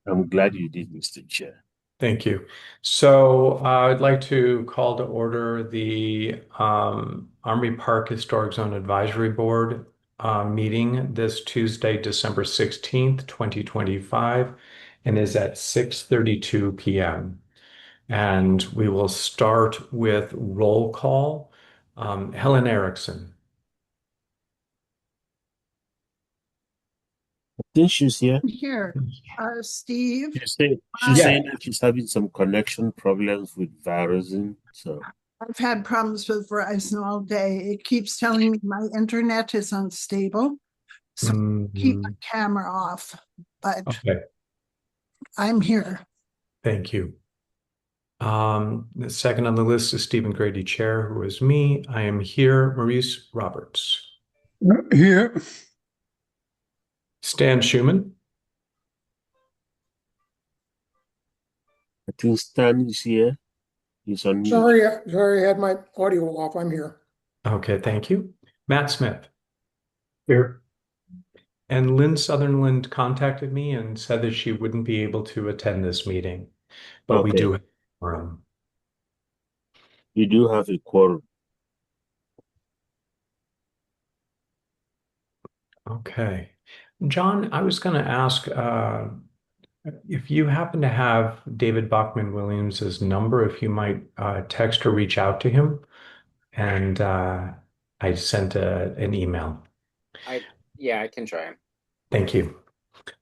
I'm glad you did, Mr. Chair. Thank you. So I'd like to call to order the Armory Park Historic Zone Advisory Board meeting this Tuesday, December 16th, 2025, and is at 6:32 p.m. And we will start with roll call. Helen Erickson. I think she's here. Here, Steve. She's Yeah. saying that she's having some connection problems with Verizon. So I've had problems with Verizon all day. It keeps telling me my internet is unstable. So keep my Mhm. camera off, but Okay. I'm here. Thank you. The second on the list is Stephen Grady, Chair, who is me. I am here. Maurice Roberts. Here. Stan Schuman. I think Stan is here. He's on mute. Sorry, I had my audio off. I'm here. Okay, thank you. Matt Smith. Here. And Lynn Sutherland contacted me and said that she wouldn't be able to attend this meeting, but we do Okay. have a quorum. You do have a quorum. Okay. John, I was going to ask if you happen to have David Bachman Williams's number, if you might text or reach out to him. And I sent an email. Yeah, I can try them. Thank you.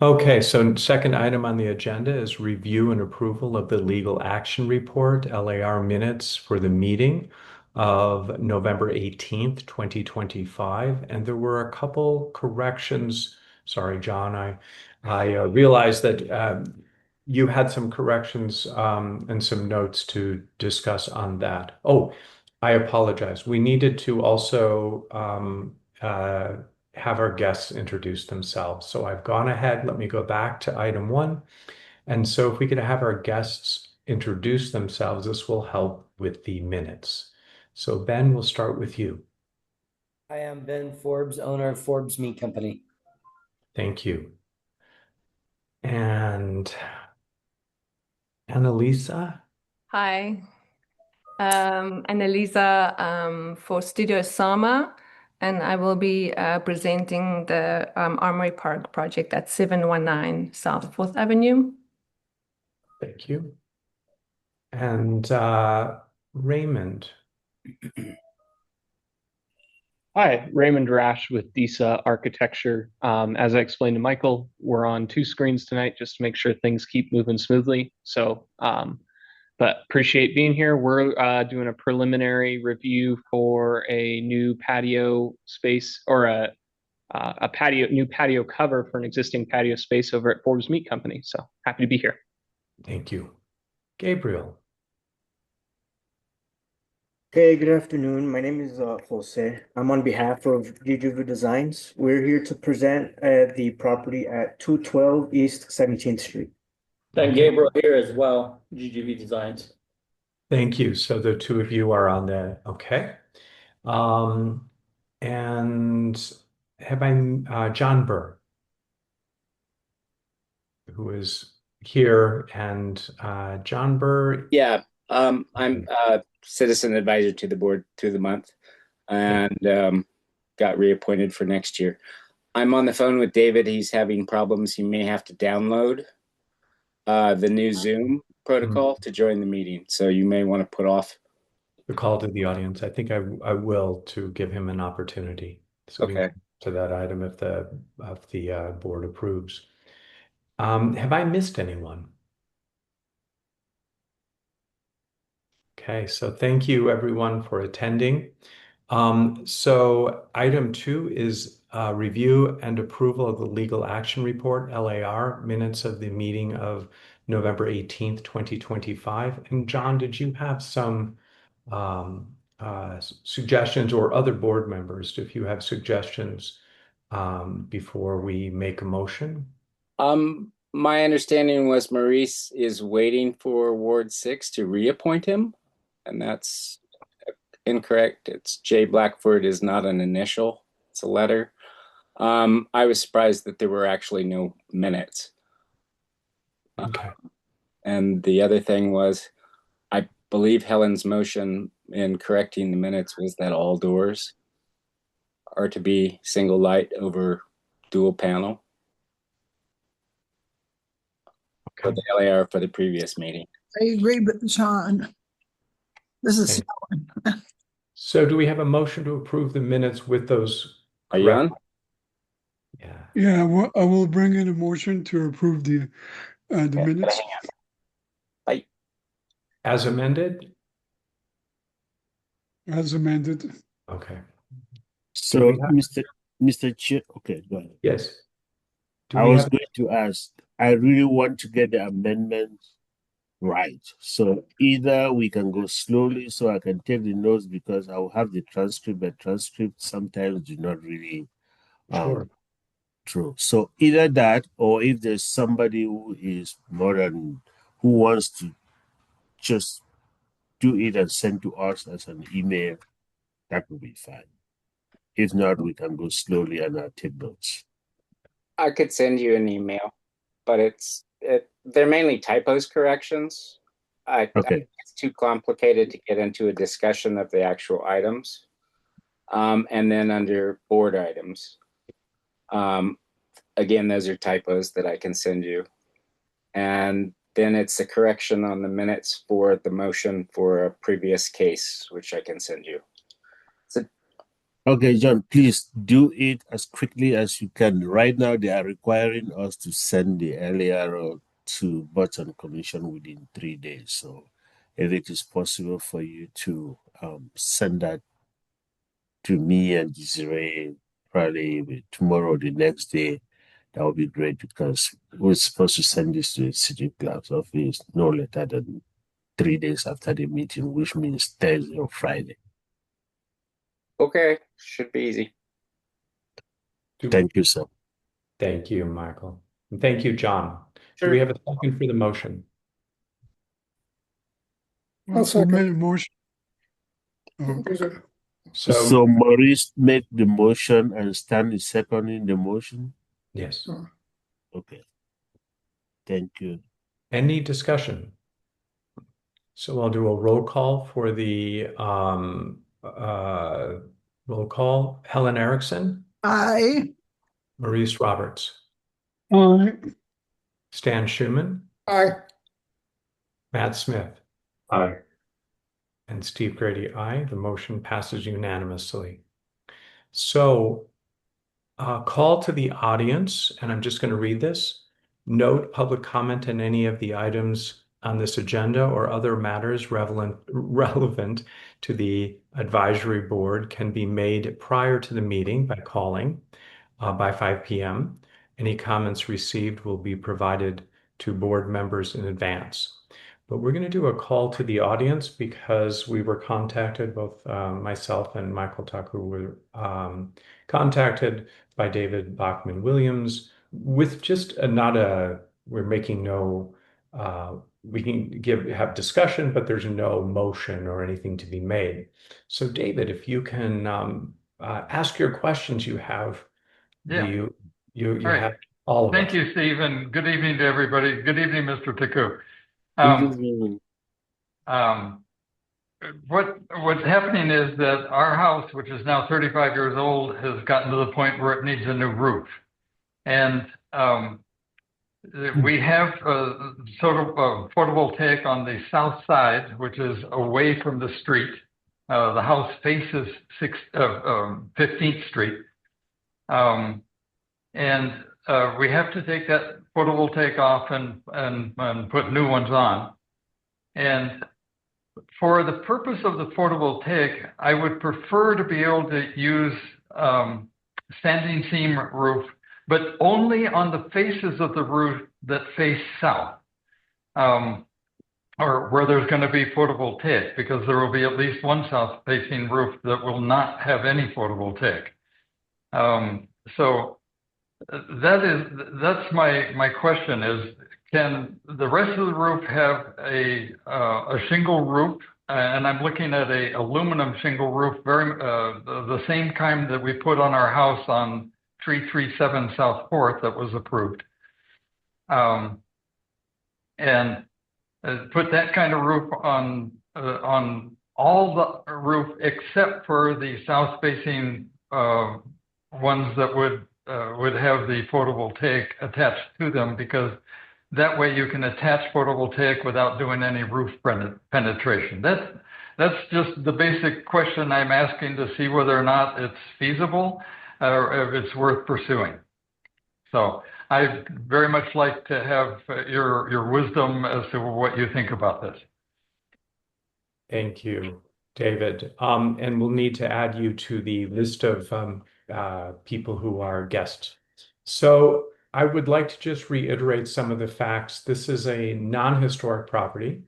Okay, so second item on the agenda is review and approval of the legal action report, LAR minutes for the meeting of November 18th, 2025. And there were a couple corrections. Sorry, John, I realized that you had some corrections and some notes to discuss on that. Oh, I apologize. We needed to also have our guests introduce themselves. So I've gone ahead. Let me go back to item one. And so if we could have our guests introduce themselves, this will help with the minutes. So Ben, we'll start with you. I am Ben Forbes, owner of Forbes Meat Company. Thank you. And Annalisa? Hi, Annalisa for Studio Sama, and I will be presenting the Armory Park project at 719 South 4th Avenue. Thank you. And Raymond. Hi, Raymond Rash with DISA Architecture. As I explained to Michael, we're on two screens tonight just to make sure things keep moving smoothly. But appreciate being here. We're doing a preliminary review for a new patio space or a new patio cover for an existing patio space over at Forbes Meat Company. So happy to be here. Thank you. Gabriel. Hey, good afternoon. My name is Jose. I'm on behalf of Jujubu Designs. We're here to present the property at 212 East 17th Street. And Gabriel here as well, GGV Designs. Thank you. So the two of you are on the, okay. And have I, John Burr, who is here, and John Burr. Yeah, I'm a citizen advisor to the board through the month and got reappointed for next year. I'm on the phone with David. He's having problems. He may have to download the new Zoom protocol to join the meeting. So you may want to put off The call to the audience. I think I will to give him an opportunity. So we Okay. can to that item if the board approves. Have I missed anyone? Okay, so thank you everyone for attending. So item two is review and approval of the legal action report, LAR, minutes of the meeting of November 18th, 2025. And John, did you have some suggestions, or other board members, if you have suggestions before we make a motion? My understanding was Maurice is waiting for Ward 6 to reappoint him, and that's incorrect. It's J. Blackford is not an initial, it's a letter. I was surprised that there were actually no minutes. Okay. And the other thing was, I believe Helen's motion in correcting the minutes was that all doors are to be single light over dual panel for Okay. the LAR for the previous meeting. I agree with John. This is Okay. So do we have a motion to approve the minutes with those Are you correct? on? Yeah. Yeah, well, I will bring in a motion to approve the Okay, minutes hang on. Bye. As amended? as amended. Okay. Do we So, have, Mr. Chair, okay, go ahead. yes. Do I we was have, going to ask, I really want to get the amendment right. So either we can go slowly so I can take the notes because I will have the transcript, but transcripts sometimes do not really sure. true. So either that, or if there's somebody who wants to just do it and send to us as an email, that will be fine. If not, we can go slowly and I'll take notes. I could send you an email, but they're mainly typos corrections. I think Okay. it's too complicated to get into a discussion of the actual items. And then under board items, again, those are typos that I can send you. And then it's a correction on the minutes for the motion for a previous case, which I can send you. Okay, John, please do it as quickly as you can. Right now, they are requiring us to send the LARO to Button Commission within 3 days. So, if it is possible for you to send that to me and Desiree probably tomorrow or the next day, that would be great because we're supposed to send this to the city clerk's office no later than 3 days after the meeting, which means Thursday or Friday. Okay, should be easy. Thank you, sir. Thank you, Michael. And thank you, John. Sure. Do we have a second for the motion? I'll second. Made a motion. Oh, There's a- So Maurice made the motion and Stan is seconding the motion. Yes. Okay. Thank you. Any discussion? So I'll do a roll call for the roll call. Helen Erickson, I. Maurice Roberts, aye. Stan Schumann, Aye. Matt Smith, Aye. and Steve Grady, aye. The motion passes unanimously. So, call to the audience, and I'm just going to read this. Note public comment on any of the items on this agenda or other matters relevant to the advisory board can be made prior to the meeting by calling by 5 p.m. Any comments received will be provided to board members in advance. But we're going to do a call to the audience because we were contacted, both myself and Michael Taku were contacted by David Bachman Williams with just we're making no, we can have discussion, but there's no motion or anything to be made. So David, if you can ask your questions you have, Yeah. you All right. have all of Thank us. you, Steve, and good evening to everybody. Good evening, Mr. Taku. What's happening is that our house, which is now 35 years old, has gotten to the point where it needs a new roof. And we have sort of a photovoltaic on the south side, which is away from the street. The house faces 15th Street. And we have to take that photovoltaic off and put new ones on. And for the purpose of the photovoltaic, I would prefer to be able to use standing seam roof, but only on the faces of the roof that face south, or where there's going to be photovoltaic, because there will be at least one south-facing roof that will not have any photovoltaic. So that's my question is, can the rest of the roof have a shingle roof? And I'm looking at a aluminum shingle roof, very the same kind that we put on our house on 337 South 4th that was approved. And put that kind of roof on all the roof except for the south-facing ones that would have the photovoltaic attached to them, because that way you can attach photovoltaic without doing any roof penetration. That's just the basic question I'm asking to see whether or not it's feasible or if it's worth pursuing. So I'd very much like to have your wisdom as to what you think about this. Thank you, David. And we'll need to add you to the list of people who are guests. So I would like to just reiterate some of the facts. This is a non-historic property.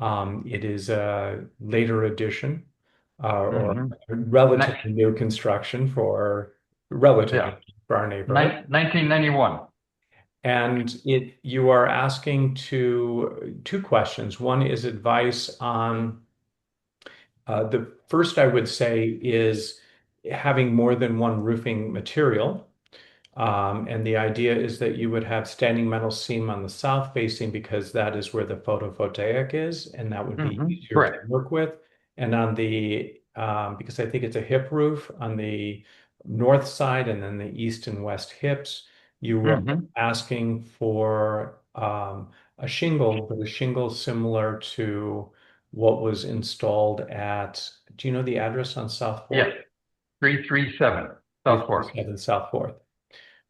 It is a later addition or relatively new construction for our neighborhood. 1991. And you are asking two questions. One is advice on the first, I would say, is having more than one roofing material. And the idea is that you would have standing metal seam on the south facing because that is where the photovoltaic is, and that would be easier to work with. And on the, because I think it's a hip roof on the north side and then the east and west hips, you were asking for a shingle, but a shingle similar to what was installed at, do you know the address on South 4th? Yeah, 337 South 4th. 337 South 4th.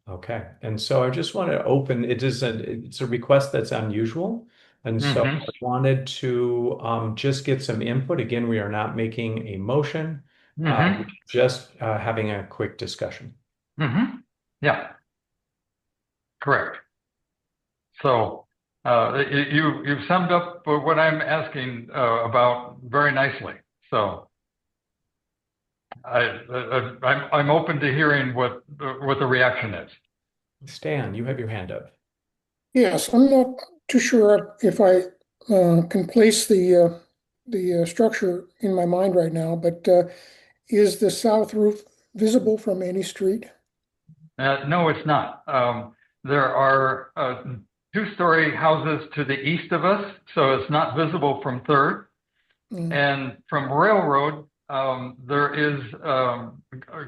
Okay, and so I just want to open, it's a request that's unusual. And so I wanted to just get some input. Again, we are not making a motion, just having a quick discussion. Yeah, correct. So you've summed up what I'm asking about very nicely. So I'm open to hearing what the reaction is. Stan, you have your hand up. Yes, I'm not too sure if I can place the structure in my mind right now, but is the south roof visible from any street? No, it's not. There are two-story houses to the east of us, so it's not visible from 3rd. And from Railroad, there is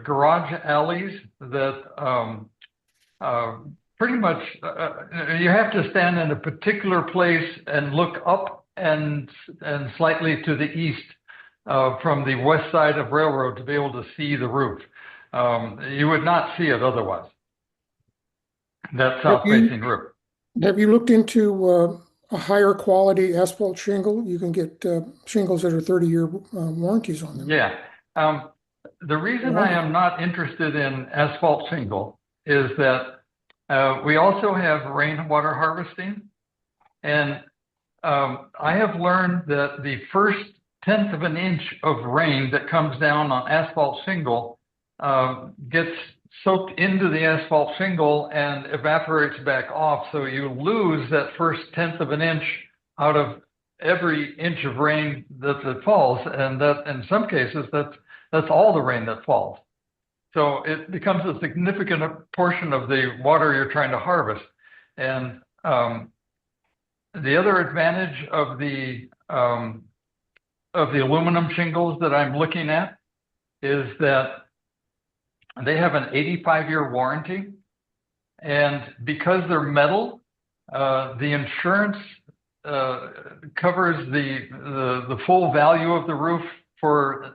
garage alleys that pretty much you have to stand in a particular place and look up and slightly to the east from the west side of Railroad to be able to see the roof. You would not see it otherwise. That south-facing roof. Have you looked into a higher quality asphalt shingle? You can get shingles that are 30-year warranties on them. Yeah. The reason I am not interested in asphalt shingle is that we also have rainwater harvesting. And I have learned that the first 1/10 of an inch of rain that comes down on asphalt shingle gets soaked into the asphalt shingle and evaporates back off. So you lose that first 1/10 of an inch out of every inch of rain that falls. And that in some cases, that's all the rain that falls. So it becomes a significant portion of the water you're trying to harvest. And the other advantage of the aluminum shingles that I'm looking at is that they have an 85-year warranty. And because they're metal, the insurance covers the full value of the roof for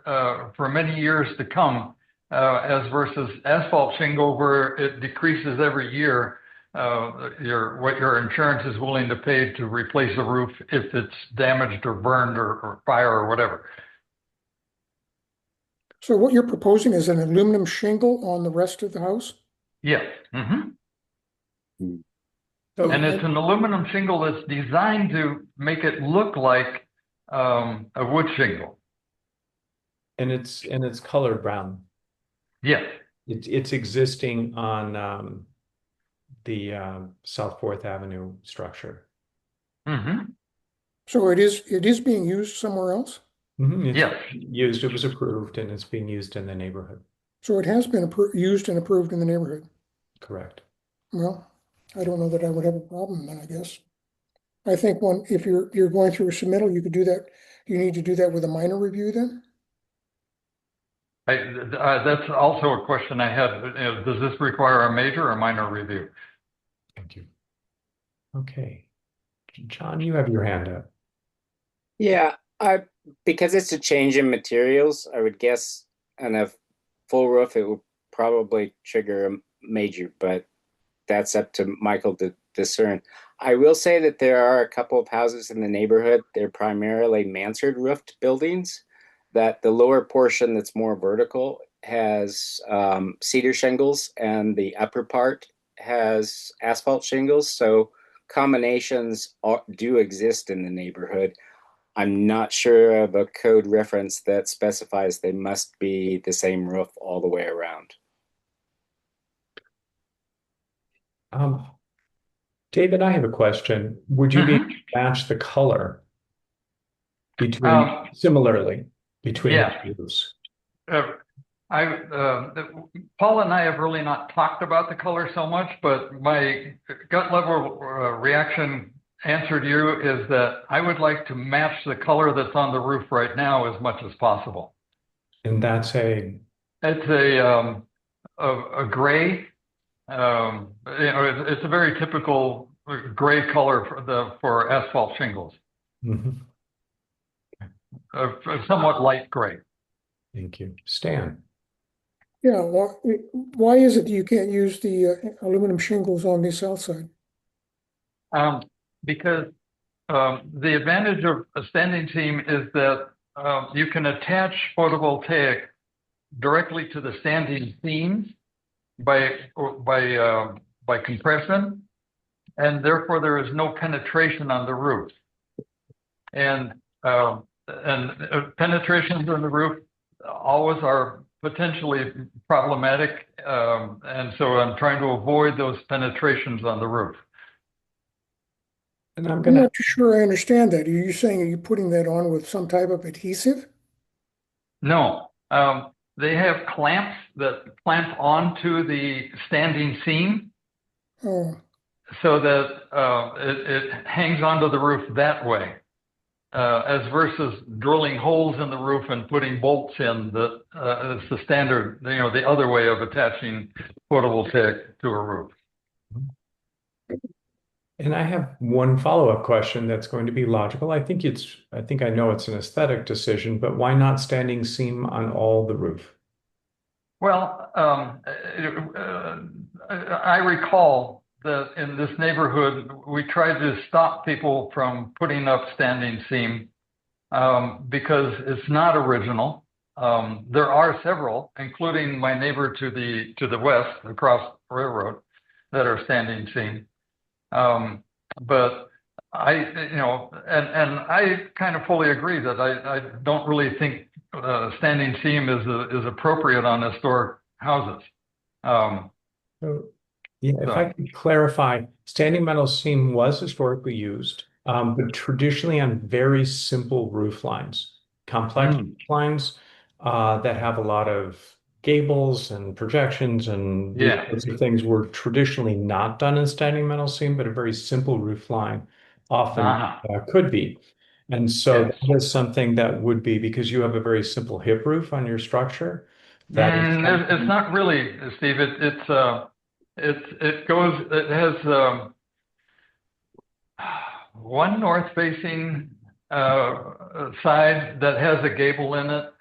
many years to come, as versus asphalt shingle where it decreases every year. What your insurance is willing to pay to replace a roof if it's damaged or burned or fire or whatever. So what you're proposing is an aluminum shingle on the rest of the house? Yes. So, and it's an aluminum shingle that's designed to make it look like a wood shingle. And it's colored brown. Yes. It's existing on the South 4th Avenue structure. So it is being used somewhere else? It's used, it was approved, and it's being used in the neighborhood. So it has been used and approved in the neighborhood? Correct. Well, I don't know that I would have a problem then, I guess. I think if you're going through a submittal, you could do that. You need to do that with a minor review then? That's also a question I had. Does this require a major or minor review? Thank you. Okay. John, you have your hand up. Yeah, because it's a change in materials, I would guess on a full roof, it would probably trigger a major, but that's up to Michael to discern. I will say that there are a couple of houses in the neighborhood. They're primarily mansard roofed buildings, that the lower portion that's more vertical has cedar shingles and the upper part has asphalt shingles. So combinations do exist in the neighborhood. I'm not sure of a code reference that specifies they must be the same roof all the way around. David, I have a question. Would you be able to match the color similarly between Yeah. the roofs? Paul and I have really not talked about the color so much, but my gut level reaction answer to you is that I would like to match the color that's on the roof right now as much as possible. And that's it's a gray. It's a very typical gray color for asphalt shingles. Mm-hmm. Somewhat light gray. Thank you. Stan. Yeah, why is it you can't use the aluminum shingles on the south side? Because the advantage of a standing seam is that you can attach photovoltaic directly to the standing seams by compression, and therefore there is no penetration on the roof. And penetrations on the roof always are potentially problematic, and so I'm trying to avoid those penetrations on the roof. And I'm not too sure I understand that. Are you saying, are you putting that on with some type of adhesive? No, they have clamps that clamp onto the standing seam. Oh. So that it hangs onto the roof that way, as versus drilling holes in the roof and putting bolts in. It's the standard, the other way of attaching photovoltaic to a roof. And I have one follow-up question that's going to be logical. I think I know it's an aesthetic decision, but why not standing seam on all the roof? Well, I recall that in this neighborhood, we tried to stop people from putting up standing seam because it's not original. There are several, including my neighbor to the west across the railroad, that are standing seam. But I kind of fully agree that I don't really think standing seam is appropriate on historic houses. If I could clarify, standing metal seam was historically used, but traditionally on very simple roof lines. Complex roof lines that have a lot of gables and projections and these sorts of things were traditionally not done in standing metal seam, but a very simple roof line often could be. And so that is something that would be, because you have a very simple hip roof on your structure. It's not really, Steve. It has one north-facing side that has a gable in it.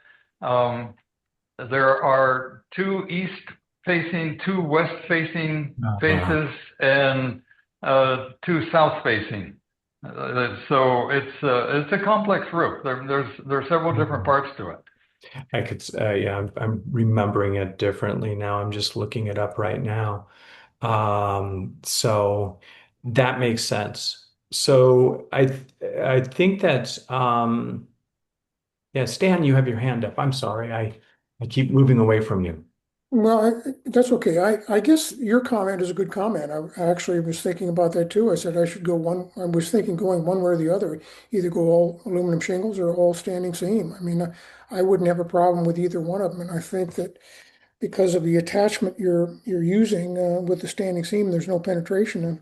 There are two east-facing, two west-facing faces, and two south-facing. So it's a complex roof. There are several different parts to it. I could, I'm remembering it differently now. I'm just looking it up right now. So that makes sense. So I think that, Stan, you have your hand up. I'm sorry. I keep moving away from you. Well, that's okay. I guess your comment is a good comment. I actually was thinking about that too. I said I should go I was thinking going one way or the other, either go all aluminum shingles or all standing seam. I mean, I wouldn't have a problem with either one of them. And I think that because of the attachment you're using with the standing seam, there's no penetration. And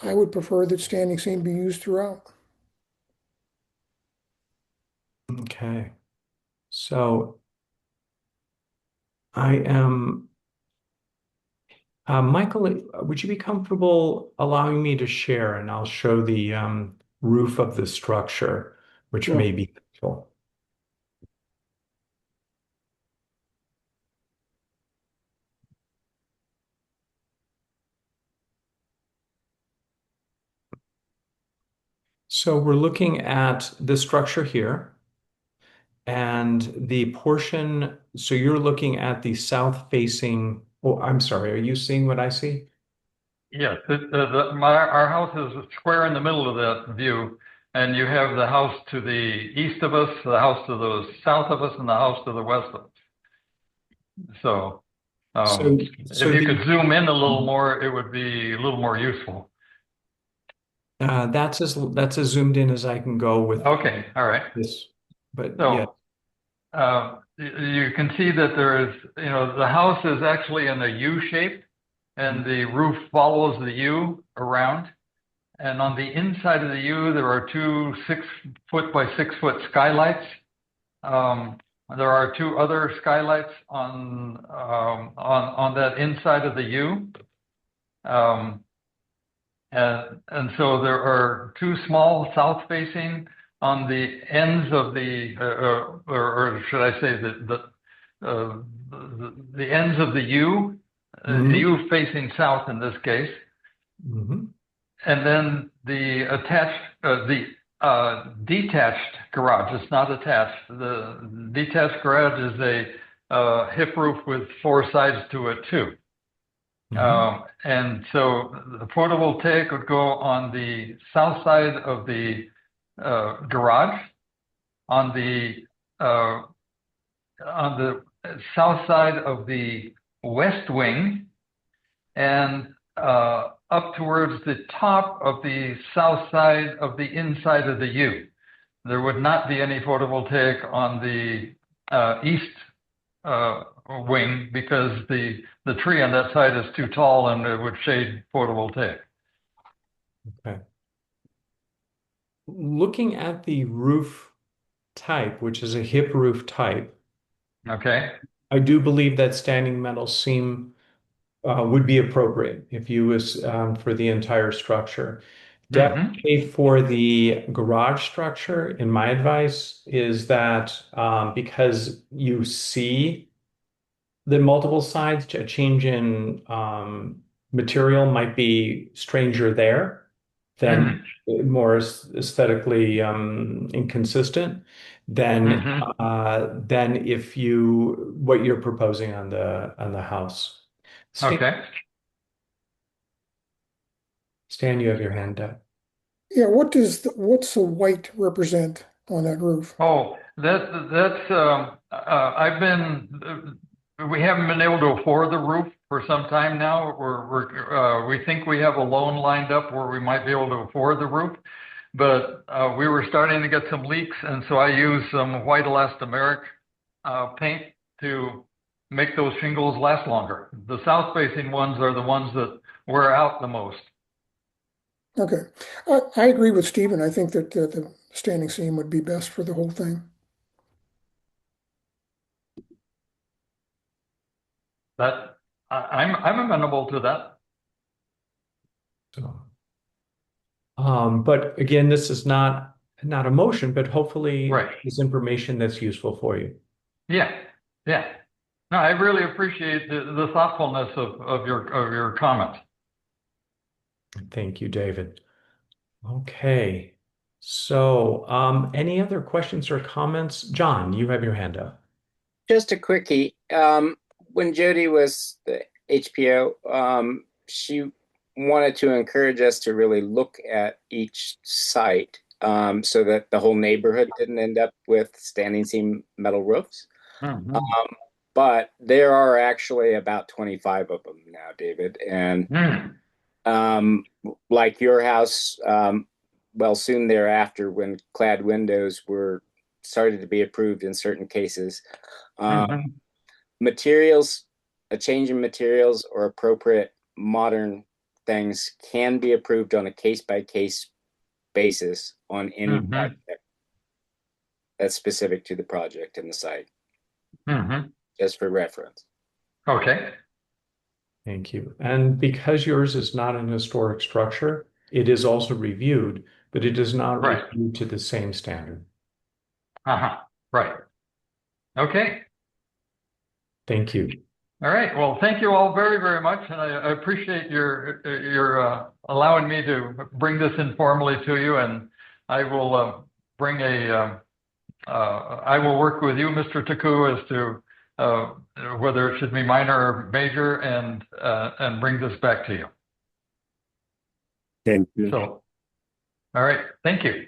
I would prefer that standing seam be used throughout. Okay. So I am, Michael, would you be comfortable allowing me to share, and I'll show the roof of the structure, which Sure. may be helpful. So we're looking at the structure here and the portion. So you're looking at the south facing. Oh, I'm sorry. Are you seeing what I see? Yes, our house is square in the middle of that view, and you have the house to the east of us, the house to the south of us, and the house to the west of us. So, So if you could zoom in a little more, it would be a little more useful. that's as zoomed in as I can go with Okay, all right. this. But yeah. So, you can see that there is, the house is actually in a U shape, and the roof follows the U around. And on the inside of the U, there are two 6-foot by 6-foot skylights. There are two other skylights on that inside of the U. And so there are two small south-facing on the ends of the, or should I say the ends of the U, the U facing south in this case. And then the detached garage. It's not attached. The detached garage is a hip roof with 4 sides to it too. And so the photovoltaic would go on the south side of the garage, on the south side of the west wing, and up towards the top of the south side of the inside of the U. There would not be any photovoltaic on the east wing because the tree on that side is too tall and it would shade photovoltaic. Okay. Looking at the roof type, which is a hip roof type. Okay. I do believe that standing metal seam would be appropriate if you was for the entire structure. Definitely for the garage structure, in my advice is that because you see the multiple sides, a change in material might be stranger there than more aesthetically inconsistent than if what you're proposing on the house. Okay. Stan, you have your hand up. Yeah, what's the white represent on that roof? Oh, we haven't been able to afford the roof for some time now. We think we have a loan lined up where we might be able to afford the roof, but we were starting to get some leaks, and so I used some white elastomeric paint to make those shingles last longer. The south-facing ones are the ones that wear out the most. Okay. I agree with Stephen. I think that the standing seam would be best for the whole thing. I'm amenable to that. So, but again, this is not a motion, but hopefully it's information that's useful for you. Yeah. No, I really appreciate the thoughtfulness of your comments. Thank you, David. Okay. So, any other questions or comments? John, you have your hand up. Just a quickie. When Jody was the HPO, she wanted to encourage us to really look at each site so that the whole neighborhood didn't end up with standing seam metal roofs. But there are actually about 25 of them now, David. And like your house, well, soon thereafter, when clad windows started to be approved in certain cases, materials a change in materials or appropriate modern things can be approved on a case-by-case basis on any project that's specific to the project and the site, just for reference. Okay. Thank you. And because yours is not an historic structure, it is also reviewed, but it is not Right. reviewed to the same standard. Right. Okay. Thank you. All right. Well, thank you all very, very much, and I appreciate your allowing me to bring this informally to you. And I will bring a. I will work with you, Mr. Taku, as to whether it should be minor or major, and bring this back to you. Thank you. So, all right. Thank you.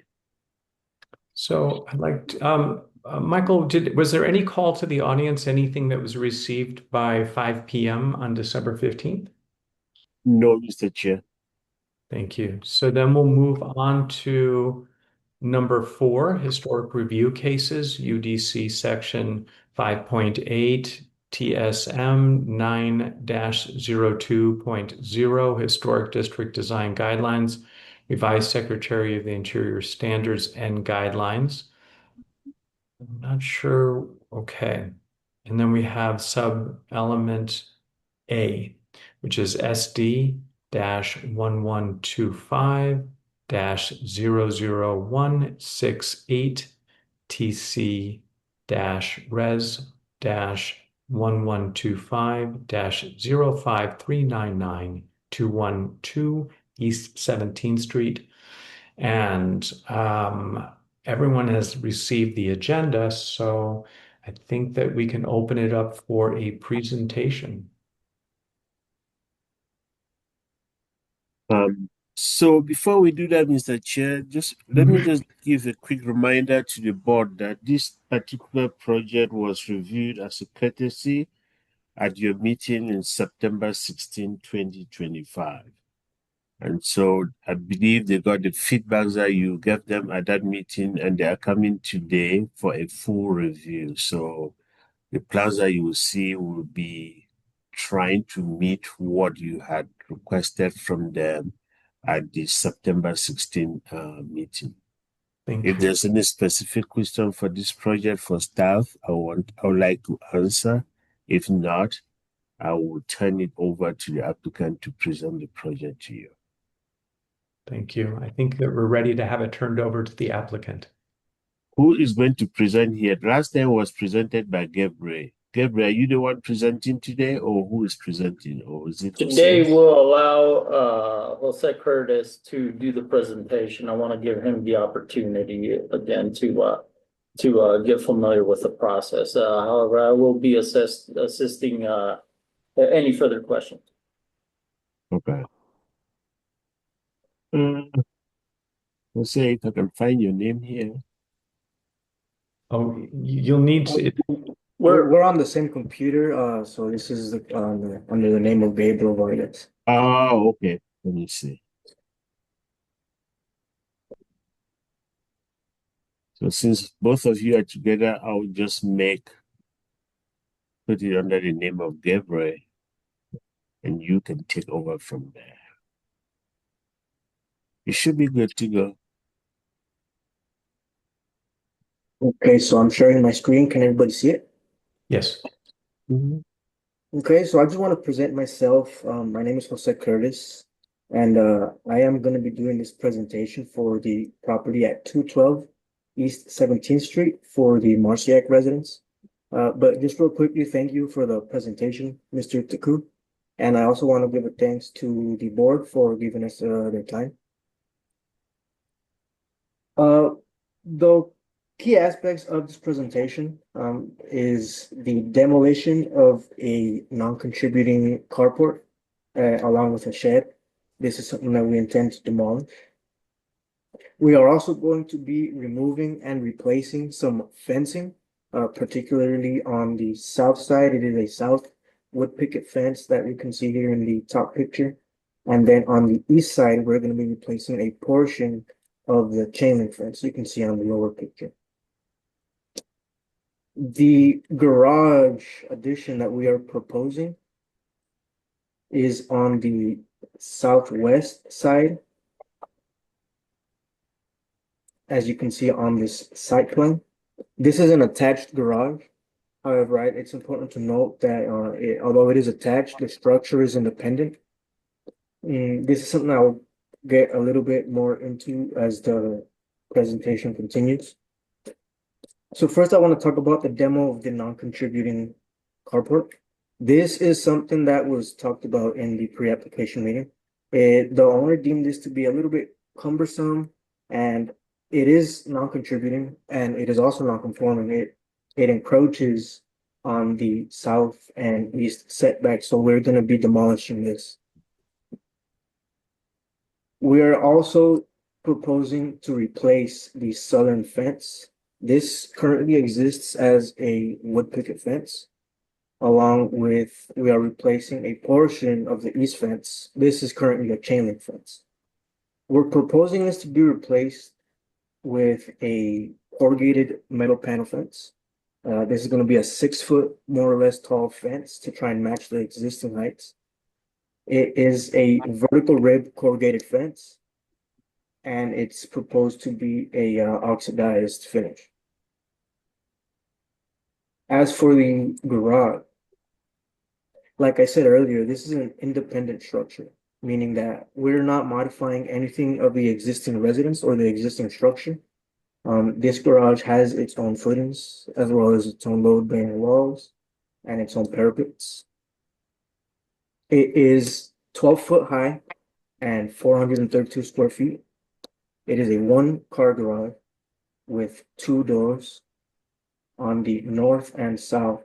So I'd like to, Michael, was there any call to the audience, anything that was received by 5 p.m. on December 15th? No, Mr. Chair. Thank you. So then we'll move on to number 4, historic review cases, UDC section 5.8, TSM 9-02.0, historic district design guidelines, revised Secretary of the Interior standards and guidelines. I'm not sure. Okay. And then we have sub-element A, which is SD-1125-00168 TC-1125-05399-212 East 17th Street. And everyone has received the agenda, so I think that we can open it up for a presentation. So before we do that, Mr. Chair, let me just give a quick reminder to the board that this particular project was reviewed as a courtesy at your meeting in September 16, 2025. And so I believe they got the feedback that you gave them at that meeting, and they are coming today for a full review. So the plans that you will see will be trying to meet what you had requested from them at the September 16 meeting. Thank If you. there's any specific question for this project for staff, I would like to answer. If not, I will turn it over to the applicant to present the project to you. Thank you. I think that we're ready to have it turned over to the applicant. Who is going to present here? Last time was presented by Gabriel. Gabriel, are you the one presenting today, or who is presenting, or is it Today Jose? we'll allow Jose Curtis to do the presentation. I want to give him the opportunity again to get familiar with the process. However, I will be assisting any further questions. Okay. Jose, if I can find your name here. Oh, you'll need to. We're on the same computer, so this is under the name of Gabriel Vargas. Oh, okay. Let me see. So since both of you are together, I'll just put it under the name of Gabriel, and you can take over from there. You should be good to go. Okay, so I'm sharing my screen. Can everybody see it? Yes. Okay, so I just want to present myself. My name is Jose Curtis, and I am going to be doing this presentation for the property at 212 East 17th Street for the Marciac residents. But just real quickly, thank you for the presentation, Mr. Taku. And I also want to give a thanks to the board for giving us their time. The key aspects of this presentation is the demolition of a non-contributing carport along with a shed. This is something that we intend to demolish. We are also going to be removing and replacing some fencing, particularly on the south side. It is a south wood picket fence that you can see here in the top picture. And then on the east side, we're going to be replacing a portion of the chain link fence you can see on the lower picture. The garage addition that we are proposing is on the southwest side, as you can see on this site plan. This is an attached garage. However, right, it's important to note that although it is attached, the structure is independent. This is something I'll get a little bit more into as the presentation continues. So first, I want to talk about the demo of the non-contributing carport. This is something that was talked about in the pre-application meeting. The owner deemed this to be a little bit cumbersome, and it is non-contributing, and it is also non-conforming. It encroaches on the south and east setback, so we're going to be demolishing this. We are also proposing to replace the southern fence. This currently exists as a wood picket fence, along with we are replacing a portion of the east fence. This is currently a chain link fence. We're proposing this to be replaced with a corrugated metal panel fence. This is going to be a 6 foot, more or less, tall fence to try and match the existing heights. It is a vertical rib corrugated fence, and it's proposed to be a oxidized finish. As for the garage, like I said earlier, this is an independent structure, meaning that we're not modifying anything of the existing residence or the existing structure. This garage has its own footings, as well as its own load-bearing walls and its own parapets. It is 12 foot high and 432 square feet. It is a one-car garage with 2 doors on the north and south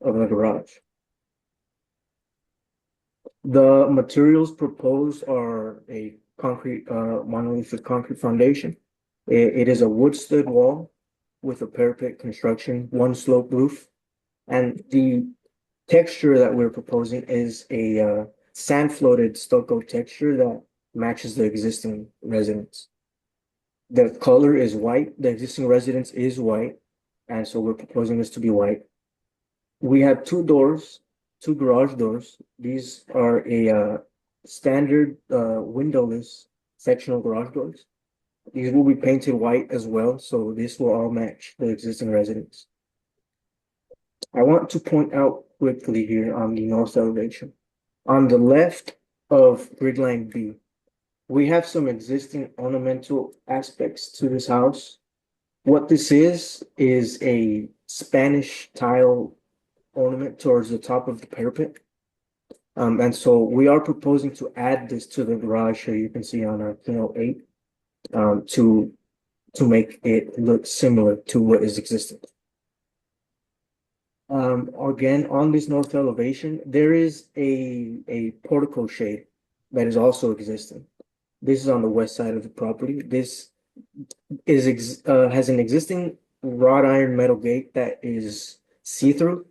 of the garage. The materials proposed are a concrete, monolithic concrete foundation. It is a wood stud wall with a parapet construction, one slope roof, and the texture that we're proposing is a sand floated stucco texture that matches the existing residence. The color is white. The existing residence is white, and so we're proposing this to be white. We have 2 doors, 2 garage doors. These are a standard windowless sectional garage doors. These will be painted white as well, so this will all match the existing residence. I want to point out quickly here on the north elevation. On the left of grid line B, we have some existing ornamental aspects to this house. What this is a Spanish tile ornament towards the top of the parapet. And so we are proposing to add this to the garage, so you can see on our keynote 8, to make it look similar to what is existing. Again, on this north elevation, there is a portico shade that is also existing. This is on the west side of the property. This is has an existing wrought iron metal gate that is see-through.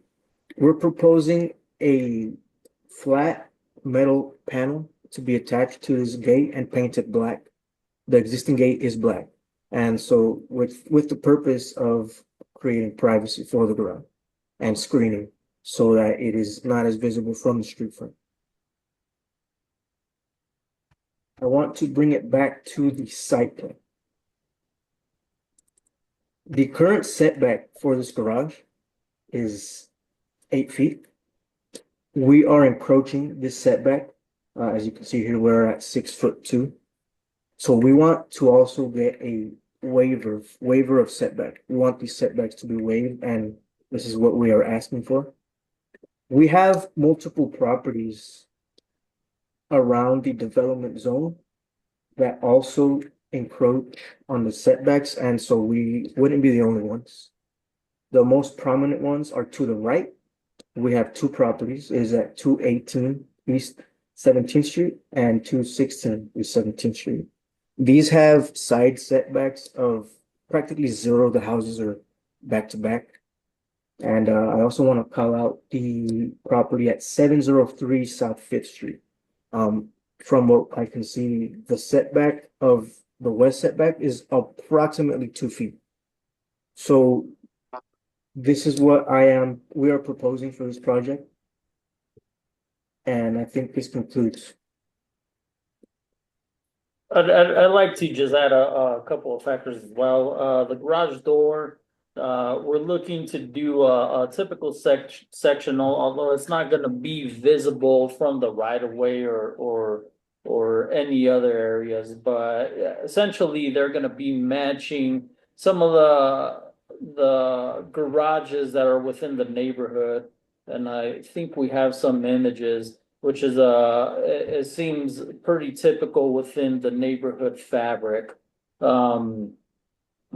We're proposing a flat metal panel to be attached to this gate and painted black. The existing gate is black, and so with the purpose of creating privacy for the garage and screening so that it is not as visible from the street front. I want to bring it back to the site plan. The current setback for this garage is 8 feet. We are encroaching this setback. As you can see here, we're at 6'2". So we want to also get a waiver of setback. We want these setbacks to be waived, and this is what we are asking for. We have multiple properties around the development zone that also encroach on the setbacks, and so we wouldn't be the only ones. The most prominent ones are to the right. We have 2 properties, is at 218 East 17th Street and 216 East 17th Street. These have side setbacks of practically 0. The houses are back to back. And I also want to call out the property at 703 South 5th Street. From what I can see, the setback of the west setback is approximately 2 feet. So this is what we are proposing for this project. And I think this concludes. I'd like to just add a couple of factors as well. The garage door, we're looking to do a typical section, although it's not gonna be visible from the right of way or any other areas, but essentially they're gonna be matching some of the garages that are within the neighborhood. And I think we have some images, which is it seems pretty typical within the neighborhood fabric. And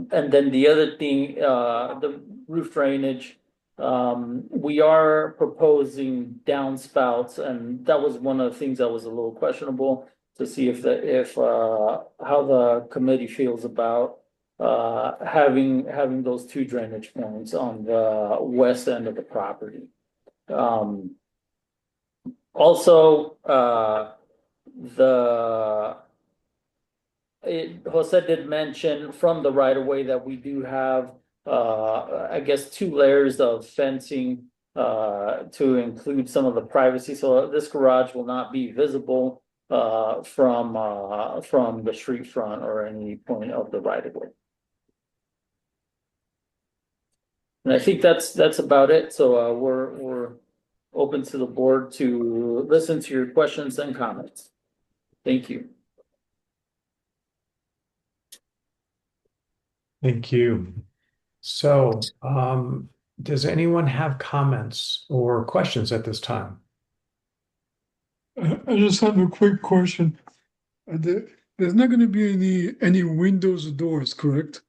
then the other thing, the roof drainage, we are proposing downspouts, and that was one of the things that was a little questionable to see if how the committee feels about having those two drainage points on the west end of the property. Also, Jose did mention from the right of way that we do have, I guess, 2 layers of fencing to include some of the privacy. So this garage will not be visible from the street front or any point of the right of way. And I think that's about it. So we're open to the board to listen to your questions and comments. Thank you. Thank you. So, does anyone have comments or questions at this time? I just have a quick question. There's not going to be any windows or doors, correct?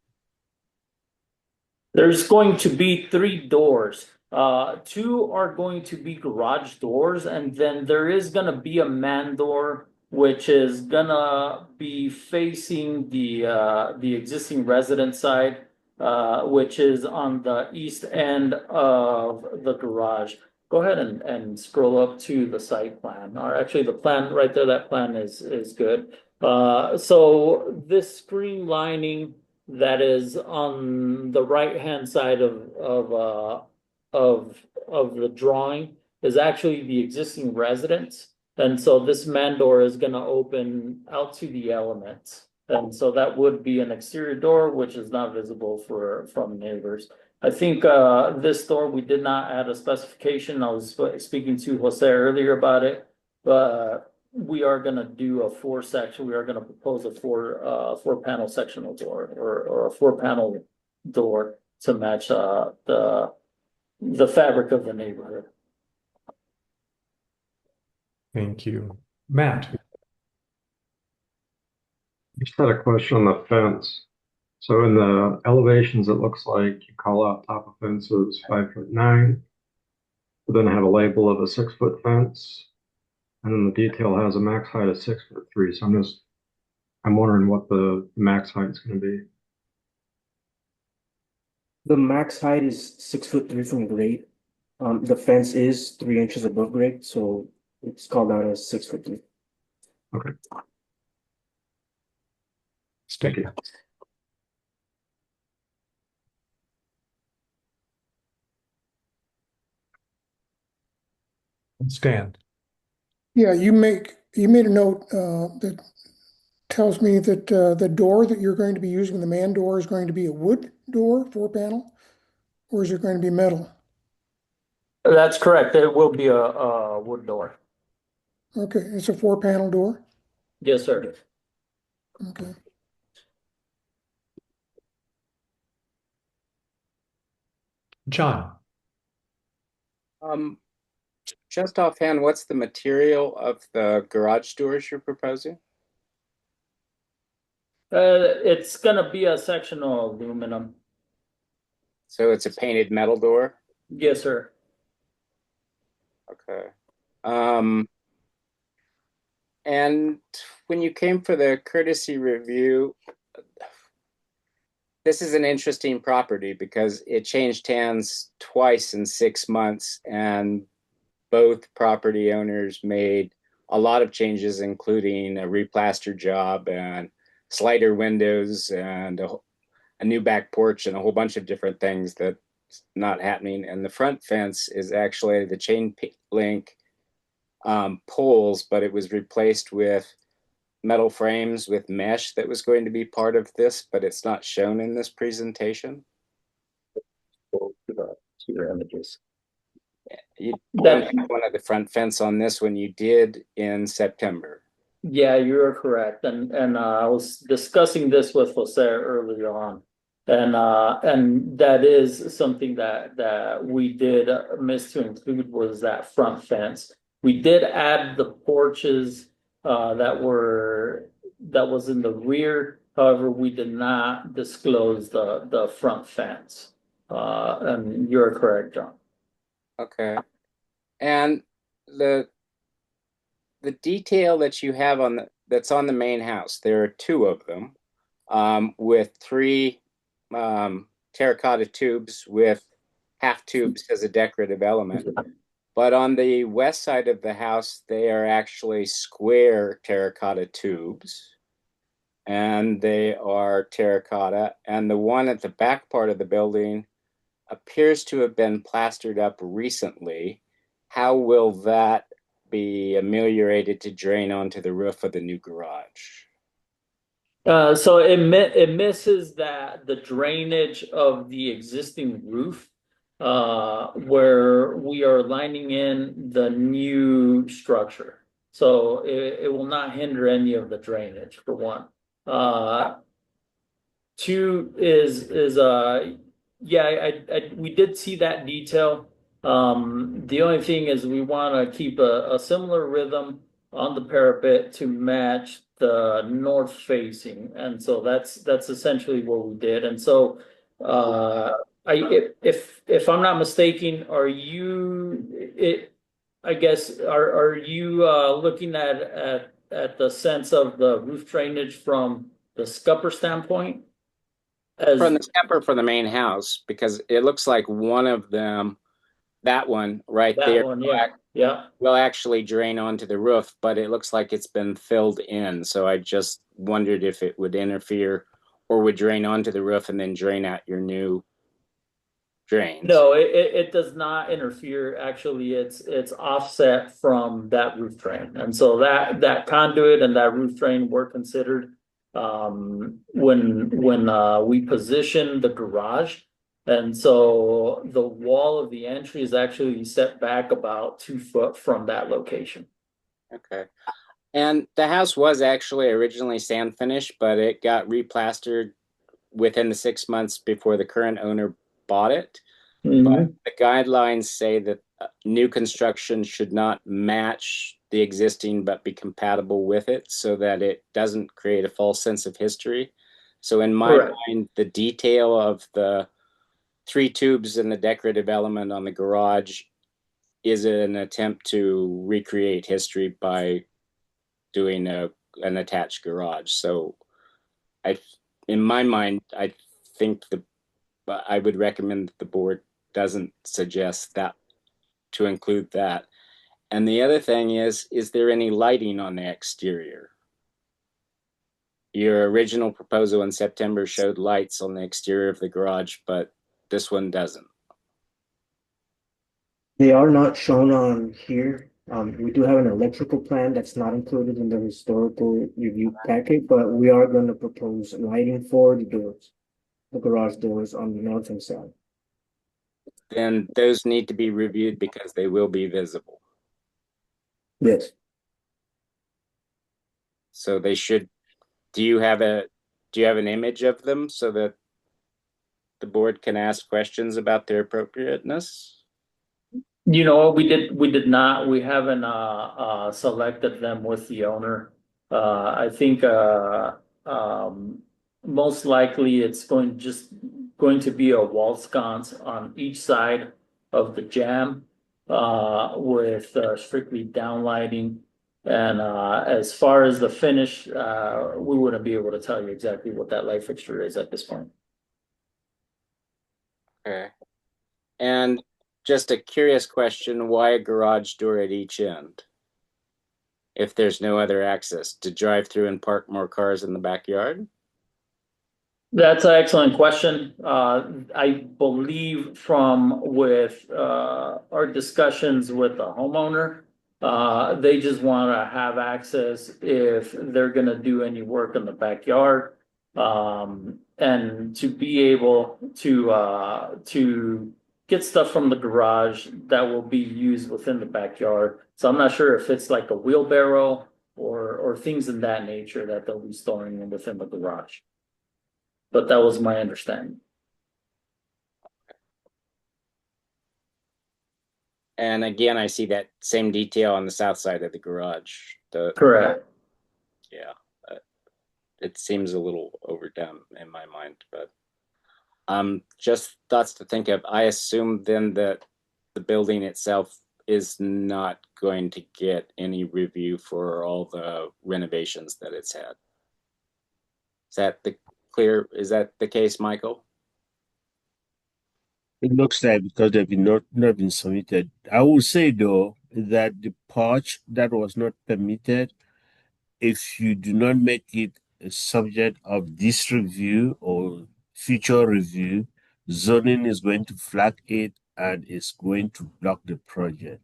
There's going to be 3 doors. 2 are going to be garage doors, and then there is gonna be a man door, which is gonna be facing the existing resident side, which is on the east end of the garage. Go ahead and scroll up to the site plan, or actually the plan right there, that plan is good. So this screen lining that is on the right-hand side of the drawing is actually the existing residence. And so this man door is gonna open out to the elements. And so that would be an exterior door, which is not visible from neighbors. I think this door, we did not add a specification. I was speaking to Jose earlier about it, but we are gonna do a 4-section. We are gonna propose a 4 panel sectional door or a 4 panel door to match the fabric of the neighborhood. Thank you. Matt? Just had a question on the fence. So in the elevations, it looks like you call out top of fences 5'9", but then have a label of a 6-foot fence. And then the detail has a max height of 6'3". So I'm wondering what the max height is going to be. The max height is 6'3" from grade. The fence is 3 inches above grade, so it's called out as 6'3". Okay. Thank you. Stan. Yeah, you made a note that tells me that the door that you're going to be using, the man door, is going to be a wood door, 4 panel, or is it going to be metal? That's correct. It will be a wood door. Okay, it's a 4 panel door? Yes, sir. Okay. John. Just offhand, what's the material of the garage doors you're proposing? It's gonna be a sectional aluminum. So it's a painted metal door? Yes, sir. Okay. And when you came for the courtesy review, this is an interesting property because it changed hands twice in 6 months, and both property owners made a lot of changes, including a replaster job and slider windows and a new back porch and a whole bunch of different things that's not happening. And the front fence is actually the chain link poles, but it was replaced with metal frames with mesh that was going to be part of this, but it's not shown in this presentation. To your images. You don't have one at the front fence on this one. You did in September. Yeah, you're correct. And I was discussing this with Jose earlier on. And that is something that we did miss to include was that front fence. We did add the porches that was in the rear. However, we did not disclose the front fence. And you're correct, John. Okay. And the detail that you have that's on the main house, there are two of them, with three terracotta tubes with half tubes as a decorative element. But on the west side of the house, they are actually square terracotta tubes, and they are terracotta. And the one at the back part of the building appears to have been plastered up recently. How will that be ameliorated to drain onto the roof of the new garage? So it misses the drainage of the existing roof, where we are lining in the new structure. So it will not hinder any of the drainage, for one. Two is yeah, we did see that detail. The only thing is we want to keep a similar rhythm on the parapet to match the north facing, and so that's essentially what we did. And so, if I'm not mistaken, are you it? I guess are you looking at the sense of the roof drainage from the scupper standpoint? From the scupper for the main house, because it looks like one of them, that one right there, will actually drain onto the roof, but it looks like it's been filled in. So I just wondered if it would interfere or would drain onto the roof and then drain out your new drains. No, it does not interfere. Actually, it's offset from that roof drain, and so that conduit and that roof drain were considered when we positioned the garage. And so the wall of the entry is actually set back about 2 foot from that location. Okay. And the house was actually originally sand finished, but it got replastered within the 6 months before the current owner bought it. But the guidelines say that new construction should not match the existing but be compatible with it so that it doesn't create a false sense of history. So in my mind, the detail of the 3 tubes and the decorative element on the garage is an attempt to recreate history by doing an attached garage. So in my mind, I think I would recommend that the board doesn't suggest that to include that. And the other thing is there any lighting on the exterior? Your original proposal in September showed lights on the exterior of the garage, but this one doesn't. They are not shown on here. We do have an electrical plan that's not included in the historical review packet, but we are going to propose lighting for the doors, the garage doors on the northern side. Then those need to be reviewed because they will be visible. Yes. So they should. Do you have an image of them so that the board can ask questions about their appropriateness? You know, we did not. We haven't selected them with the owner. I think most likely it's going to be a wall sconce on each side of the jamb with strictly downlighting. And as far as the finish, we wouldn't be able to tell you exactly what that light fixture is at this point. Okay. And just a curious question, why a garage door at each end? If there's no other access, to drive through and park more cars in the backyard? That's an excellent question. I believe from with our discussions with the homeowner, They just want to have access if they're going to do any work in the backyard, and to be able to get stuff from the garage that will be used within the backyard. So I'm not sure if it's like a wheelbarrow or things in that nature that they'll be storing within the garage. But that was my understanding. And again, I see that same detail on the south side of the garage. Correct. Yeah, it seems a little overdone in my mind, but just thoughts to think of. I assume then that the building itself is not going to get any review for all the renovations that it's had. Is that the case, Michael? It looks like because they've not been submitted. I will say though that the porch that was not permitted, if you do not make it a subject of this review or future review, zoning is going to flag it and is going to block the project.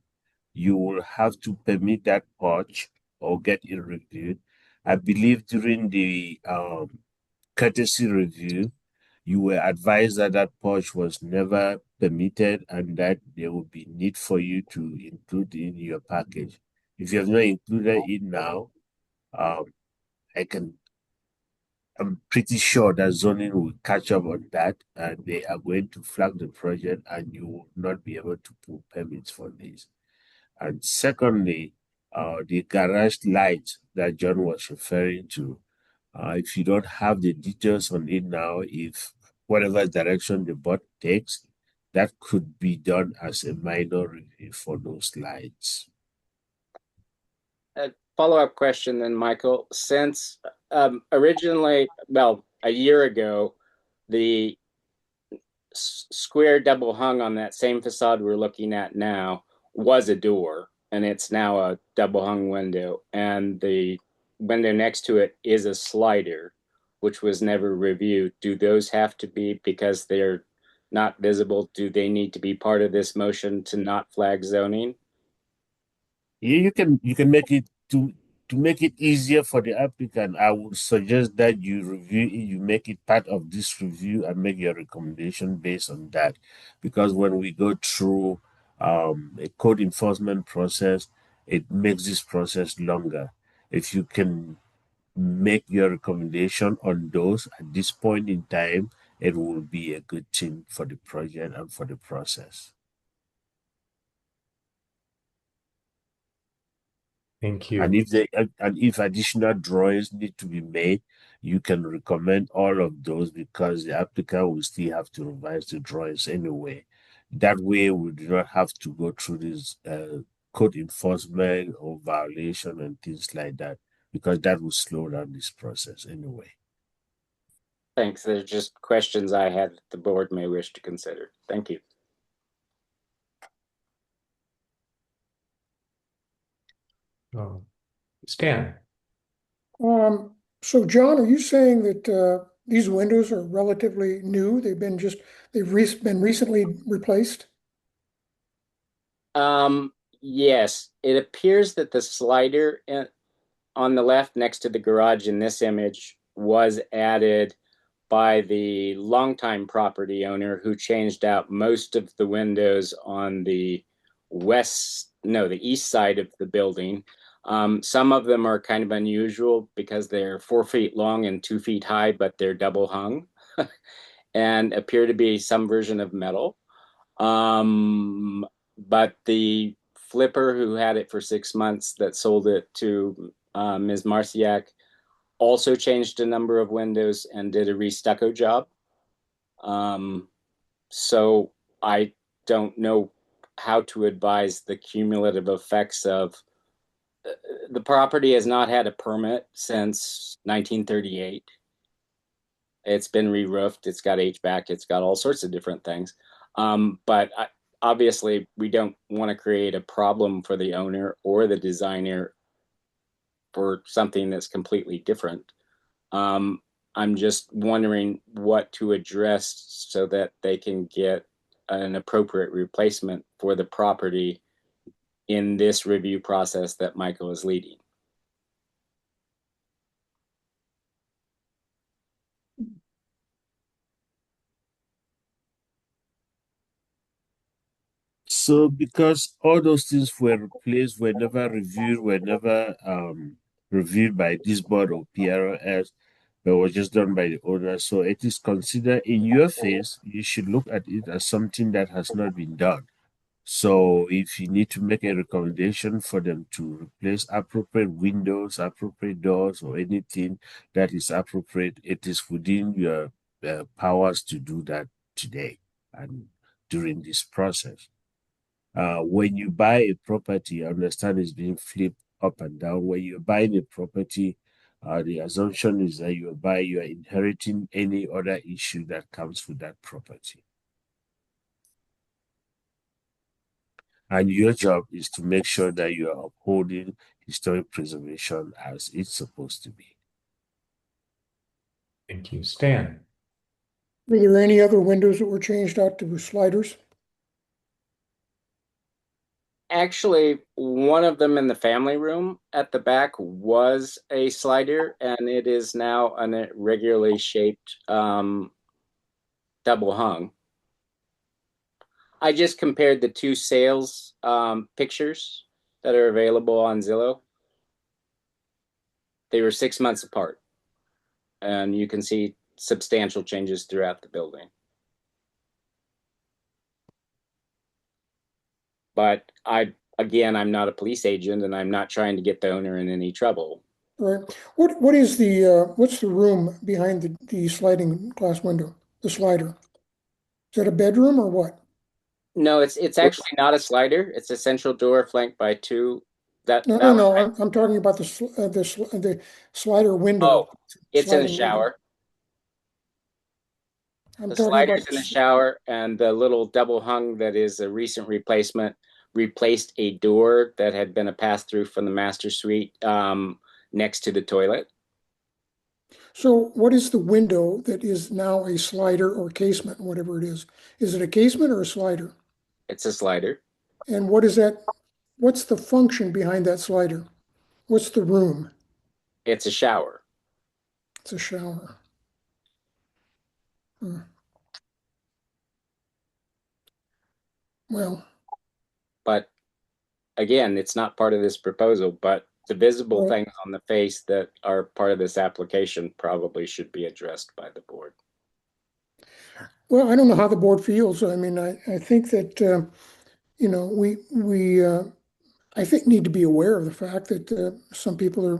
You will have to permit that porch or get it reviewed. I believe during the courtesy review, you were advised that that porch was never permitted and that there would be need for you to include in your package. If you have not included it now, um, I'm pretty sure that zoning will catch up on that and they are going to flag the project and you will not be able to pull permits for this. And secondly, the garage light that John was referring to, if you don't have the details on it now, if whatever direction the board takes, that could be done as a minor review for those lights. A follow-up question then, Michael. Since originally, well, a year ago, the square double hung on that same facade we're looking at now was a door, and it's now a double hung window, and the window next to it is a slider, which was never reviewed. Do those have to be, because they're not visible, do they need to be part of this motion to not flag zoning? You can make it to make it easier for the applicant. I would suggest that you review it, you make it part of this review and make your recommendation based on that. Because when we go through a code enforcement process, it makes this process longer. If you can make your recommendation on those at this point in time, it will be a good thing for the project and for the process. Thank you. And if additional drawings need to be made, you can recommend all of those because the applicant will still have to revise the drawings anyway. That way, we do not have to go through this code enforcement or violation and things like that because that will slow down this process anyway. Thanks. There's just questions I had that the board may wish to consider. Thank you. Oh, Stan. So John, are you saying that these windows are relatively new? They've been recently replaced? Yes, it appears that the slider on the left next to the garage in this image was added by the longtime property owner who changed out most of the windows on the east side of the building. Some of them are kind of unusual because they're 4 feet long and 2 feet high, but they're double hung and appear to be some version of metal. But the flipper who had it for 6 months that sold it to Ms. Marciak also changed a number of windows and did a restucco job. So I don't know how to advise the cumulative effects of the property has not had a permit since 1938. It's been re-roofed, it's got HVAC, it's got all sorts of different things. But obviously we don't want to create a problem for the owner or the designer for something that's completely different. I'm just wondering what to address so that they can get an appropriate replacement for the property in this review process that Michael is leading. So because all those things were replaced, were never reviewed, were never reviewed by this board or PRS, but was just done by the owner. So it is considered in your face, you should look at it as something that has not been done. So if you need to make a recommendation for them to replace appropriate windows, appropriate doors, or anything that is appropriate, it is within your powers to do that today and during this process. When you buy a property, I understand it's being flipped up and down. When you're buying a property, the assumption is that you are inheriting any other issue that comes with that property. And your job is to make sure that you are upholding historic preservation as it's supposed to be. Thank you. Stan? Were there any other windows that were changed out to sliders? Actually, one of them in the family room at the back was a slider, and it is now an irregularly shaped double hung. I just compared the two sales pictures that are available on Zillow. They were 6 months apart, and you can see substantial changes throughout the building. But I'm not a police agent, and I'm not trying to get the owner in any trouble. Right. What is what's the room behind the sliding glass window, the slider? Is that a bedroom or what? No, it's actually not a slider. It's a central door flanked by two. No. I'm talking about the slider window. Oh, it's in a Sliding window. shower. I'm The talking slider's about in the shower, and the little double hung that is a recent replacement replaced a door that had been a pass-through from the master suite next to the toilet. So what is the window that is now a slider or casement, whatever it is? Is it a casement or a slider? It's a slider. And what is that? What's the function behind that slider? What's the room? It's a shower. It's a shower. Well, but again, it's not part of this proposal, but the visible right. things on the face that are part of this application probably should be addressed by the board. Well, I don't know how the board feels. I mean, I think that, you know, we I think need to be aware of the fact that some people are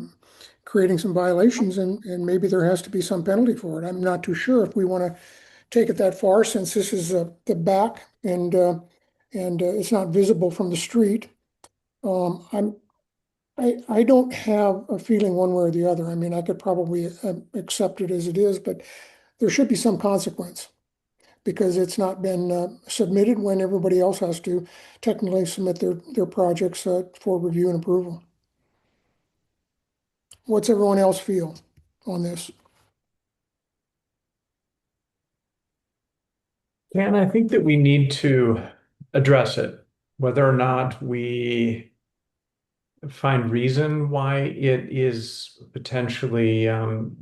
creating some violations and maybe there has to be some penalty for it. I'm not too sure if we want to take it that far since this is the back and it's not visible from the street. I don't have a feeling one way or the other. I mean, I could probably accept it as it is, but there should be some consequence because it's not been submitted when everybody else has to technically submit their projects for review and approval. What's everyone else feel on this? And I think that we need to address it, whether or not we find reason why it is potentially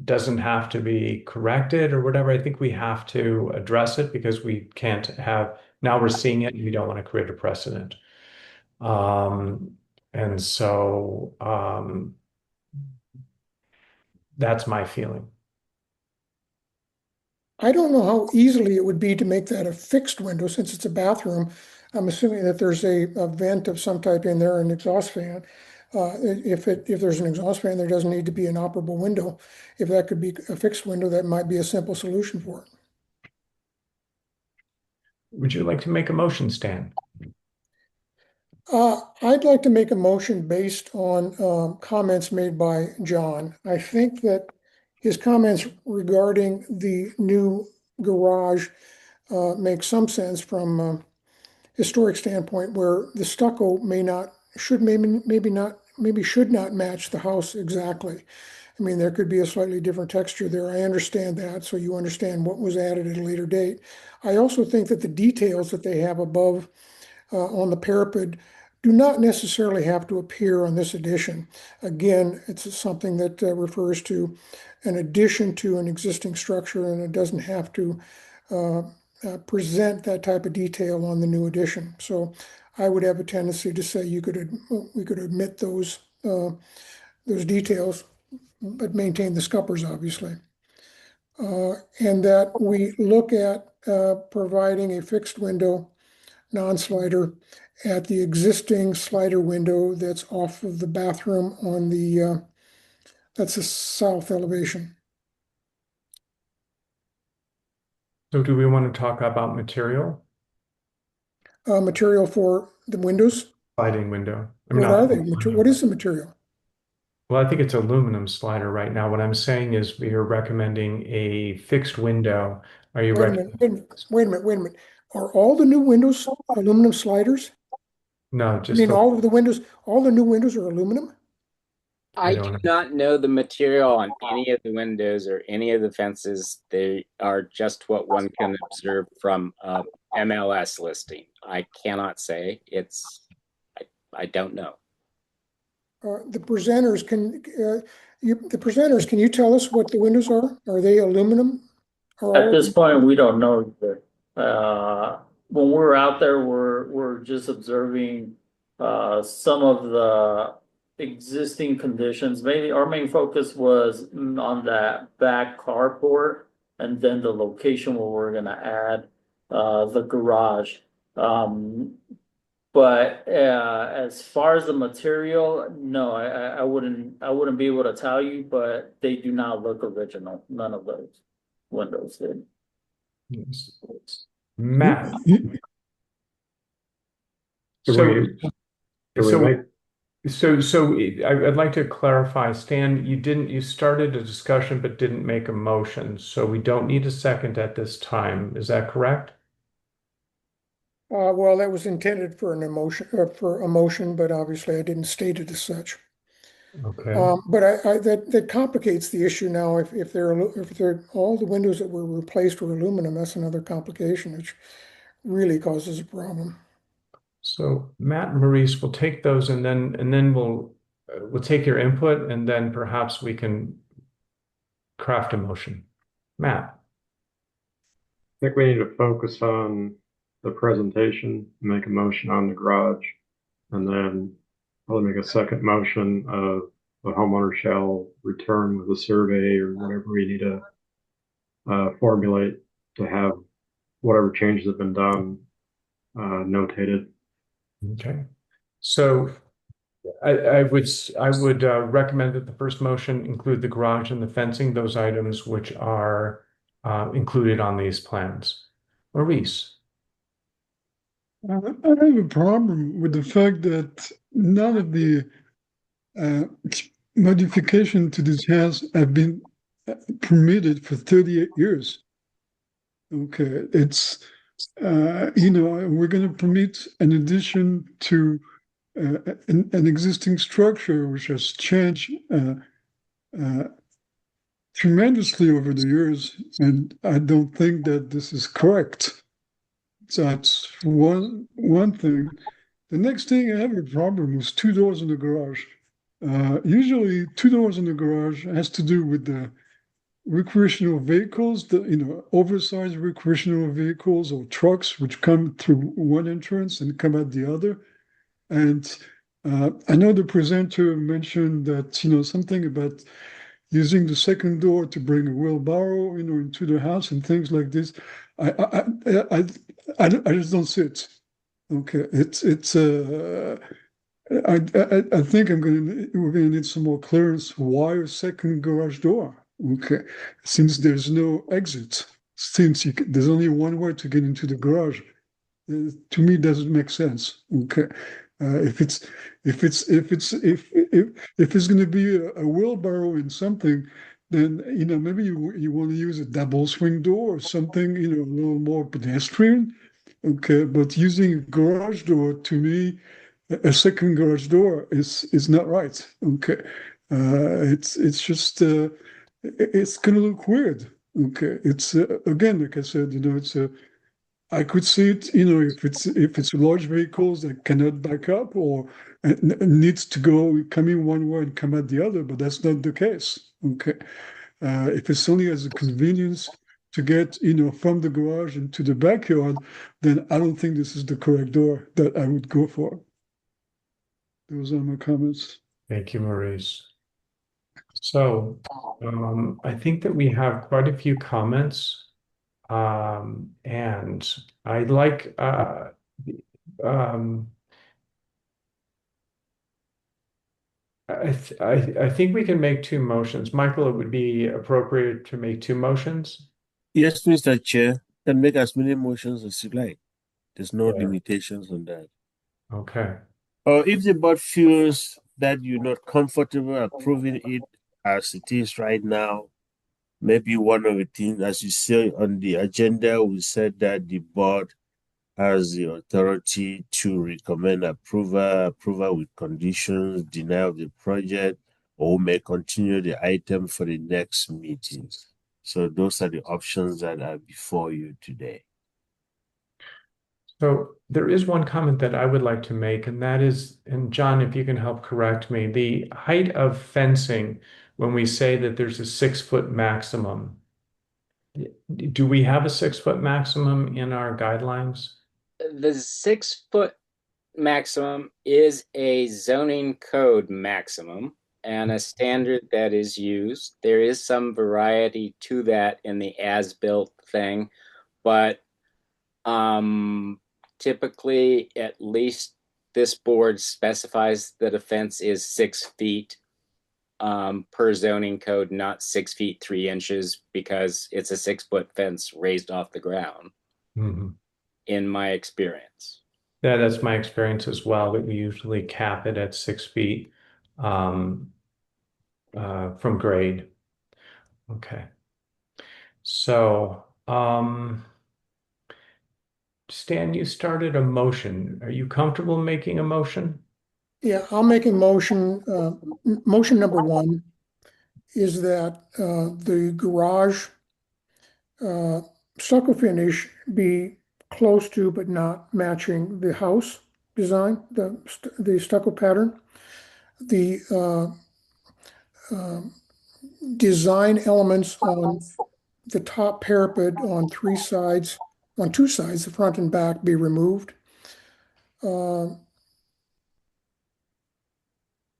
doesn't have to be corrected or whatever. I think we have to address it because we can't have, now we're seeing it and we don't want to create a precedent. And so that's my feeling. I don't know how easily it would be to make that a fixed window since it's a bathroom. I'm assuming that there's a vent of some type in there, an exhaust fan. If there's an exhaust fan, there doesn't need to be an operable window. If that could be a fixed window, that might be a simple solution for it. Would you like to make a motion, Stan? I'd like to make a motion based on comments made by John. I think that his comments regarding the new garage make some sense from a historic standpoint where the stucco maybe should not match the house exactly. I mean, there could be a slightly different texture there. I understand that, so you understand what was added at a later date. I also think that the details that they have above on the parapet do not necessarily have to appear on this edition. Again, it's something that refers to an addition to an existing structure, and it doesn't have to present that type of detail on the new edition. So I would have a tendency to say we could omit those details, but maintain the scuppers, obviously. And that we look at providing a fixed window non-slider at the existing slider window that's off of the bathroom on the that's the south elevation. So do we want to talk about material? Material for the windows? Sliding window. What are they? What is the material? Well, I think it's aluminum slider right now. What I'm saying is we are recommending a fixed window. Are you Wait a minute. Are all the new windows aluminum sliders? No, I just mean, all of the windows, all the new windows are aluminum? I do not know the material on any of the windows or any of the fences. They are just what one can observe from MLS listing. I cannot say. I don't know. The presenters can you tell us what the windows are? Are they aluminum? At this point, we don't know either. When we're out there, we're just observing some of the existing conditions. Maybe our main focus was on that back carport and then the location where we're gonna add the garage. But as far as the material, no, I wouldn't be able to tell you, but they do not look original. None of those windows did. Yes. Matt. I'd like to clarify, Stan, you started a discussion but didn't make a motion, so we don't need a second at this time. Is that correct? Well, that was intended for a motion, but obviously I didn't state it as such. Okay. But that complicates the issue now. If they're all the windows that were replaced were aluminum, that's another complication, which really causes a problem. So Matt and Maurice will take those, and then we'll take your input, and then perhaps we can craft a motion. Matt. I think we need to focus on the presentation, make a motion on the garage, and then probably make a second motion of the homeowner shall return with a survey or whatever we need to formulate to have whatever changes have been done notated. Okay. So I would recommend that the first motion include the garage and the fencing, those items which are included on these plans. Maurice. I have a problem with the fact that none of the modification to this house have been permitted for 38 years. Okay, it's we're going to permit an addition to an existing structure which has changed tremendously over the years, and I don't think that this is correct. So that's one thing. The next thing, I have a problem with two doors in the garage. Usually, two doors in the garage has to do with the recreational vehicles, oversized recreational vehicles or trucks which come through one entrance and come out the other. And I know the presenter mentioned that something about using the second door to bring a wheelbarrow, into the house and things like this. I just don't see it. Okay, I think we're gonna need some more clearance. Why a second garage door? Okay, since there's no exit, since there's only one way to get into the garage, to me it doesn't make sense. Okay, if it's going to be a wheelbarrow in something, then maybe you want to use a double swing door or something, a little more pedestrian. Okay, but using a garage door, to me, a second garage door is not right. Okay, it's just it's gonna look weird. Okay, it's again, like I said, it's I could see it, if it's large vehicles that cannot back up or needs to go coming one way and come out the other, but that's not the case. Okay. If it's only as a convenience to get, from the garage into the backyard, then I don't think this is the correct door that I would go for. Those are my comments. Thank you, Maurice. So I think that we have quite a few comments. And I'd like I think we can make two motions. Michael, it would be appropriate to make two motions. Yes, Mr. Chair, can make as many motions as you like. There's no Yeah. limitations on that. Okay. Or if the board feels that you're not comfortable approving it as it is right now, maybe one of the things, as you say on the agenda, we said that the board has the authority to recommend approval with conditions, denial of the project, or may continue the item for the next meeting. So those are the options that are before you today. So there is one comment that I would like to make, and that is, and John, if you can help correct me, the height of fencing, when we say that there's a 6 foot maximum, do we have a 6 foot maximum in our guidelines? The 6 foot maximum is a zoning code maximum and a standard that is used. There is some variety to that in the as-built thing, but typically, at least this board specifies that a fence is 6 feet per zoning code, not 6 feet 3 inches, because it's a 6 foot fence raised off the ground, in my experience. Yeah, that's my experience as well, that we usually cap it at 6 feet from grade. Okay. So, Stan, you started a motion. Are you comfortable making a motion? Yeah, I'll make a motion. Motion number one is that the garage stucco finish be close to but not matching the house design, the stucco pattern. The design elements on the top parapet on two sides, the front and back, be removed.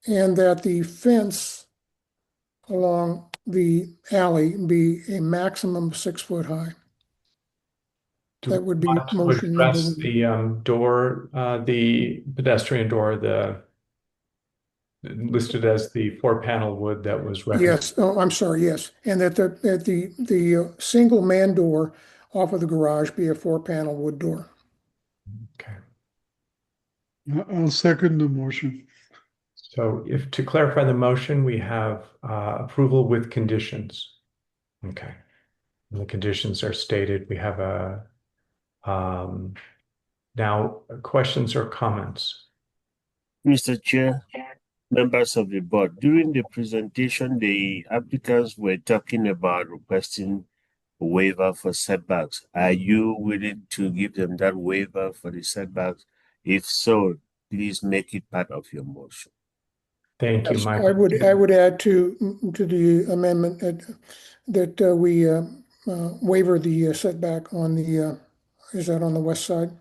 And that the fence along the alley be a maximum of 6 foot high. That would be motion number one. The door, the pedestrian door, listed as the 4-panel wood that was recommended. Yes, oh, I'm sorry, yes. And that the single man door off of the garage be a 4-panel wood door. Okay. I'll second the motion. So if to clarify the motion, we have approval with conditions. Okay. And the conditions are stated. We have now questions or comments. Mr. Chair, members of the board, during the presentation, the applicants were talking about requesting a waiver for setbacks. Are you willing to give them that waiver for the setbacks? If so, please make it part of your motion. Thank you, Yes, Michael. I would add to the amendment that we waiver the setback on the is that on the west side?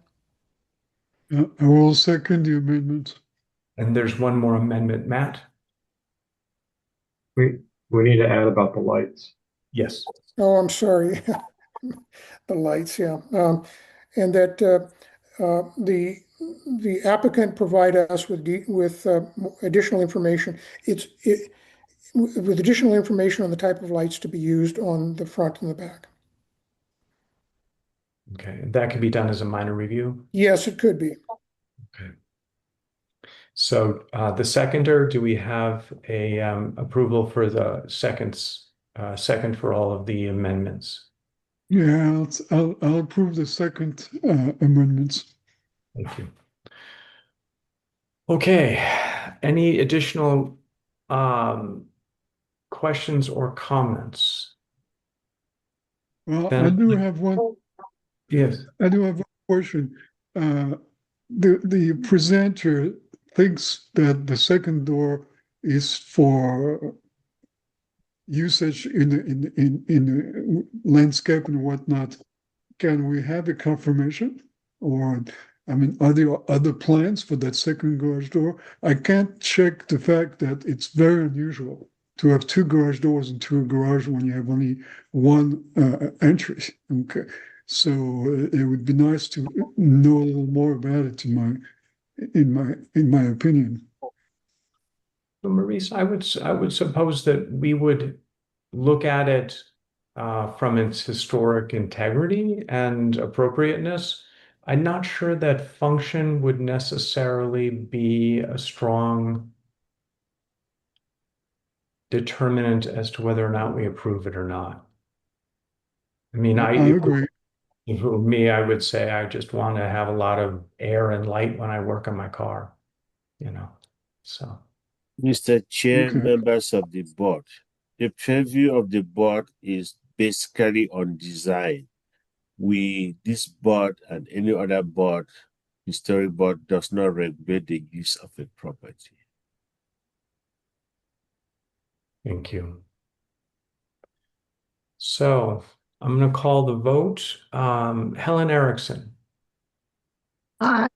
I will second the amendment. And there's one more amendment, Matt. We need to add about the lights. Yes. Oh, I'm sorry. The lights, yeah. And that the applicant provide us with additional information. With additional information on the type of lights to be used on the front and the back. Okay, that can be done as a minor review? Yes, it could be. Okay. So the seconder, do we have a approval for the second for all of the amendments? Yeah, I'll approve the second amendments. Thank you. Okay, any additional questions or comments? Well, I do have one. Yes. I do have a question. The presenter thinks that the second door is for usage in the landscape and whatnot. Can we have a confirmation? Or, I mean, are there other plans for that second garage door? I can't check the fact that it's very unusual to have two garage doors into a garage when you have only one entry. Okay, so it would be nice to know a little more about it. In my opinion. So Maurice, I would suppose that we would look at it from its historic integrity and appropriateness. I'm not sure that function would necessarily be a strong determinant as to whether or not we approve it or not. I mean, I agree. for me, I would say I just want to have a lot of air and light when I work on my car, you know. So, Mr. Chair, Okay. members of the board, the purview of the board is basically on design. This board and any other board, historic board, does not regulate the use of a property. thank you. So I'm going to call the vote. Helen Erickson, Aye.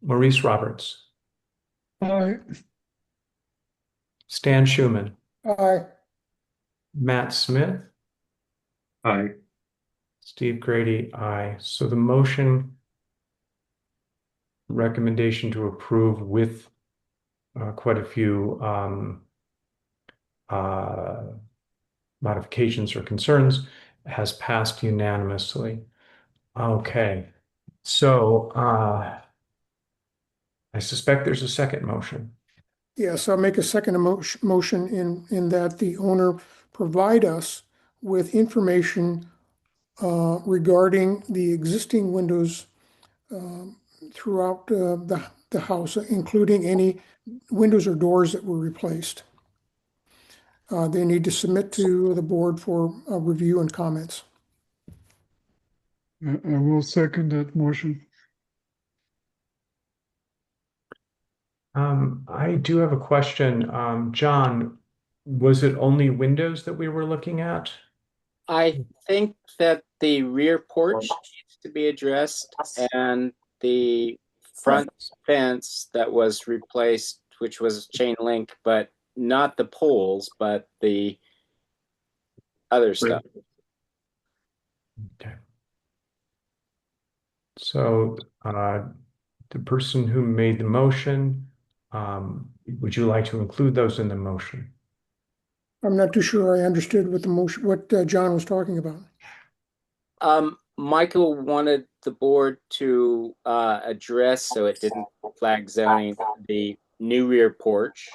Maurice Roberts, Aye. Stan Schumann, Aye. Matt Smith, Aye. Steve Grady, aye. So the motion recommendation to approve with quite a few modifications or concerns has passed unanimously. Okay, so I suspect there's a second motion. Yes, I'll make a second motion in that the owner provide us with information regarding the existing windows throughout the house, including any windows or doors that were replaced. They need to submit to the board for review and comments. I will second that motion. I do have a question. John, was it only windows that we were looking at? I think that the rear porch needs to be addressed and the front fence that was replaced, which was chain link, but not the poles, but the other stuff. Okay. So the person who made the motion, would you like to include those in the motion? I'm not too sure I understood what John was talking about. Michael wanted the board to address, so it didn't flag zoning, the new rear porch.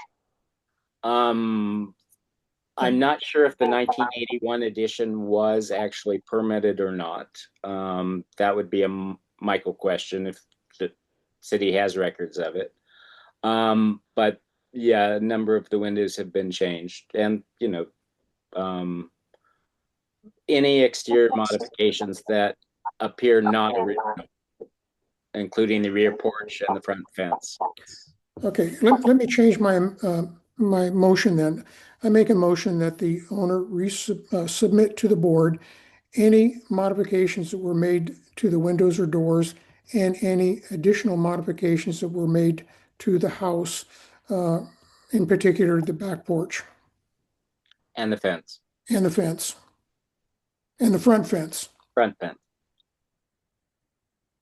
I'm not sure if the 1981 edition was actually permitted or not. That would be a Michael question if the city has records of it. But yeah, a number of the windows have been changed, and any exterior modifications that appear not original, including the rear porch and the front fence. Okay, let me change my motion then. I make a motion that the owner submit to the board any modifications that were made to the windows or doors and any additional modifications that were made to the house, in particular the back porch And the fence. and the fence and the front fence. Front fence.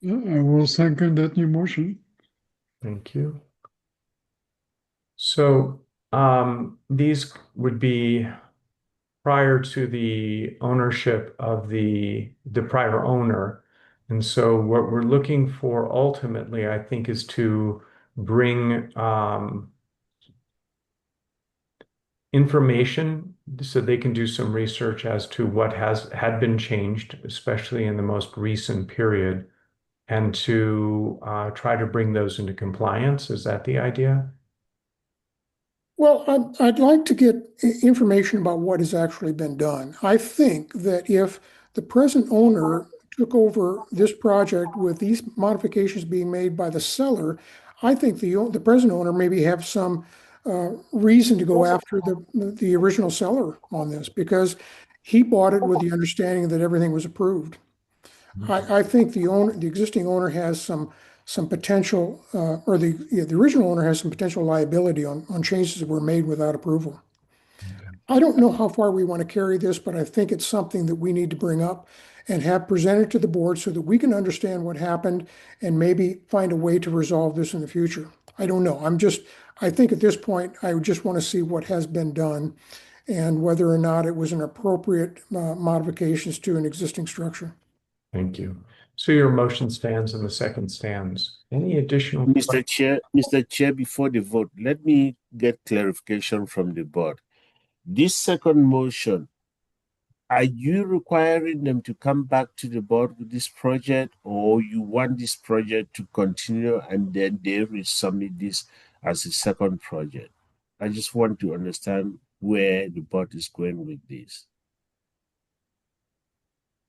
I will second that new motion. Thank you. So these would be prior to the ownership of the prior owner. And so what we're looking for ultimately, I think, is to bring information so they can do some research as to what had been changed, especially in the most recent period, and to try to bring those into compliance. Is that the idea? Well, I'd like to get information about what has actually been done. I think that if the present owner took over this project with these modifications being made by the seller, I think the present owner maybe have some reason to go after the original seller on this, because he bought it with the understanding that everything was approved. I think the existing owner has some potential, or the original owner has some potential liability on changes that were made without approval. I don't know how far we want to carry this, but I think it's something that we need to bring up and have presented to the board so that we can understand what happened and maybe find a way to resolve this in the future. I don't know. I think at this point, I just want to see what has been done and whether or not it was an appropriate modifications to an existing structure. Thank you. So your motion stands and the second stands. Any additional? Mr. Chair, before the vote, let me get clarification from the board. This second motion, are you requiring them to come back to the board with this project, or you want this project to continue and then they resubmit this as a second project? I just want to understand where the board is going with this.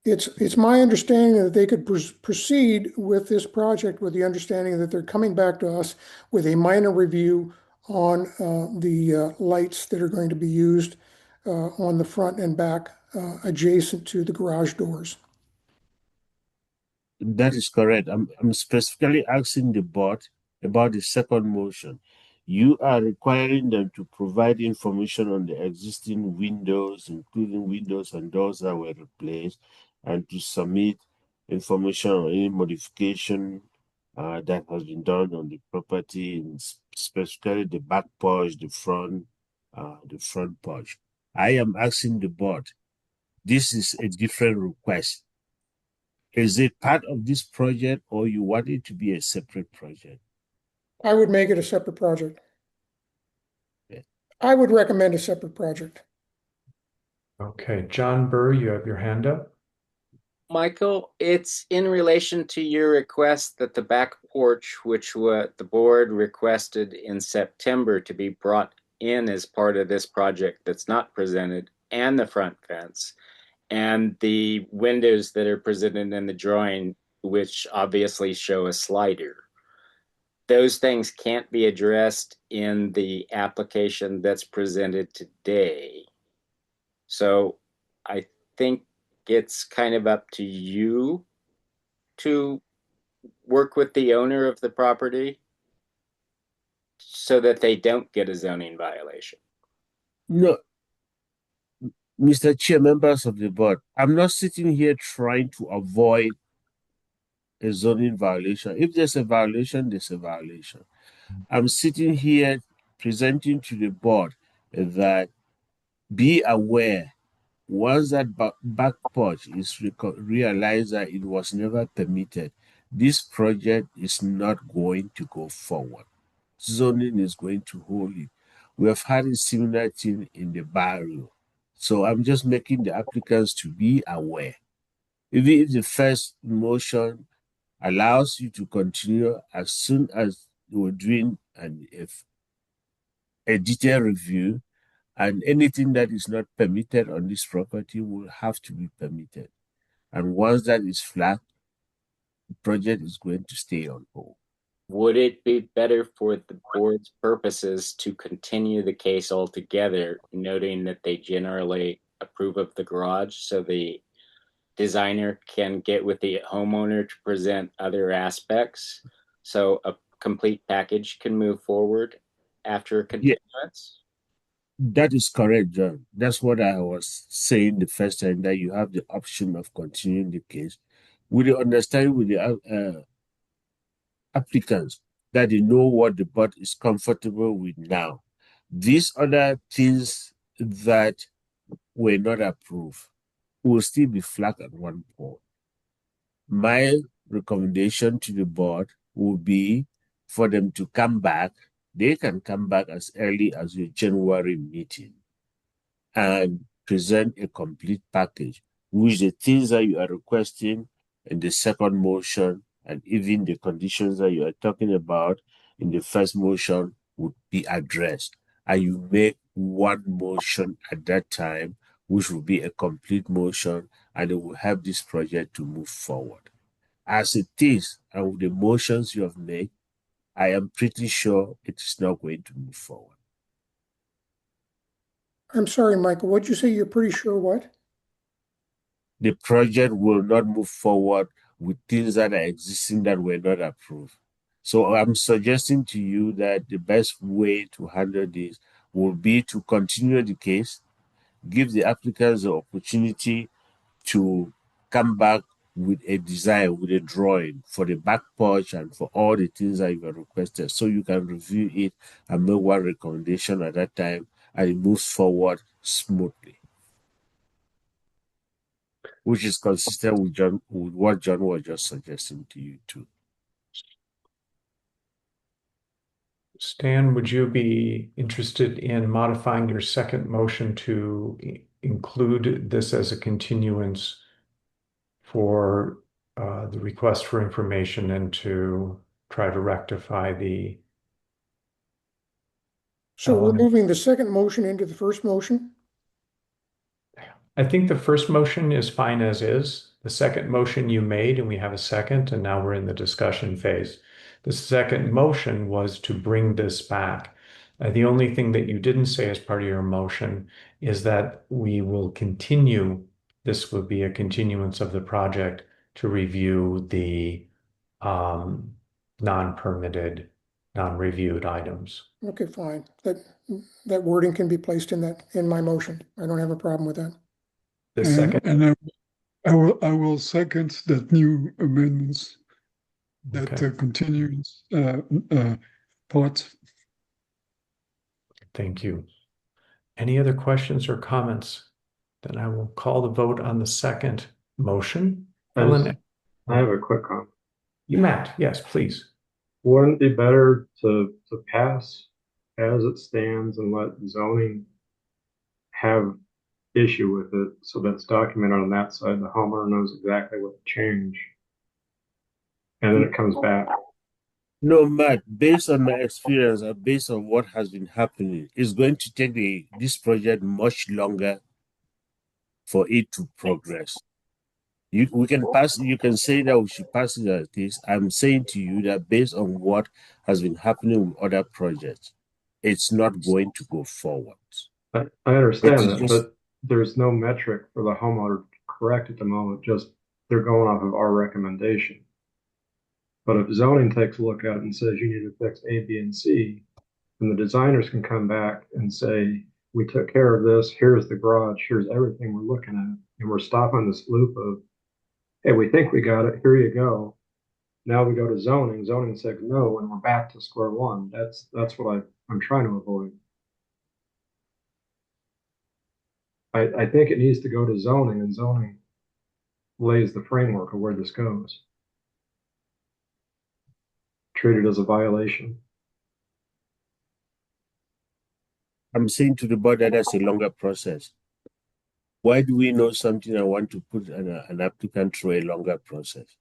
It's my understanding that they could proceed with this project with the understanding that they're coming back to us with a minor review on the lights that are going to be used on the front and back adjacent to the garage doors. That is correct. I'm specifically asking the board about the second motion. You are requiring them to provide information on the existing windows, including windows and doors that were replaced, and to submit information on any modification that has been done on the property, specifically the back porch, the front porch. I am asking the board. This is a different request. Is it part of this project, or you want it to be a separate project? I would make it a separate project. Yeah. I would recommend a separate project. Okay, John Burr, you have your hand up. Michael, it's in relation to your request that the back porch, which the board requested in September to be brought in as part of this project that's not presented, and the front fence, and the windows that are presented in the drawing, which obviously show a slider. Those things can't be addressed in the application that's presented today. So I think it's kind of up to you to work with the owner of the property so that they don't get a zoning violation. No, Mr. Chair, members of the board, I'm not sitting here trying to avoid a zoning violation. If there's a violation, there's a violation. I'm sitting here presenting to the board that be aware, once that back porch is realized that it was never permitted, this project is not going to go forward. Zoning is going to hold it. We have had a similar thing in the barrio. So I'm just making the applicants to be aware. Even if the first motion allows you to continue as soon as you're doing a detailed review, and anything that is not permitted on this property will have to be permitted. And once that is flagged, the project is going to stay on hold. Would it be better for the board's purposes to continue the case altogether, noting that they generally approve of the garage, so the designer can get with the homeowner to present other aspects, so a complete package can move forward after a continuance? That is correct, John. That's what I was saying the first time, that you have the option of continuing the case with the understanding with the applicants that they know what the board is comfortable with now. These other things that were not approved will still be flagged at one point. My recommendation to the board would be for them to come back. They can come back as early as your January meeting and present a complete package, which the things that you are requesting in the second motion and even the conditions that you are talking about in the first motion would be addressed. And you make one motion at that time which will be a complete motion, and it will help this project to move forward. As it is, and with the motions you have made, I am pretty sure it is not going to move forward. I'm sorry, Michael, what'd you say? You're pretty sure what? The project will not move forward with things that are existing that were not approved. So I'm suggesting to you that the best way to handle this will be to continue the case, give the applicants the opportunity to come back with a design, with a drawing for the back porch and for all the things that you have requested, so you can review it and make one recommendation at that time, and it moves forward smoothly, which is consistent with what John was just suggesting to you too. Stan, would you be interested in modifying your second motion to include this as a continuance for the request for information and to try to rectify the So we're moving the second motion into the first motion? I think the first motion is fine as is. The second motion you made, and we have a second, and now we're in the discussion phase. The second motion was to bring this back. The only thing that you didn't say as part of your motion is that we will continue, this would be a continuance of the project to review the non-permitted, non-reviewed items. Okay, fine. That wording can be placed in my motion. I don't have a problem with that. The second, And I will second that new amendments, that okay. continuance part. Thank you. Any other questions or comments? Then I will call the vote on the second motion. I have a quick comment. Matt, yes, please. Wouldn't it be better to pass as it stands and let zoning have issue with it, so that's documented on that side? The homeowner knows exactly what to change, and then it comes back. No, Matt, based on my experience and based on what has been happening, it's going to take this project much longer for it to progress. You can say that we should pass it as it is. I'm saying to you that based on what has been happening with other projects, it's not going to go forward. I understand that, but there's no metric for the homeowner to correct at the moment. Just they're going off of our recommendation. But if zoning takes a look at it and says you need to fix A, B, and C, then the designers can come back and say, we took care of this, here's the garage, here's everything we're looking at, and we're stopping this loop of, hey, we think we got it, here you go. Now we go to zoning says no, and we're back to square one. That's what I'm trying to avoid. I think it needs to go to zoning, and zoning lays the framework of where this goes. Treated as a violation. I'm saying to the board that that's a longer process. Why do we know something and want to put an applicant through a longer process?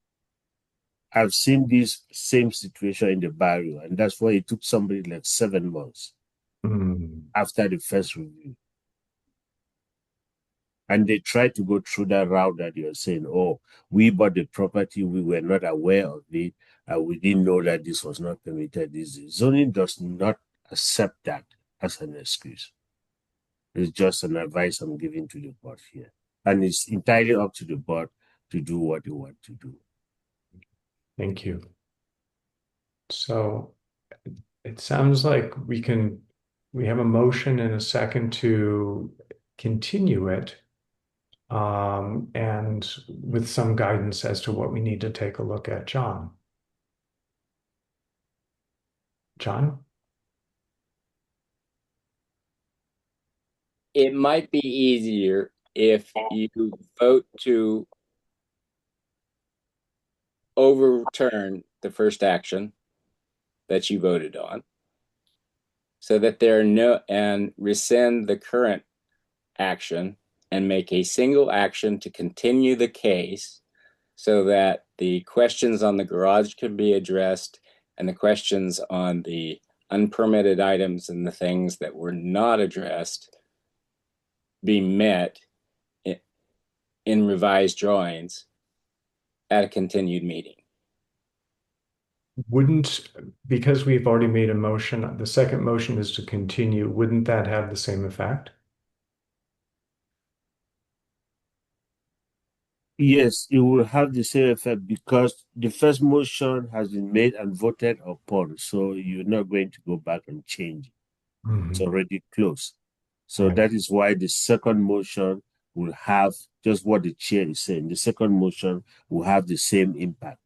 I've seen this same situation in the barrio, and that's why it took somebody like 7 months after the first review. And they tried to go through that route that you're saying, oh, we bought the property, we were not aware of it, we didn't know that this was not permitted. Zoning does not accept that as an excuse. It's just an advice I'm giving to the board here. And it's entirely up to the board to do what they want to do. Thank you. So it sounds like we have a motion and a second to continue it, and with some guidance as to what we need to take a look at. John? It might be easier if you vote to overturn the first action that you voted on, so that and rescind the current action and make a single action to continue the case, so that the questions on the garage can be addressed and the questions on the unpermitted items and the things that were not addressed be met, in revised drawings at a continued meeting. Wouldn't, because we've already made a motion, the second motion is to continue, wouldn't that have the same effect? Yes, it will have the same effect because the first motion has been made and voted upon. So you're not going to go back and change it. It's already closed. So that is why the second motion will have just what the chair is saying. The second motion will have the same impact.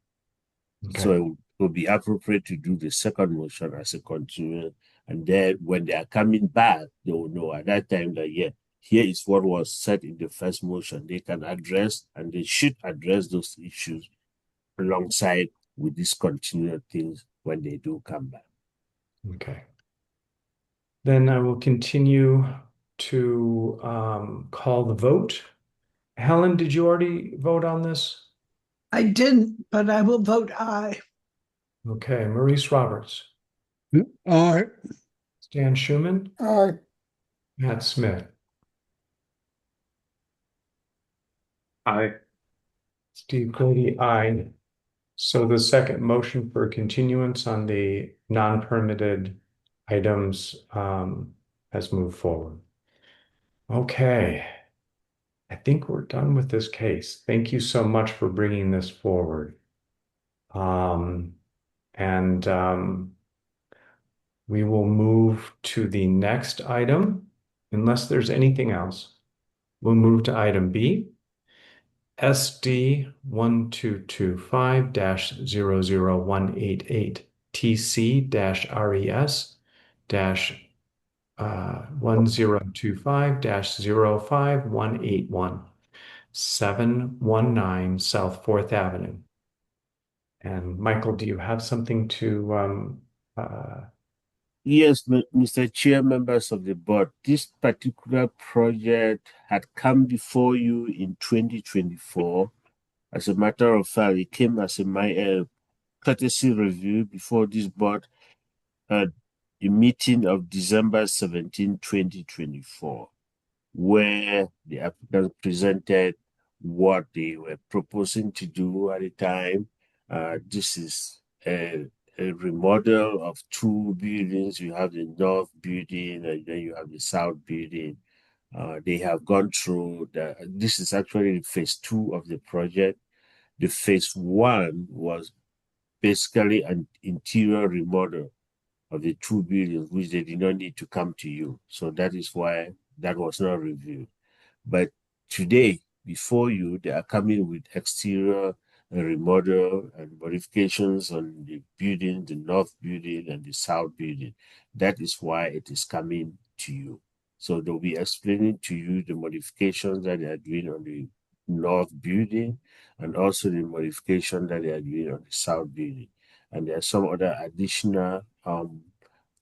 So it will be appropriate to do the second motion as a continuation. And then when they are coming back, they will know at that time that, yeah, here is what was said in the first motion. They can address and they should address those issues alongside with these continued things when they do come back. Okay. Then I will continue to call the vote. Helen, did you already vote on this? I didn't, but I will vote aye. Okay, Maurice Roberts. Aye. Stan Schuman. Aye. Matt Smith. Aye. Steve Grady, aye. So the second motion for continuance on the non-permitted items has moved forward. Okay. I think we're done with this case. Thank you so much for bringing this forward. And we will move to the next item, unless there's anything else. We'll move to item B, SD 1225-00188 TC-RES 1025-05181 719 South 4th Avenue. And Michael, do you have something to Yes, Mr. Chair, members of the board, this particular project had come before you in 2024. As a matter of fact, it came as a courtesy review before this board at a meeting of December 17, 2024, where the applicant presented what they were proposing to do at the time. This is a remodel of two buildings. You have the north building and then you have the south building. They have gone through this is actually phase 2 of the project. The phase 1 was basically an interior remodel of the two buildings, which they did not need to come to you. So that is why that was not reviewed. But today, before you, they are coming with exterior remodel and modifications on the building, the north building and the south building. That is why it is coming to you. So they'll be explaining to you the modifications that they are doing on the north building and also the modification that they are doing on the south building. And there are some other additional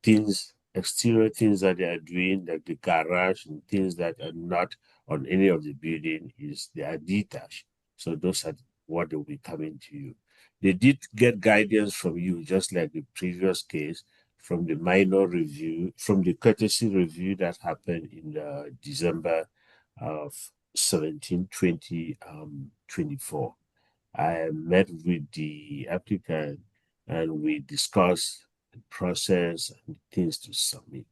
things, exterior things that they are doing, like the garage and things that are not on any of the building they are detached. So those are what will be coming to you. They did get guidance from you, just like the previous case, from the minor review, from the courtesy review that happened in December of 17, 2024. I met with the applicant and we discussed the process and things to submit.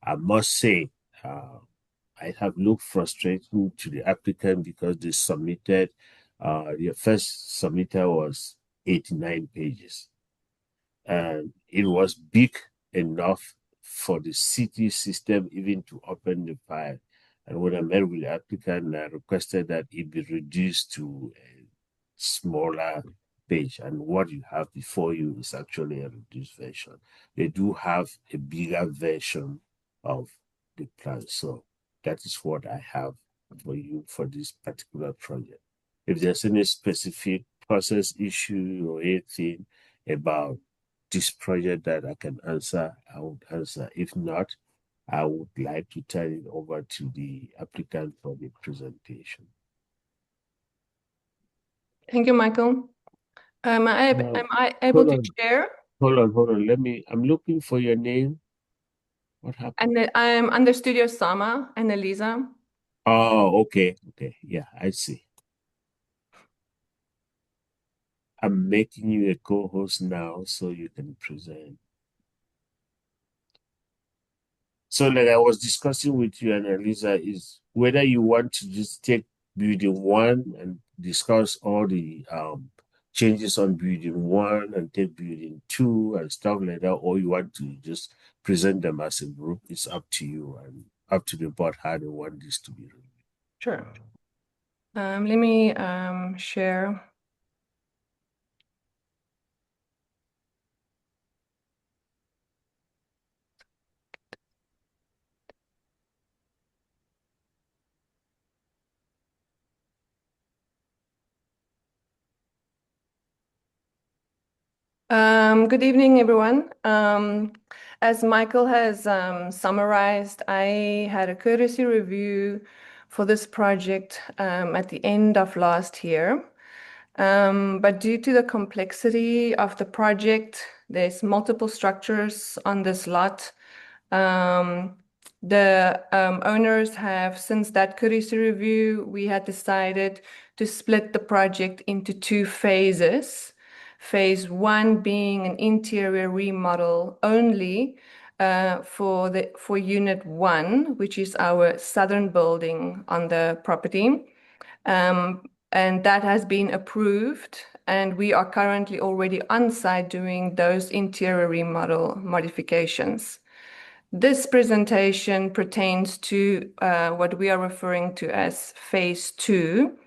I must say, I have looked frustrating to the applicant because they submitted, the first submitter was 89 pages. And it was big enough for the city system even to open the file. And when I met with the applicant, I requested that it be reduced to a smaller page. And what you have before you is actually a reduced version. They do have a bigger version of the plan. So that is what I have for you for this particular project. If there's any specific process issue or anything about this project that I can answer, I would answer. If not, I would like to turn it over to the applicant for the presentation. Thank you, Michael. Am I able to share? Hold on. I'm looking for your name. What happened? And I'm under Studio Sama, Annalisa. Oh, okay. Yeah, I see. I'm making you a co-host now so you can present. So like I was discussing with you and Eliza is whether you want to just take building one and discuss all the changes on building one and take building two and stuff like that, or you want to just present them as a group. It's up to you and up to the board how they want this to be reviewed. Sure. Let me share. Good evening, everyone. As Michael has summarized, I had a courtesy review for this project at the end of last year. But due to the complexity of the project, there's multiple structures on this lot. The owners have, since that courtesy review, we had decided to split the project into two phases. Phase one being an interior remodel only for unit one, which is our southern building on the property. And that has been approved, and we are currently already on site doing those interior remodel modifications. This presentation pertains to what we are referring to as phase two.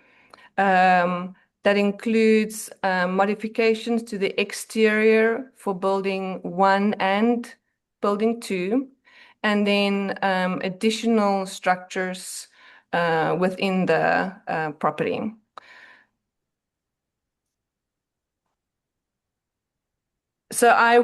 That includes modifications to the exterior for building one and building two, and then additional structures within the property. So I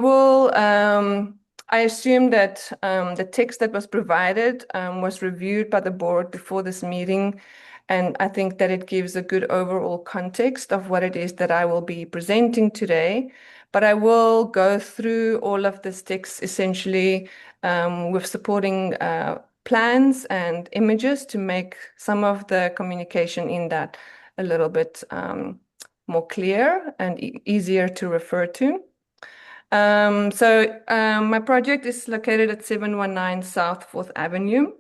assume that the text that was provided was reviewed by the board before this meeting, and I think that it gives a good overall context of what it is that I will be presenting today. But I will go through all of this text essentially with supporting plans and images to make some of the communication in that a little bit more clear and easier to refer to. My project is located at 719 South 4th Avenue,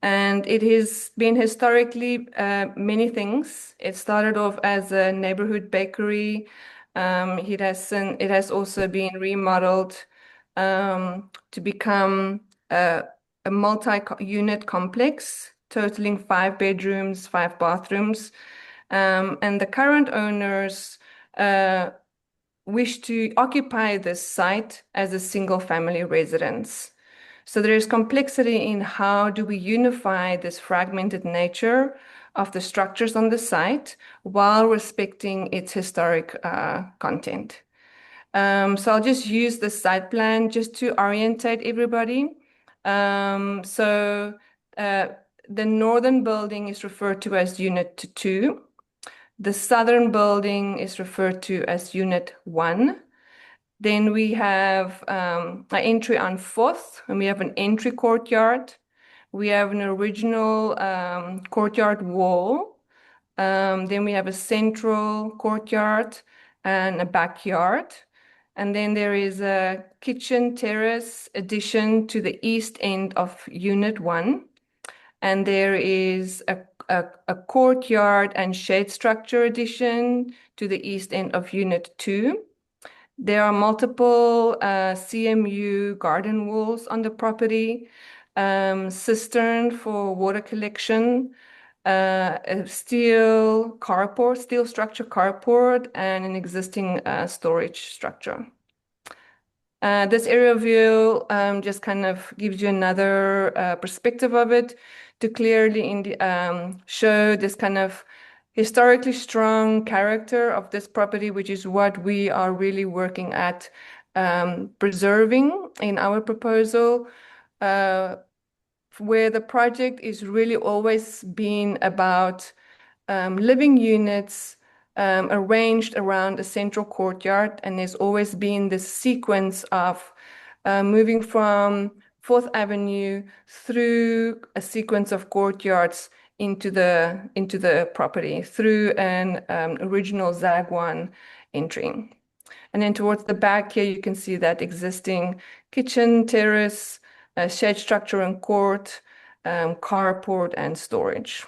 and it has been historically many things. It started off as a neighborhood bakery. It has also been remodeled to become a multi-unit complex totaling 5 bedrooms, 5 bathrooms. And the current owners wish to occupy this site as a single family residence. So there is complexity in how do we unify this fragmented nature of the structures on the site while respecting its historic content. So I'll just use the site plan just to orientate everybody. The northern building is referred to as Unit 2. The southern building is referred to as Unit 1. Then we have an entry on 4th, and we have an entry courtyard. We have an original courtyard wall. Then we have a central courtyard and a backyard. And then there is a kitchen terrace addition to the east end of Unit 1. And there is a courtyard and shade structure addition to the east end of Unit 2. There are multiple CMU garden walls on the property, cistern for water collection, a steel structure carport, and an existing storage structure. This aerial view just kind of gives you another perspective of it to clearly show this kind of historically strong character of this property, which is what we are really working at preserving in our proposal, where the project is really always been about living units arranged around a central courtyard, and there's always been this sequence of moving from 4th Avenue through a sequence of courtyards into the property through an original ZAG1 entry. And then towards the back here, you can see that existing kitchen, terrace, shade structure and court, carport and storage.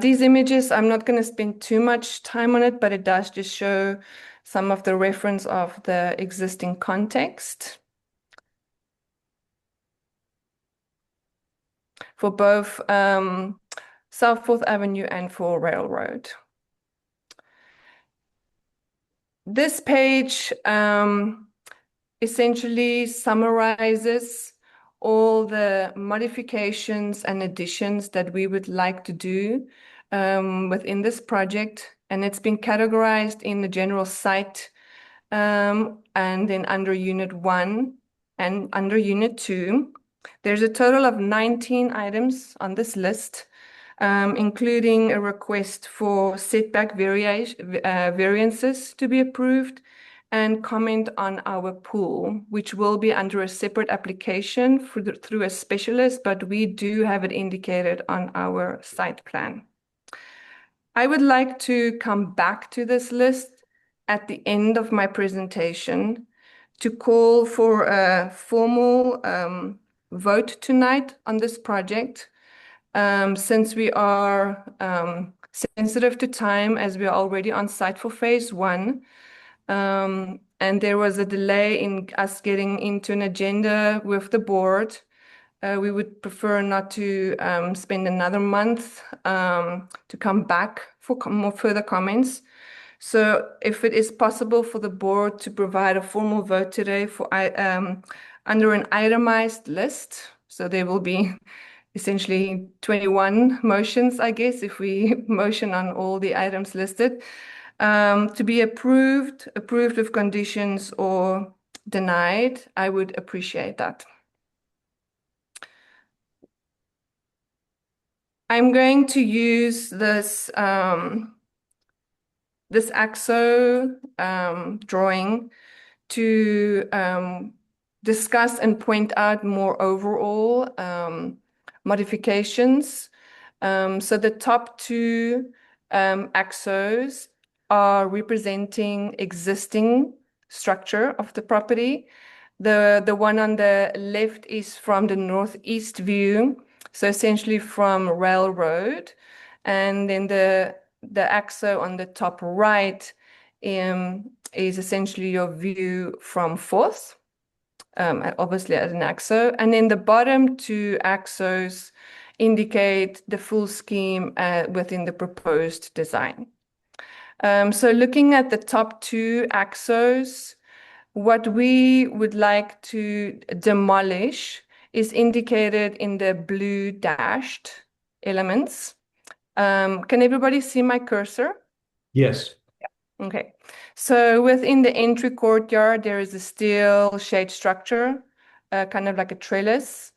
These images, I'm not going to spend too much time on it, but it does just show some of the reference of the existing context for both South 4th Avenue and for Railroad. This page essentially summarizes all the modifications and additions that we would like to do within this project. And it's been categorized in the general site and then under Unit 1 and under Unit 2. There's a total of 19 items on this list, including a request for setback variances to be approved and comment on our pool, which will be under a separate application through a specialist, but we do have it indicated on our site plan. I would like to come back to this list at the end of my presentation to call for a formal vote tonight on this project. Since we are sensitive to time as we are already on site for phase 1, and there was a delay in us getting into an agenda with the board, we would prefer not to spend another month to come back for more further comments. So if it is possible for the board to provide a formal vote today for under an itemized list, so there will be essentially 21 motions, I guess, if we motion on all the items listed, to be approved with conditions or denied, I would appreciate that. I'm going to use this this AXO drawing to discuss and point out more overall modifications. So the top 2 AXOs are representing existing structure of the property. The one on the left is from the northeast view, so essentially from Railroad, and then the AXO on the top right is essentially your view from 4th, obviously as an AXO, and then the bottom 2 AXOs indicate the full scheme within the proposed design. So looking at the top 2 AXOs, what we would like to demolish is indicated in the blue dashed elements. Can everybody see my cursor? Yes. Yeah. Okay. So within the entry courtyard, there is a steel shade structure, kind of like a trellis.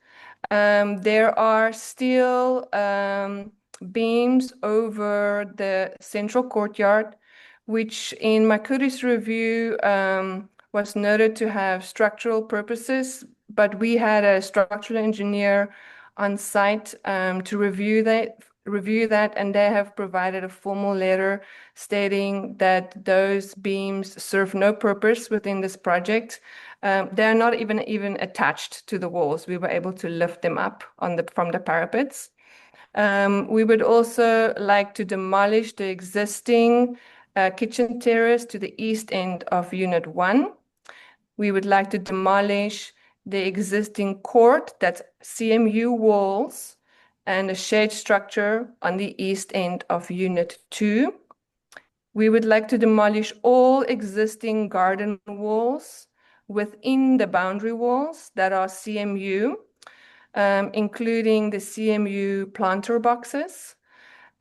There are steel beams over the central courtyard, which in my Curtis review was noted to have structural purposes, but we had a structural engineer on site to review that, and they have provided a formal letter stating that those beams serve no purpose within this project. They're not even attached to the walls. We were able to lift them up from the parapets. We would also like to demolish the existing kitchen terrace to the east end of Unit 1. We would like to demolish the existing court, that's CMU walls, and a shade structure on the east end of Unit 2. We would like to demolish all existing garden walls within the boundary walls that are CMU, including the CMU planter boxes.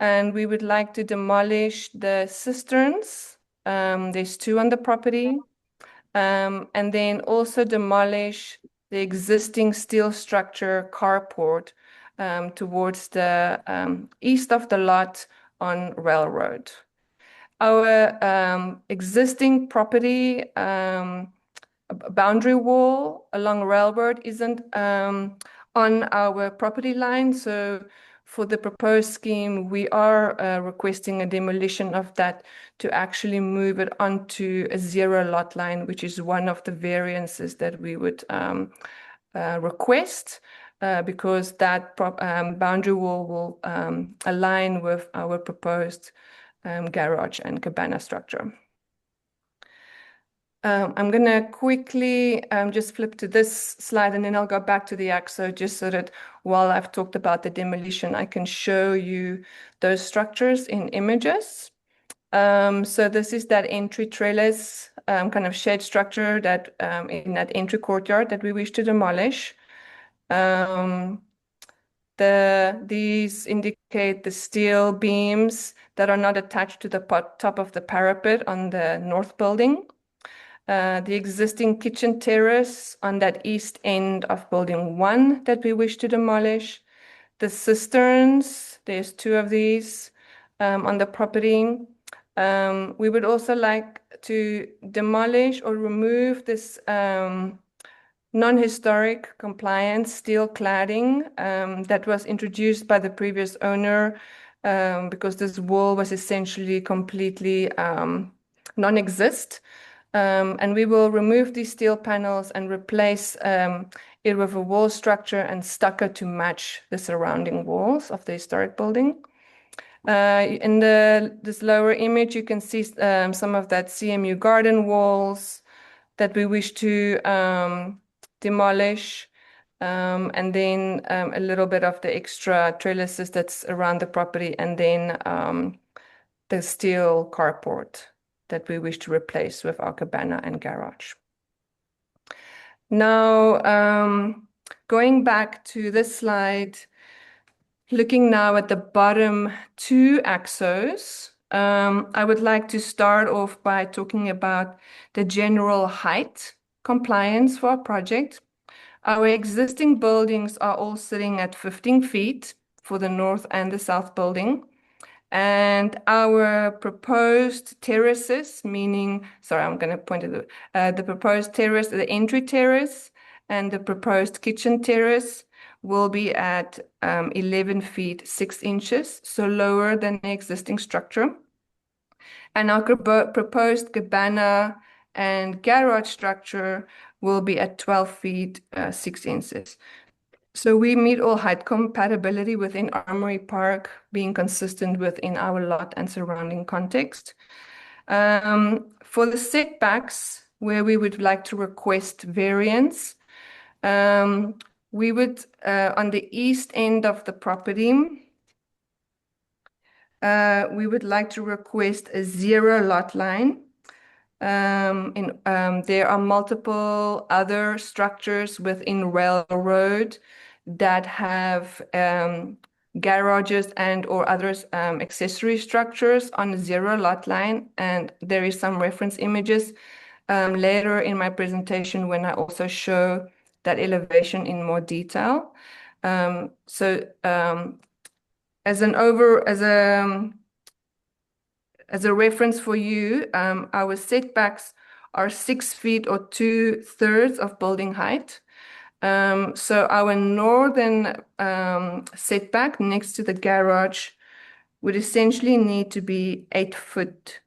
And we would like to demolish the cisterns. There's 2 on the property. And then also demolish the existing steel structure carport towards the east of the lot on Railroad. Our existing property boundary wall along Railroad isn't on our property line. So for the proposed scheme, we are requesting a demolition of that to actually move it onto a zero lot line, which is one of the variances that we would request because that boundary wall will align with our proposed garage and cabana structure. I'm going to quickly just flip to this slide and then I'll go back to the AXO just so that while I've talked about the demolition, I can show you those structures in images. So this is that entry trellis kind of shed structure that in that entry courtyard that we wish to demolish. These indicate the steel beams that are not attached to the top of the parapet on the north building. The existing kitchen terrace on that east end of building 1 that we wish to demolish. The cisterns, there's 2 of these on the property. We would also like to demolish or remove this non-historic compliant steel cladding that was introduced by the previous owner because this wall was essentially completely non-exist. And we will remove these steel panels and replace it with a wall structure and stucco to match the surrounding walls of the historic building. In this lower image, you can see some of that CMU garden walls that we wish to demolish, and then a little bit of the extra trellises that's around the property, and then the steel carport that we wish to replace with our cabana and garage. Now, going back to this slide, looking now at the bottom 2 axos, I would like to start off by talking about the general height compliance for our project. Our existing buildings are all sitting at 15 feet for the north and the south building. And our proposed terraces, meaning, sorry, I'm going to point to the proposed terrace, the entry terrace, and the proposed kitchen terrace will be at 11 feet 6 inches, so lower than the existing structure. And our proposed cabana and garage structure will be at 12 feet 6 inches. So we meet all height compatibility within Armory Park, being consistent within our lot and surrounding context. For the setbacks, where we would like to request variance, we would, on the east end of the property, we would like to request a zero lot line. There are multiple other structures within railroad that have garages and or other accessory structures on a zero lot line, and there is some reference images later in my presentation when I also show that elevation in more detail. As a reference for you, our setbacks are 6 feet or 2/3 of building height. So our northern setback next to the garage would essentially need to be 8 foot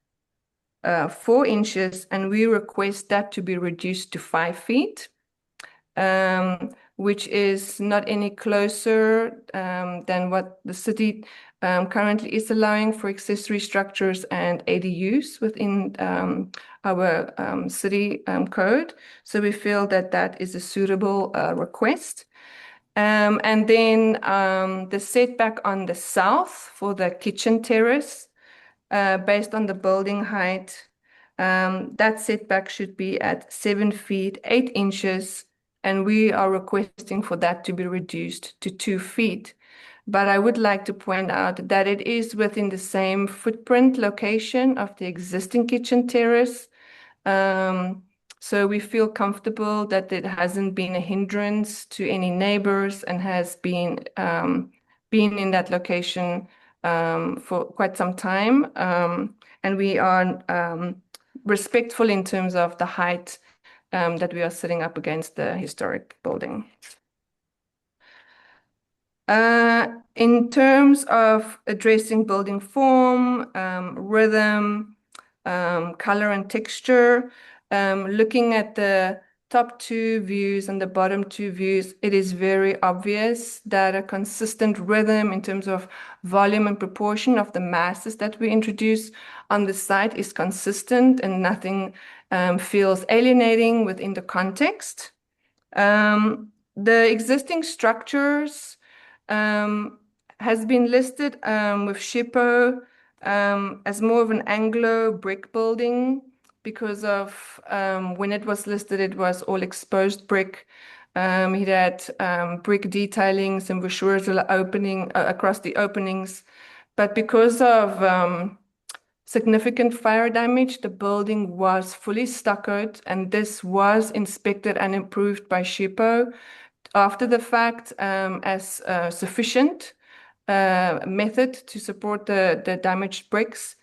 4 inches, and we request that to be reduced to 5 feet, which is not any closer than what the city currently is allowing for accessory structures and ADUs within our city code. So we feel that that is a suitable request. And then the setback on the south for the kitchen terrace, based on the building height, that setback should be at 7 feet 8 inches, and we are requesting for that to be reduced to 2 feet. But I would like to point out that it is within the same footprint location of the existing kitchen terrace. So we feel comfortable that it hasn't been a hindrance to any neighbors and has been in that location for quite some time. And we are respectful in terms of the height that we are sitting up against the historic building. In terms of addressing building form, rhythm, color and texture, looking at the top two views and the bottom two views, it is very obvious that a consistent rhythm in terms of volume and proportion of the masses that we introduce on the site is consistent and nothing feels alienating within the context. The existing structures has been listed with SHPO as more of an Anglo brick building because of when it was listed, it was all exposed brick. It had brick detailing, some versural opening across the openings. But because of significant fire damage, the building was fully stuccoed, and this was inspected and improved by SHPO after the fact as sufficient method to support the damaged bricks.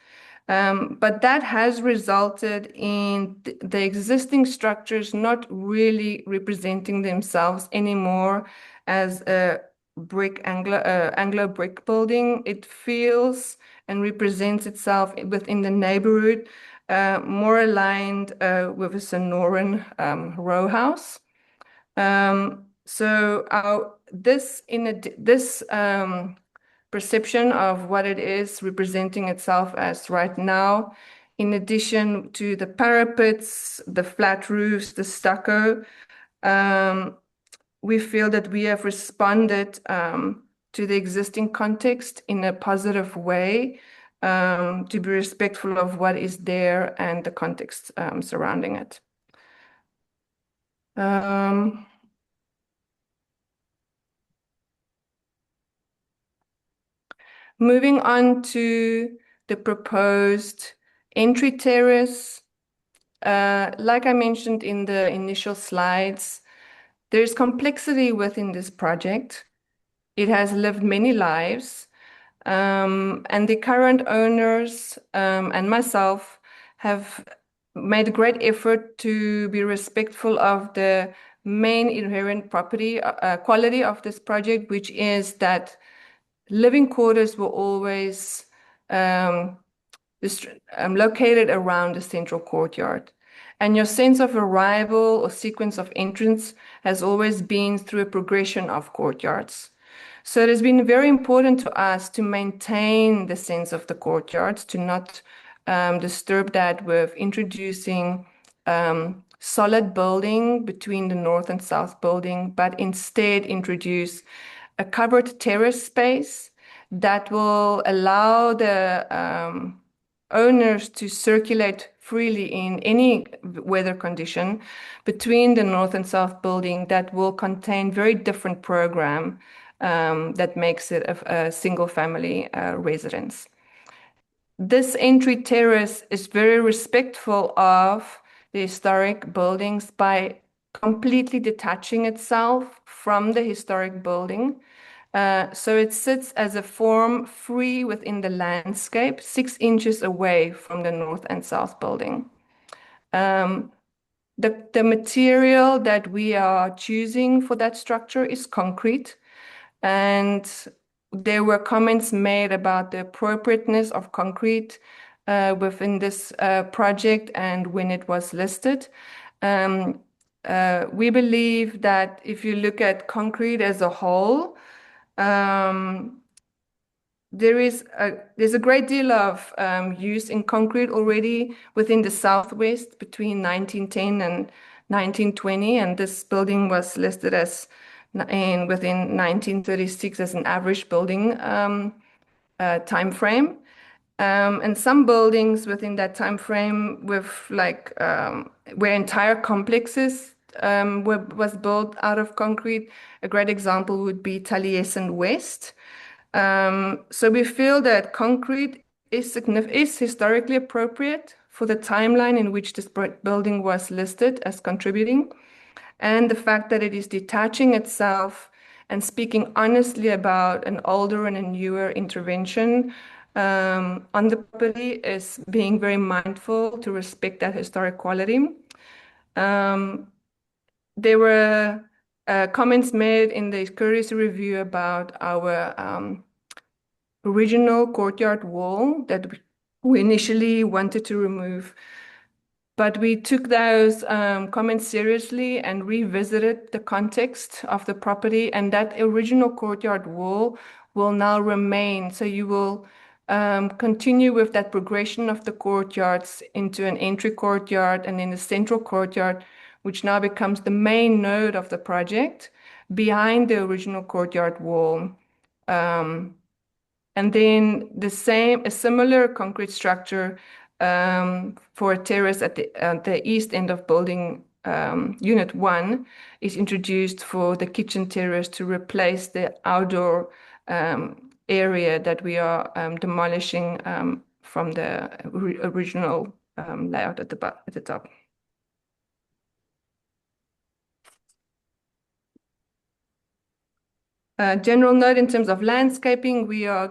But that has resulted in the existing structures not really representing themselves anymore as a Anglo brick building. It feels and represents itself within the neighborhood more aligned with a Sonoran row house. So this perception of what it is representing itself as right now, in addition to the parapets, the flat roofs, the stucco, we feel that we have responded to the existing context in a positive way, to be respectful of what is there and the context surrounding it. Moving on to the proposed entry terrace. Like I mentioned in the initial slides, there's complexity within this project. It has lived many lives, and the current owners and myself have made a great effort to be respectful of the main inherent quality of this project, which is that living quarters were always located around the central courtyard. And your sense of arrival or sequence of entrance has always been through a progression of courtyards. So it has been very important to us to maintain the sense of the courtyards, to not disturb that with introducing solid building between the north and south building, but instead introduce a covered terrace space that will allow the owners to circulate freely in any weather condition between the north and south building that will contain very different program that makes it a single family residence. This entry terrace is very respectful of the historic buildings by completely detaching itself from the historic building. So it sits as a form free within the landscape, 6 inches away from the north and south building. The material that we are choosing for that structure is concrete, and there were comments made about the appropriateness of concrete within this project and when it was listed. We believe that if you look at concrete as a whole, there's a great deal of use in concrete already within the Southwest between 1910 and 1920, and this building was listed as within 1936 as an average building time frame. And some buildings within that time frame with where entire complexes was built out of concrete. A great example would be Taliesin West. So we feel that concrete is historically appropriate for the timeline in which this building was listed as contributing, and the fact that it is detaching itself and speaking honestly about an older and a newer intervention on the property is being very mindful to respect that historic quality. There were comments made in the courtesy review about our original courtyard wall that we initially wanted to remove. But we took those comments seriously and revisited the context of the property, and that original courtyard wall will now remain. So you will continue with that progression of the courtyards into an entry courtyard and then the central courtyard, which now becomes the main node of the project behind the original courtyard wall. And then a similar concrete structure for a terrace at the east end of building unit 1 is introduced for the kitchen terrace to replace the outdoor area that we are demolishing from the original layout at the top. General note in terms of landscaping, we are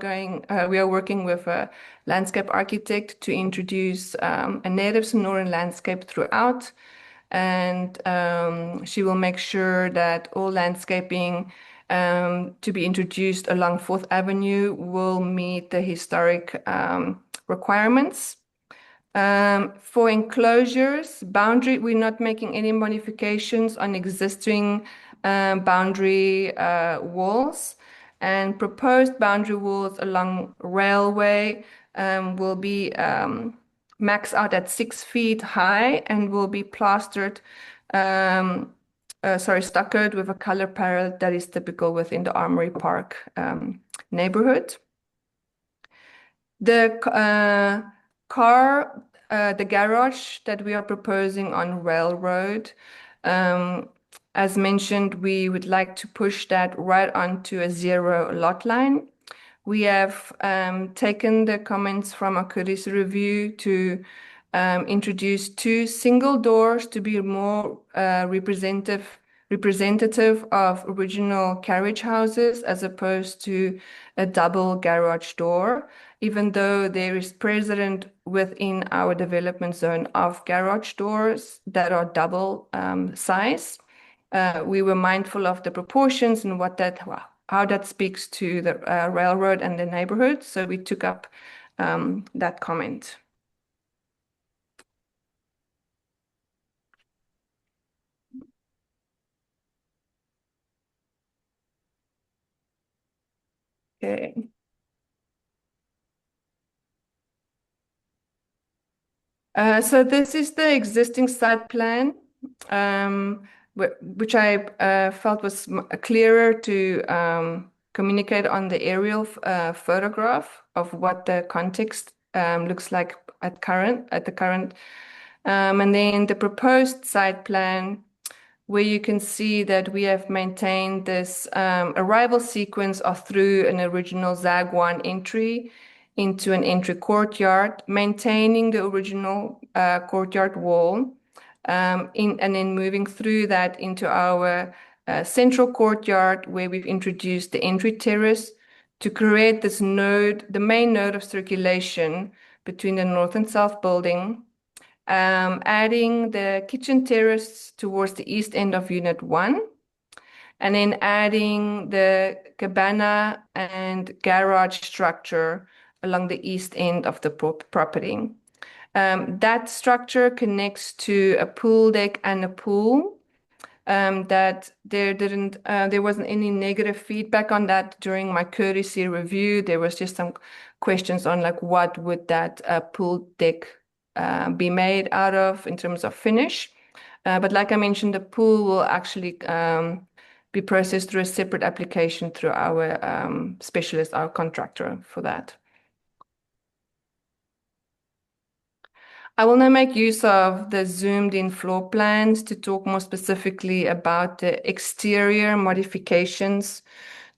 working with a landscape architect to introduce a native Sonoran landscape throughout, and she will make sure that all landscaping to be introduced along 4th Avenue will meet the historic requirements. For enclosures, we're not making any modifications on existing boundary walls, and proposed boundary walls along railway will be maxed out at 6 feet high and will be plastered, stuccoed with a color palette that is typical within the Armory Park neighborhood. The garage that we are proposing on Railroad, as mentioned, we would like to push that right onto a 0 lot line. We have taken the comments from our courtesy review to introduce 2 single doors to be more representative of original carriage houses as opposed to a double garage door, even though there is precedent within our development zone of garage doors that are double size. We were mindful of the proportions and how that speaks to the railroad and the neighborhood, so we took up that comment. Okay. So this is the existing site plan, which I felt was clearer to communicate on the aerial photograph of what the context looks like at the current. And then the proposed site plan, where you can see that we have maintained this arrival sequence through an original ZAG1 entry into an entry courtyard, maintaining the original courtyard wall, and then moving through that into our central courtyard, where we've introduced the entry terrace to create this node, the main node of circulation between the north and south building. Adding the kitchen terrace towards the east end of Unit 1, and then adding the cabana and garage structure along the east end of the property. That structure connects to a pool deck and a pool. That there wasn't any negative feedback on that during my courtesy review. There was just some questions on what would that pool deck be made out of in terms of finish. But like I mentioned, the pool will actually be processed through a separate application through our specialist, our contractor for that. I will now make use of the zoomed in floor plans to talk more specifically about the exterior modifications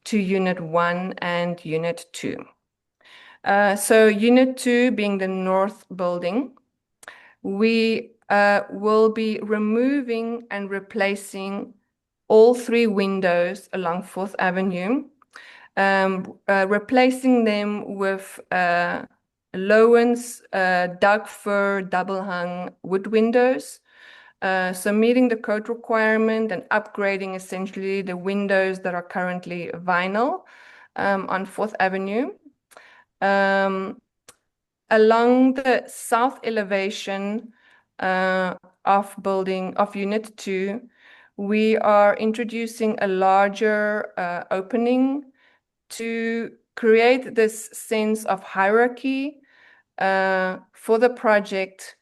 to Unit 1 and Unit 2. So Unit 2 being the north building, we will be removing and replacing all 3 windows along 4th Avenue, replacing them with Lowen's Doug fir double hung wood windows So meeting the code requirement and upgrading essentially the windows that are currently vinyl on 4th Avenue. Along the south elevation of Unit 2, we are introducing a larger opening to create this sense of hierarchy for the project,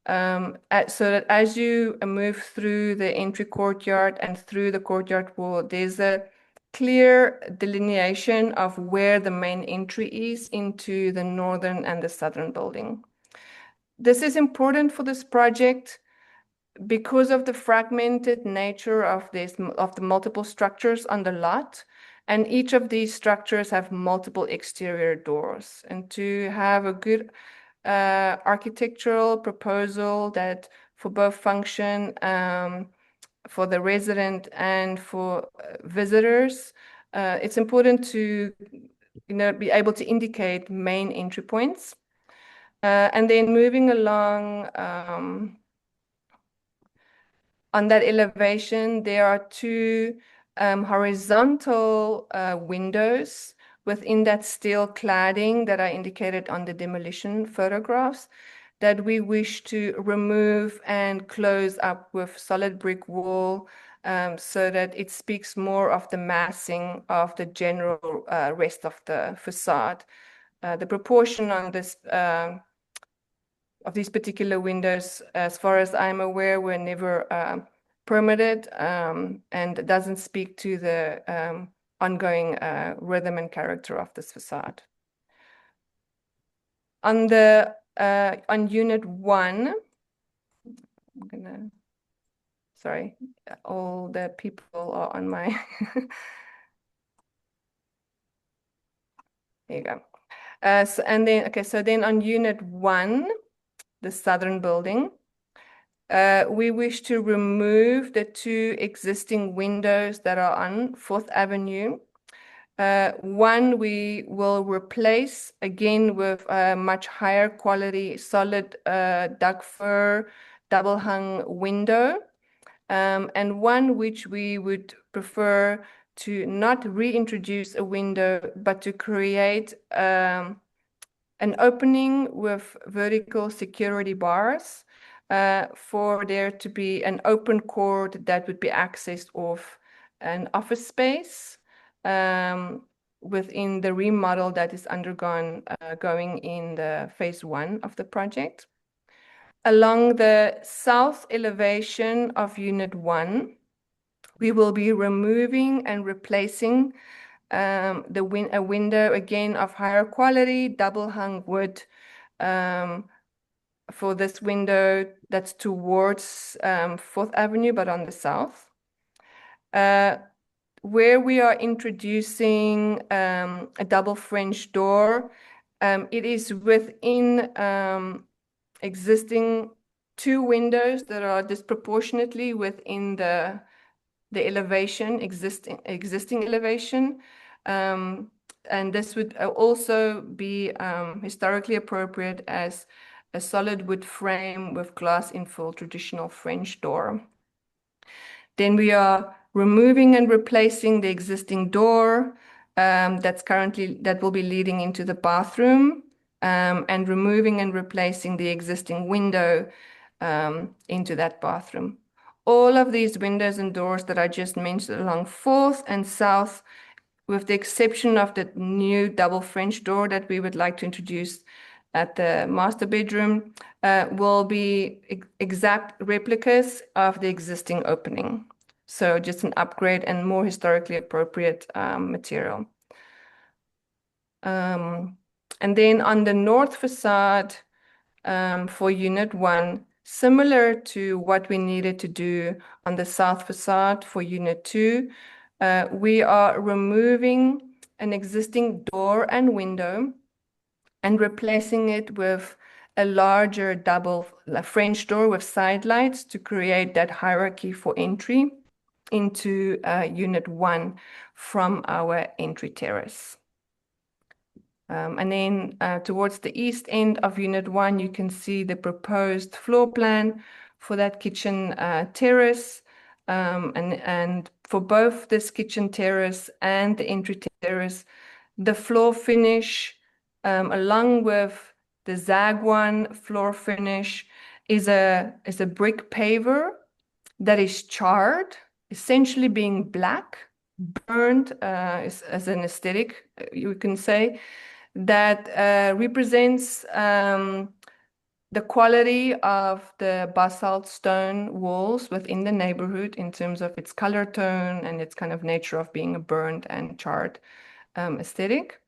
so that as you move through the entry courtyard and through the courtyard wall, there's a clear delineation of where the main entry is into the northern and the southern building. This is important for this project because of the fragmented nature of the multiple structures on the lot, and each of these structures have multiple exterior doors. And to have a good architectural proposal that for both function for the resident and for visitors, it's important to be able to indicate main entry points. And then moving along on that elevation, there are two horizontal windows within that steel cladding that I indicated on the demolition photographs that we wish to remove and close up with solid brick wall, so that it speaks more of the massing of the general rest of the facade. The proportion on this of these particular windows, as far as I'm aware, were never permitted, and it doesn't speak to the ongoing rhythm and character of this facade. On Unit 1, sorry, all the people are on my there you go. So then on Unit 1, the southern building, we wish to remove the two existing windows that are on 4th Avenue. One we will replace again with a much higher quality solid duck fir double hung window, and one which we would prefer to not reintroduce a window, but to create an opening with vertical security bars for there to be an open court that would be accessed off an office space within the remodel that is going in the phase 1 of the project. Along the south elevation of Unit 1, we will be removing and replacing a window again of higher quality double hung wood for this window that's towards 4th Avenue, but on the south. Where we are introducing a double French door, it is within existing two windows that are disproportionately within the existing elevation. And this would also be historically appropriate as a solid wood frame with glass infill traditional French door. Then we are removing and replacing the existing door that will be leading into the bathroom, and removing and replacing the existing window into that bathroom. All of these windows and doors that I just mentioned along 4th and south, with the exception of the new double French door that we would like to introduce at the master bedroom, will be exact replicas of the existing opening. So just an upgrade and more historically appropriate material. And then on the north facade for Unit 1, similar to what we needed to do on the south facade for Unit 2, we are removing an existing door and window and replacing it with a larger double French door with side lights to create that hierarchy for entry into Unit 1 from our entry terrace. And then towards the east end of Unit 1, you can see the proposed floor plan for that kitchen terrace. And for both this kitchen terrace and the entry terrace, the floor finish, along with the ZAG1 floor finish, is a brick paver that is charred, essentially being black, burned as an aesthetic, you can say, that represents the quality of the basalt stone walls within the neighborhood in terms of its color tone and its kind of nature of being a burned and charred aesthetic.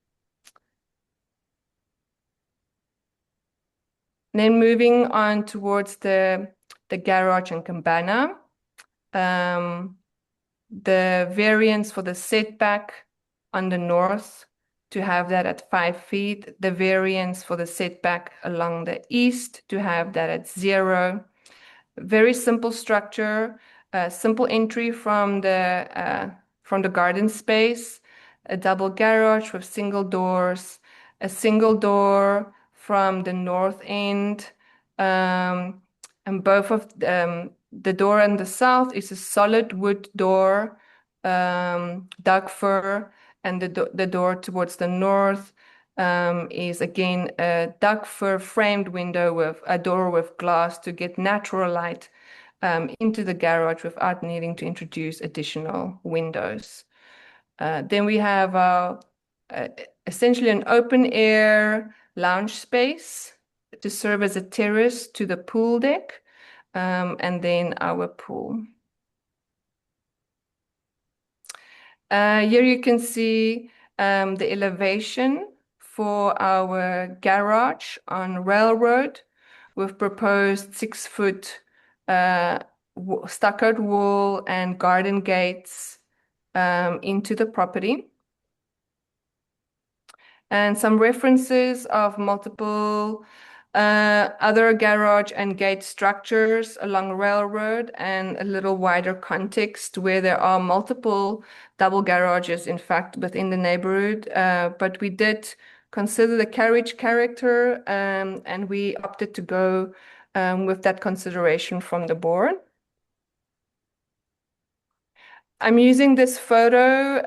Then moving on towards the garage and cabana. The variance for the setback on the north, to have that at 5 feet. The variance for the setback along the east, to have that at 0. Very simple structure, simple entry from the garden space, a double garage with single doors, a single door from the north end, and both of the door on the south is a solid wood door, dark fir, and the door towards the north is again a dark fir framed window with a door with glass to get natural light into the garage without needing to introduce additional windows. Then we have essentially an open air lounge space to serve as a terrace to the pool deck, and then our pool. Here you can see the elevation for our garage on Railroad with proposed 6-foot stuccoed wall and garden gates into the property. And some references of multiple other garage and gate structures along Railroad, and a little wider context where there are multiple double garages, in fact, within the neighborhood. But we did consider the carriage character, and we opted to go with that consideration from the board. I'm using this photo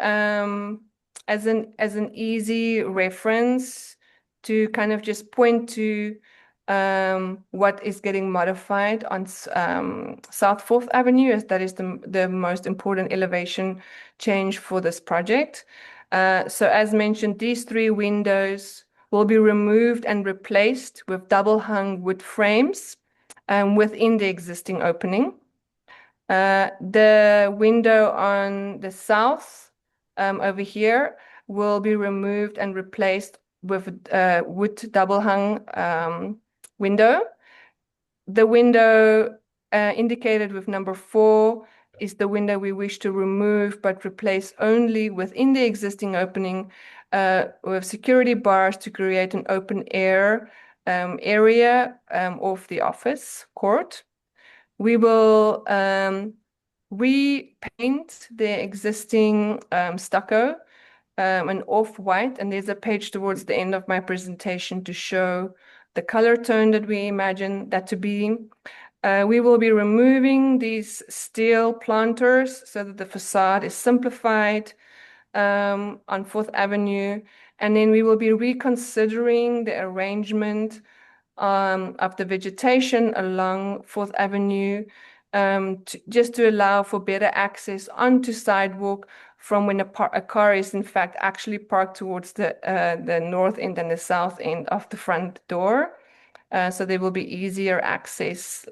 as an easy reference to kind of just point to what is getting modified on South 4th Avenue, as that is the most important elevation change for this project. So as mentioned, these 3 windows will be removed and replaced with double hung wood frames within the existing opening. The window on the south over here will be removed and replaced with a wood double hung window. The window indicated with number 4 is the window we wish to remove but replace only within the existing opening with security bars to create an open air area of the office court. We will repaint the existing stucco an off-white, and there's a page towards the end of my presentation to show the color tone that we imagine that to be. We will be removing these steel planters so that the facade is simplified on 4th Avenue, and then we will be reconsidering the arrangement of the vegetation along 4th Avenue just to allow for better access onto sidewalk from when a car is in fact actually parked towards the north end and the south end of the front door. So there will be easier access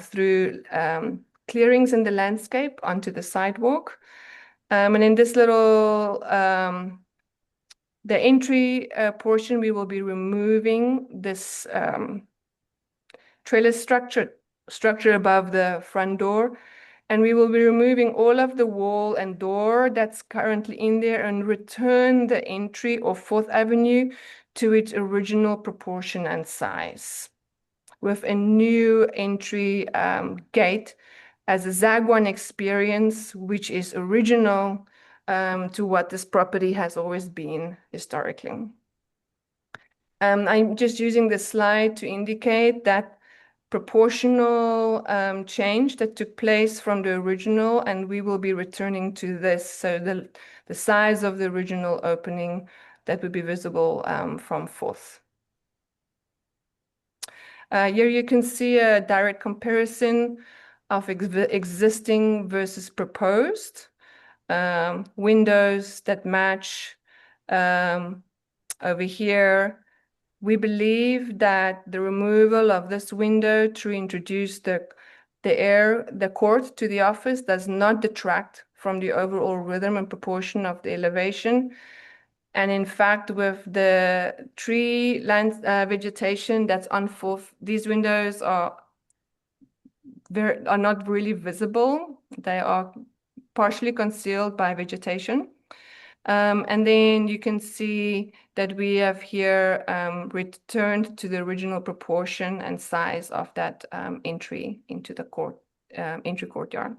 through clearings in the landscape onto the sidewalk. And in this little, the entry portion, we will be removing this trellis structure above the front door. And we will be removing all of the wall and door that's currently in there and return the entry of 4th Avenue to its original proportion and size, with a new entry gate as a ZAG1 experience, which is original to what this property has always been historically. I'm just using this slide to indicate that proportional change that took place from the original, and we will be returning to this. So the size of the original opening that would be visible from 4th. Here you can see a direct comparison of existing versus proposed. Windows that match over here. We believe that the removal of this window to introduce the court to the office does not detract from the overall rhythm and proportion of the elevation. And in fact, with the tree land vegetation that's on 4th, these windows are not really visible. They are partially concealed by vegetation. And then you can see that we have here returned to the original proportion and size of that entry into the entry courtyard.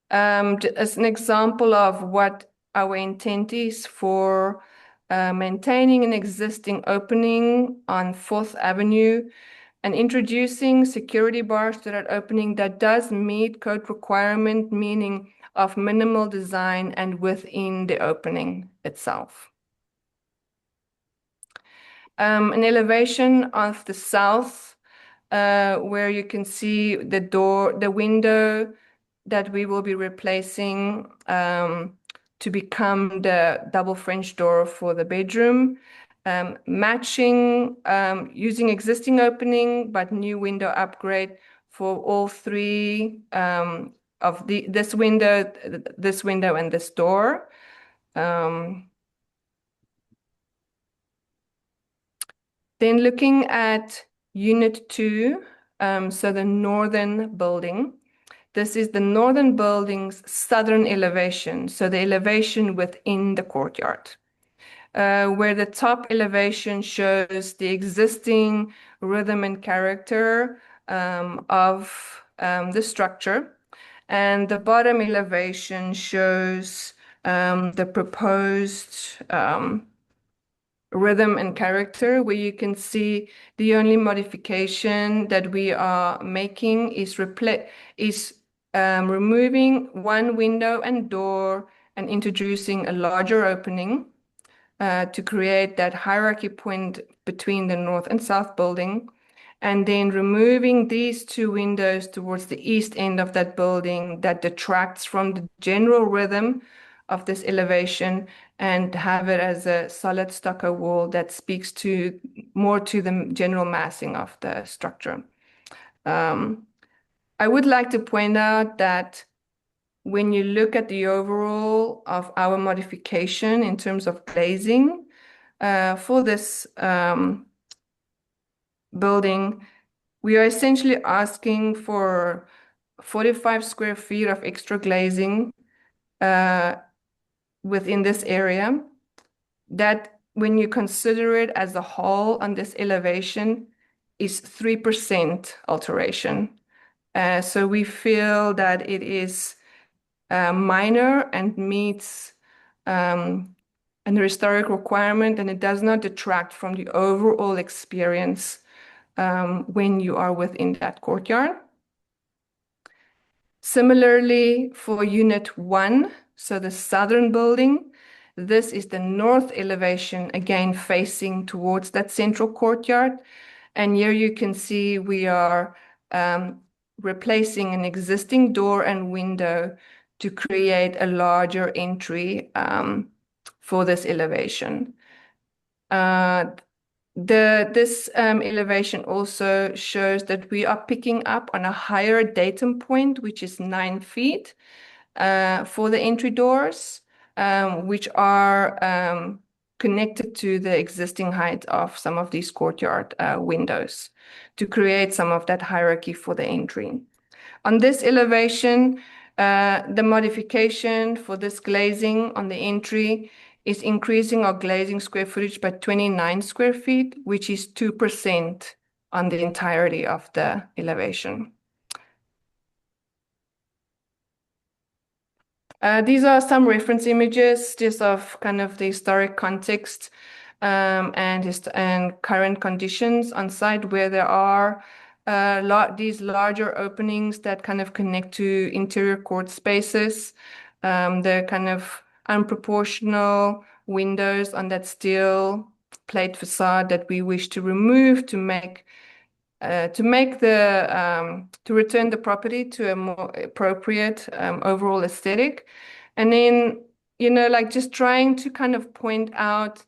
As an example of what our intent is for maintaining an existing opening on 4th Avenue and introducing security bars to that opening that does meet code requirement, meaning of minimal design and within the opening itself. An elevation of the south, where you can see the window that we will be replacing to become the double French door for the bedroom. Matching, using existing opening, but new window upgrade for all 3 of this window, and this door. Then looking at Unit 2, so the northern building. This is the northern building's southern elevation, so the elevation within the courtyard. Where the top elevation shows the existing rhythm and character of the structure, and the bottom elevation shows the proposed rhythm and character, where you can see the only modification that we are making is removing one window and door and introducing a larger opening to create that hierarchy point between the north and south building, and then removing these 2 windows towards the east end of that building that detracts from the general rhythm of this elevation, and have it as a solid stucco wall that speaks more to the general massing of the structure. I would like to point out that when you look at the overall of our modification in terms of glazing for this building, we are essentially asking for 45 square feet of extra glazing within this area. That, when you consider it as a whole on this elevation, is 3% alteration. So we feel that it is minor and meets an historic requirement, and it does not detract from the overall experience when you are within that courtyard. Similarly, for Unit 1, so the southern building, this is the north elevation, again facing towards that central courtyard. And here you can see we are replacing an existing door and window to create a larger entry for this elevation. This elevation also shows that we are picking up on a higher datum point, which is 9 feet for the entry doors, which are connected to the existing height of some of these courtyard windows to create some of that hierarchy for the entry. On this elevation, the modification for this glazing on the entry is increasing our glazing square footage by 29 square feet, which is 2% on the entirety of the elevation. These are some reference images just of kind of the historic context and current conditions on site where there are these larger openings that kind of connect to interior court spaces. The kind of unproportional windows on that steel plate facade that we wish to remove to return the property to a more appropriate overall aesthetic. And then, like just trying to kind of point out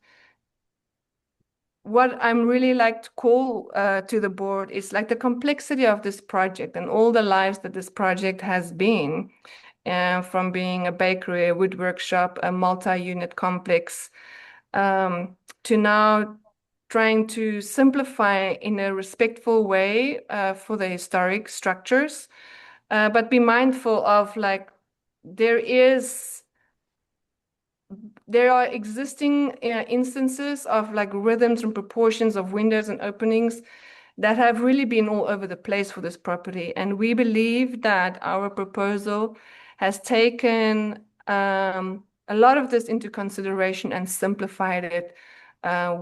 what I'm really like to call to the board is like the complexity of this project and all the lives that this project has been, from being a bakery, a wood workshop, a multi-unit complex, to now trying to simplify in a respectful way for the historic structures, but be mindful of like there are existing instances of like rhythms and proportions of windows and openings that have really been all over the place for this property. And we believe that our proposal has taken a lot of this into consideration and simplified it. A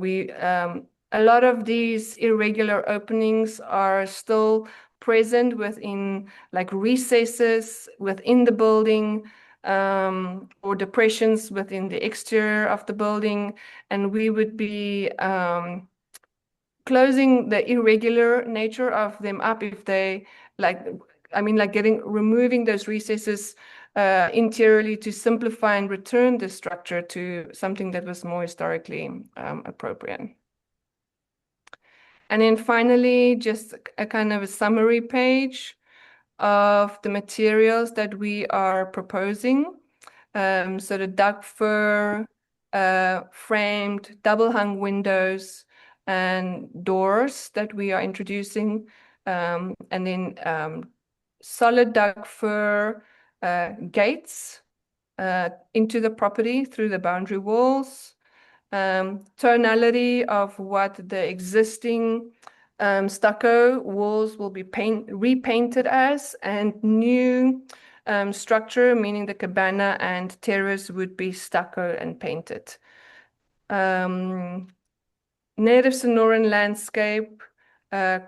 lot of these irregular openings are still present within like recesses within the building, or depressions within the exterior of the building, and we would be closing the irregular nature of them up if they removing those recesses interiorly to simplify and return the structure to something that was more historically appropriate. And then finally, just a kind of a summary page of the materials that we are proposing. So the duck fir, framed double hung windows and doors that we are introducing, and then solid duck fir gates into the property through the boundary walls, tonality of what the existing stucco walls will be repainted as, and new structure, meaning the cabana and terrace, would be stucco and painted. Native Sonoran landscape,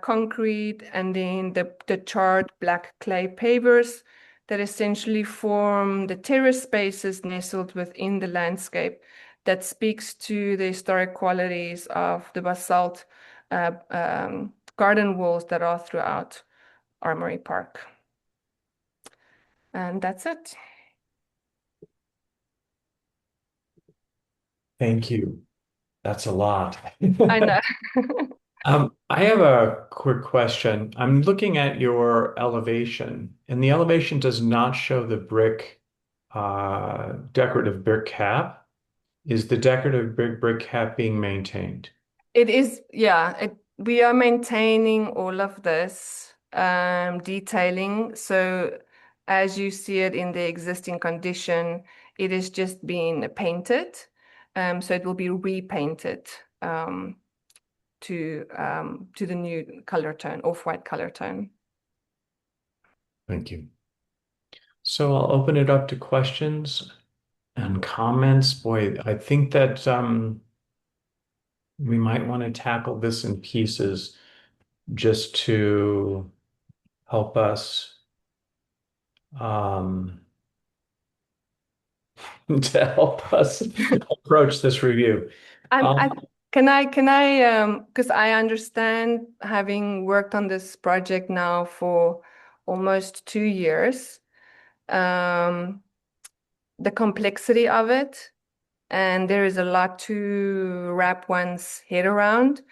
concrete, and then the charred black clay pavers that essentially form the terrace spaces nestled within the landscape, that speaks to the historic qualities of the basalt garden walls that are throughout Armory Park. And that's it. Thank you. That's a lot. I know. I have a quick question. I'm looking at your elevation, and the elevation does not show the decorative brick cap. Is the decorative brick cap being maintained? It is, yeah. We are maintaining all of this detailing. So as you see it in the existing condition, it is just being painted. So it will be repainted to the new color tone, off-white color tone. Thank you. So I'll open it up to questions and comments. Boy, I think that we might want to tackle this in pieces just to help us approach this review. Can I, because I understand, having worked on this project now for almost 2 years, the complexity of it, and there is a lot to wrap one's head around.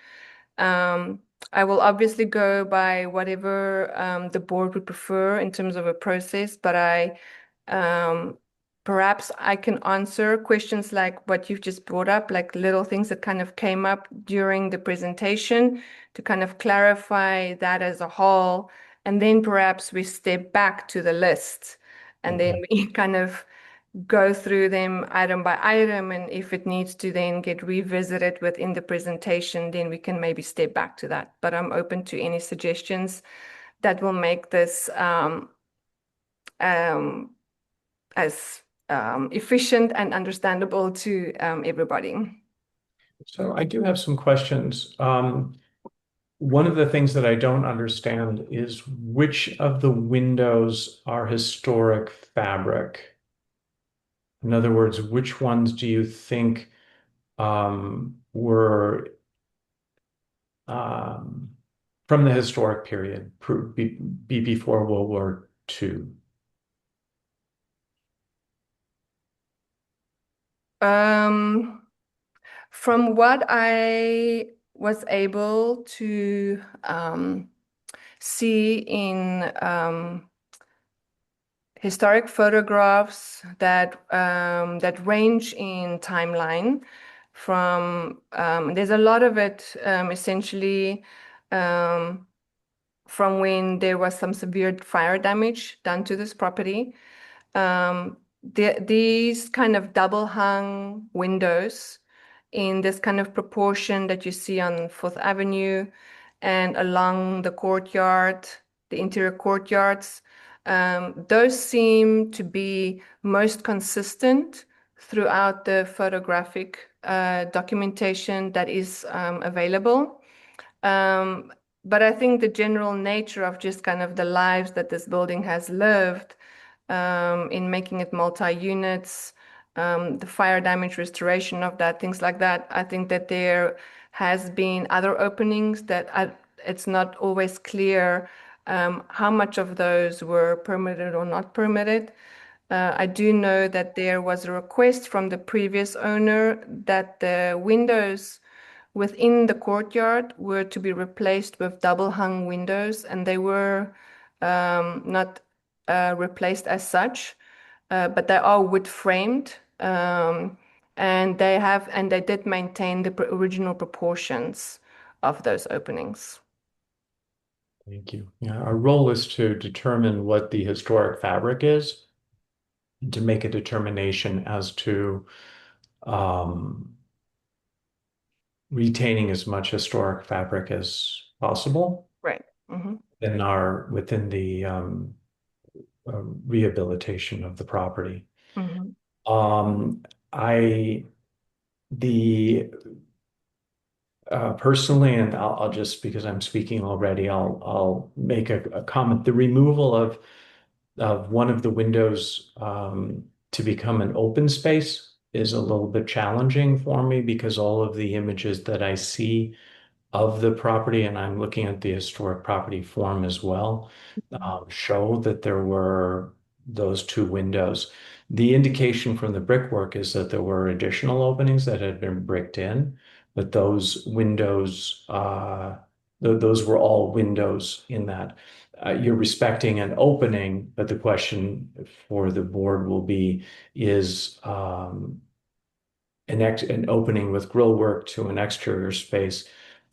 I will obviously go by whatever the board would prefer in terms of a process, but perhaps I can answer questions like what you've just brought up, like little things that kind of came up during the presentation, to kind of clarify that as a whole. And then perhaps we step back to the list, and then we kind of go through them item by item. And if it needs to then get revisited within the presentation, then we can maybe step back to that. But I'm open to any suggestions that will make this as efficient and understandable to everybody. So I do have some questions. One of the things that I don't understand is which of the windows are historic fabric? In other words, which ones do you think were um, from the historic period, be before World War II? From what I was able to see in historic photographs that range in timeline from there's a lot of it essentially from when there was some severe fire damage done to this property. These kind of double hung windows in this kind of proportion that you see on Fourth Avenue and along the courtyard, the interior courtyards, those seem to be most consistent throughout the photographic documentation that is available. But I think the general nature of just kind of the lives that this building has lived in making it multi-units, the fire damage restoration of that, things like that. I think that there has been other openings that it's not always clear how much of those were permitted or not permitted. I do know that there was a request from the previous owner that the windows within the courtyard were to be replaced with double hung windows, and they were not replaced as such, but they are wood framed, and they did maintain the original proportions of those openings. Thank you. Yeah, our role is to determine what the historic fabric is, to make a determination as to retaining as much historic fabric as possible. Right. Mm-hmm. Within the rehabilitation of the property. Mm-hmm. I the personally, and I'll just because I'm speaking already, I'll make a comment. The removal of one of the windows to become an open space is a little bit challenging for me because all of the images that I see of the property, and I'm looking at the historic property form as well, show that there were those two windows. The indication from the brickwork is that there were additional openings that had been bricked in, but those windows, those were all windows in that. You're respecting an opening, but the question for the board will be, is an opening with grill work to an exterior space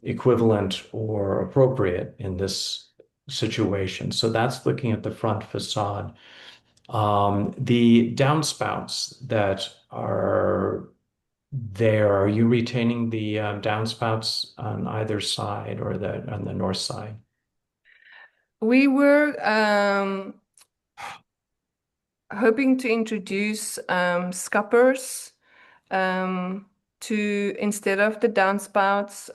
equivalent or appropriate in this situation? So that's looking at the front facade. The downspouts that are there, are you retaining the downspouts on either side or on the north side? We were hoping to introduce scuppers to instead of the downspouts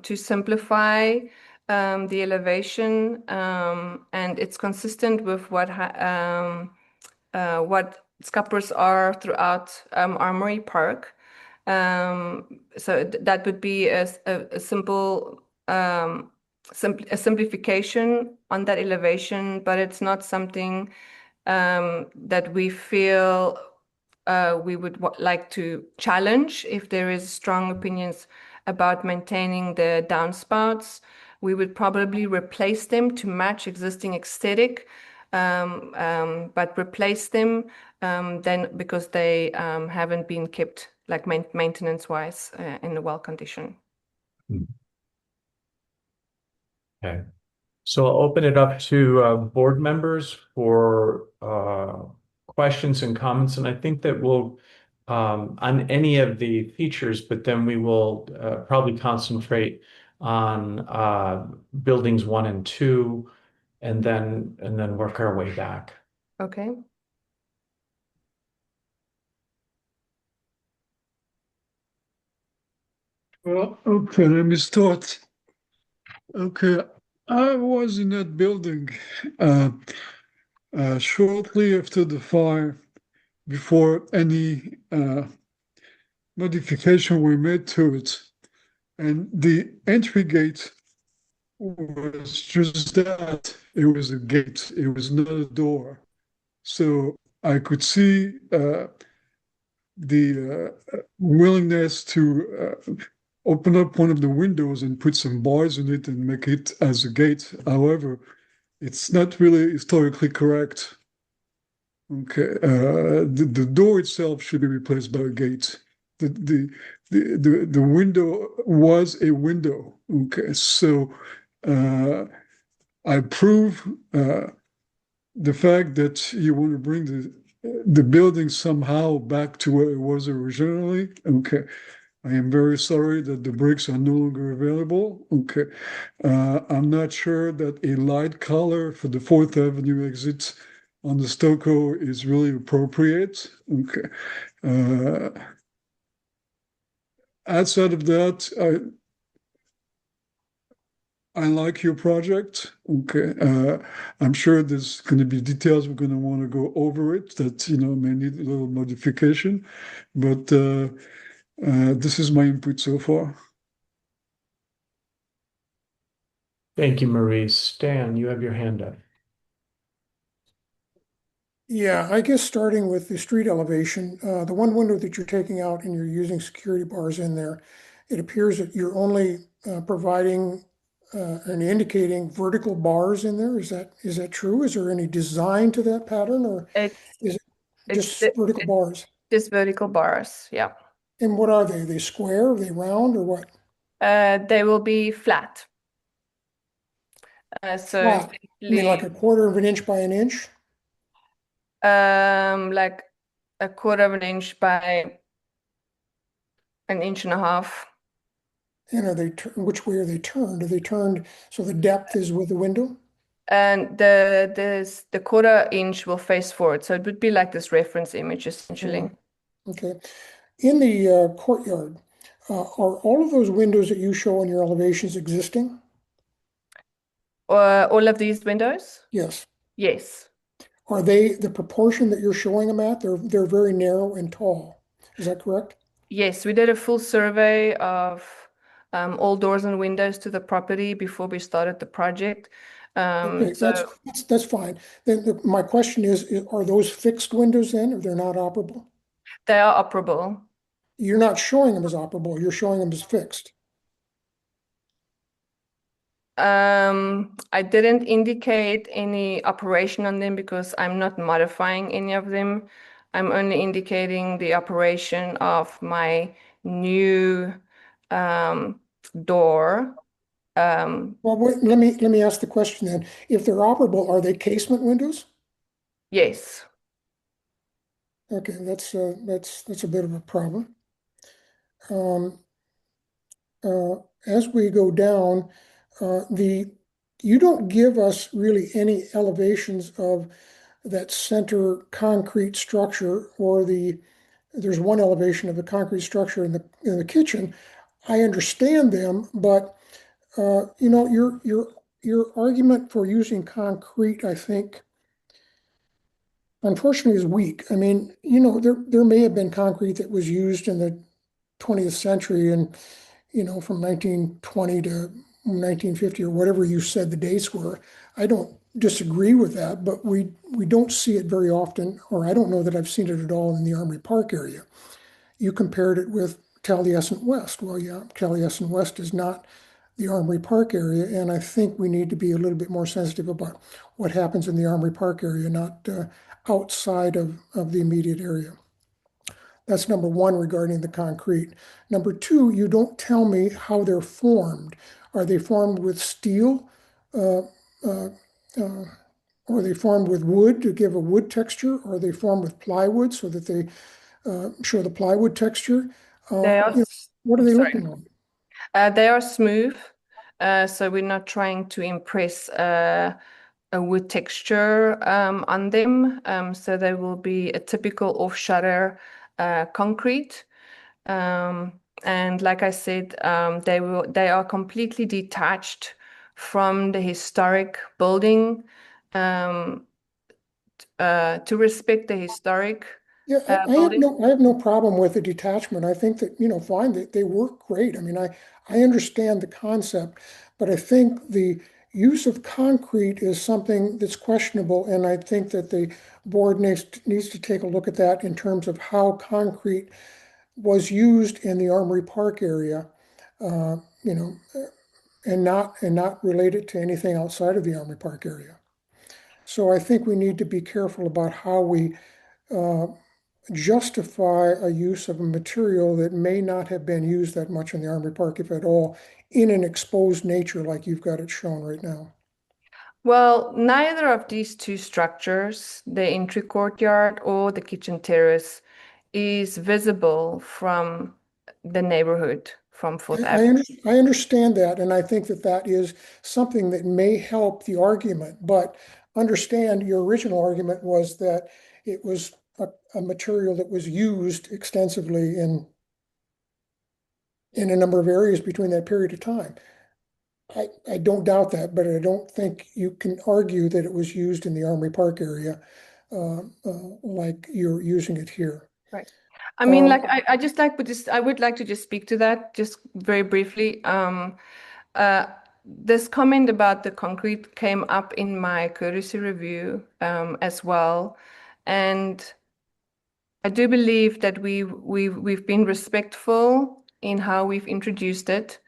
to simplify the elevation, and it's consistent with what scuppers are throughout Armory Park. So that would be a simple a simplification on that elevation, but it's not something that we feel we would like to challenge. If there is strong opinions about maintaining the downspouts, we would probably replace them to match existing aesthetic, but replace them then because they haven't been kept like maintenance-wise in a well condition. Okay. So I'll open it up to board members for questions and comments, and I think that we'll on any of the features, but then we will probably concentrate on buildings 1 and 2, and then work our way back. Okay. Well, okay, let me start. Okay, I was in that building uh, shortly after the fire, before any modification were made to it. And the entry gate was just that. It was a gate, it was not a door. So I could see the willingness to open up one of the windows and put some bars in it and make it as a gate. However, it's not really historically correct. Okay, the door itself should be replaced by a gate. The window was a window. Okay, so I prove the fact that you want to bring the building somehow back to where it was originally. Okay, I am very sorry that the bricks are no longer available. Okay, I'm not sure that a light color for the Fourth Avenue exit on the stucco is really appropriate. Okay. Outside of that, I like your project. Okay. I'm sure there's going to be details we're going to want to go over it that, may need a little modification. But this is my input so far. Thank you, Maurice. Stan, you have your hand up. Yeah, I guess starting with the street elevation, the one window that you're taking out and you're using security bars in there, it appears that you're only providing and indicating vertical bars in there. Is that true? Is there any design to that pattern, or is it just vertical bars? Just vertical bars, yeah. And what are they? Are they square? Are they round, or what? They will be flat. So Flat. You mean like a quarter of an inch by an inch? like a quarter of an inch by an inch and a half. And are they which way are they turned? Are they turned so the depth is with the window? And the quarter inch will face forward. So it would be like this reference image essentially. Okay. In the courtyard, are all of those windows that you show in your elevations existing? All of these windows? Yes. Yes. Are they the proportion that you're showing them at? They're very narrow and tall. Is that correct? Yes, we did a full survey of all doors and windows to the property before we started the project. Okay, So that's fine. Then my question is, are those fixed windows then, or they're not operable? they are operable. You're not showing them as operable, you're showing them as fixed. I didn't indicate any operation on them because I'm not modifying any of them. I'm only indicating the operation of my new door. Well, wait, let me ask the question then. If they're operable, are they casement windows? Yes. Okay, that's a bit of a problem. As we go down, you don't give us really any elevations of that center concrete structure, or there's one elevation of the concrete structure in the kitchen. I understand them, but your argument for using concrete, I think, unfortunately, is weak. I mean, there may have been concrete that was used in the 20th century and from 1920 to 1950 or whatever you said the dates were. I don't disagree with that, but we don't see it very often, or I don't know that I've seen it at all in the Armory Park area. You compared it with Taliesin West. Well, yeah, Taliesin West is not the Armory Park area, and I think we need to be a little bit more sensitive about what happens in the Armory Park area, not outside of the immediate area. That's number one regarding the concrete. Number two, you don't tell me how they're formed. Are they formed with steel? Or are they formed with wood to give a wood texture? Or are they formed with plywood so that they show the plywood texture? They are, what are they sorry. looking like? They are smooth. So we're not trying to impress a wood texture on them. So they will be a typical off-shutter concrete. And like I said, they are completely detached from the historic building, to respect the historic Yeah, building. I have no problem with the detachment. I think that, fine, they work great. I mean, I understand the concept, but I think the use of concrete is something that's questionable, and I think that the board needs to take a look at that in terms of how concrete was used in the Armory Park area, uh, you know, and not related to anything outside of the Armory Park area. So I think we need to be careful about how we uh, justify a use of a material that may not have been used that much in the Armory Park, if at all, in an exposed nature like you've got it shown right now. Well, neither of these two structures, the entry courtyard or the kitchen terrace, is visible from the neighborhood from Fourth Avenue. I understand that, and I think that that is something that may help the argument, but understand your original argument was that it was a material that was used extensively in a number of areas between that period of time. I don't doubt that, but I don't think you can argue that it was used in the Armory Park area like you're using it here. Right. I mean, Um, like I would like to just speak to that just very briefly. This comment about the concrete came up in my courtesy review as well, and I do believe that we've been respectful in how we've introduced it.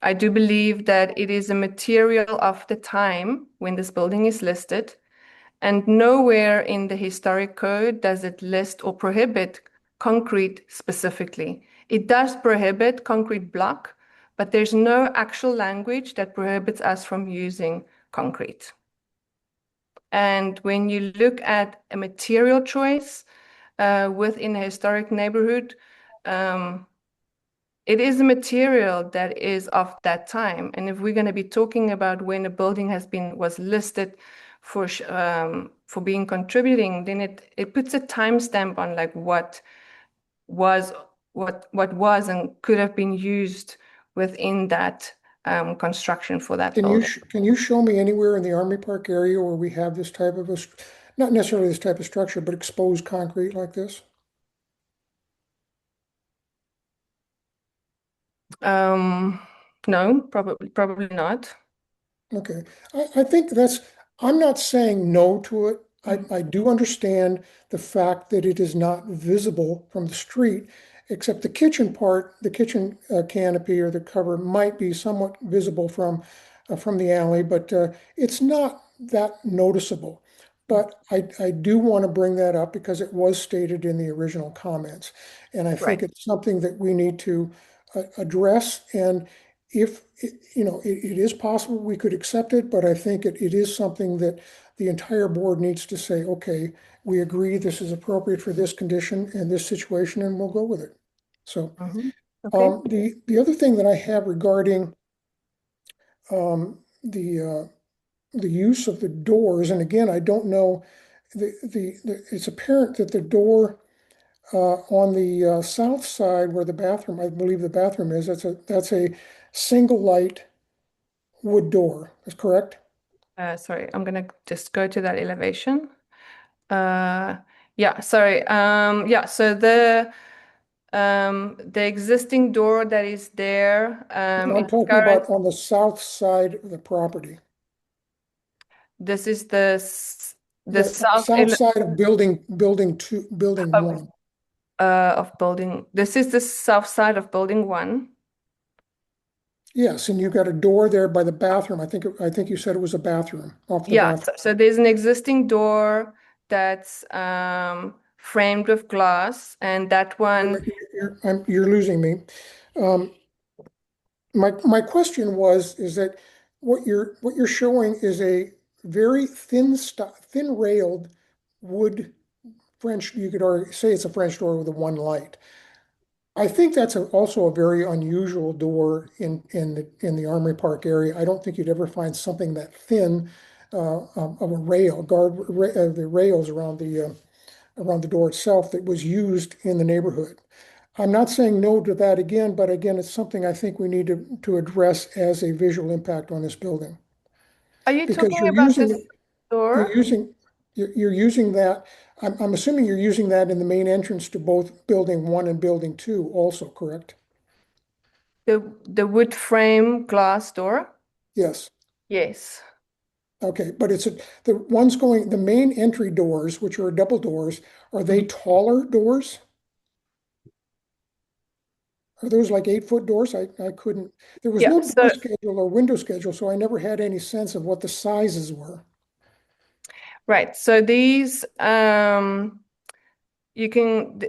I do believe that it is a material of the time when this building is listed, and nowhere in the historic code does it list or prohibit concrete specifically. It does prohibit concrete block, but there's no actual language that prohibits us from using concrete. And when you look at a material choice within a historic neighborhood, it is a material that is of that time. And if we're going to be talking about when a building was listed for being contributing, then it puts a timestamp on like what was and could have been used within that construction for that building. can you show me anywhere in the Armory Park area where we have this type of not necessarily this type of structure, but exposed concrete like this? No, probably not. Okay, I think I'm not saying no to it. I do understand the fact that it is not visible from the street, except the kitchen part, the kitchen canopy or the cover might be somewhat visible from the alley, but it's not that noticeable. But I do want to bring that up because it was stated in the original comments. And I think Right. it's something that we need to address. And if, it is possible we could accept it, but I think it is something that the entire board needs to say, okay, we agree this is appropriate for this condition and this situation, and we'll go with it. So Okay. the other thing that I have regarding the use of the doors, and again, I don't know, it's apparent that the door on the south side where the bathroom, I believe the bathroom is, that's a single light wood door. Is correct? Sorry, I'm gonna just go to that elevation. Yeah, sorry. Yeah, so the existing door that is there, I'm it's talking about on the south side of the property. this is the The south south side of building of, one. of building. This is the south side of building 1. Yes, and you've got a door there by the bathroom. I think you said it was a bathroom off the Yeah, bathroom. so there's an existing door that's framed with glass, and that one. You're losing me. Um, my question is that what you're showing is a very thin railed wood French. You could already say it's a French door with a one light. I think that's also a very unusual door in the Armory Park area. I don't think you'd ever find something that thin of a the rails around the door itself that was used in the neighborhood. I'm not saying no to that again, but again, it's something I think we need to address as a visual impact on this building. Are you Because talking about this you're door? using that, I'm assuming you're using that in the main entrance to both building 1 and building 2 also, correct? The wood frame glass door? Yes. Yes. Okay, but the main entry doors, which are double doors, are they taller doors? Are those like 8-foot doors? I couldn't, there was Yeah, no door so schedule or window schedule, so I never had any sense of what the sizes were. right. So these you can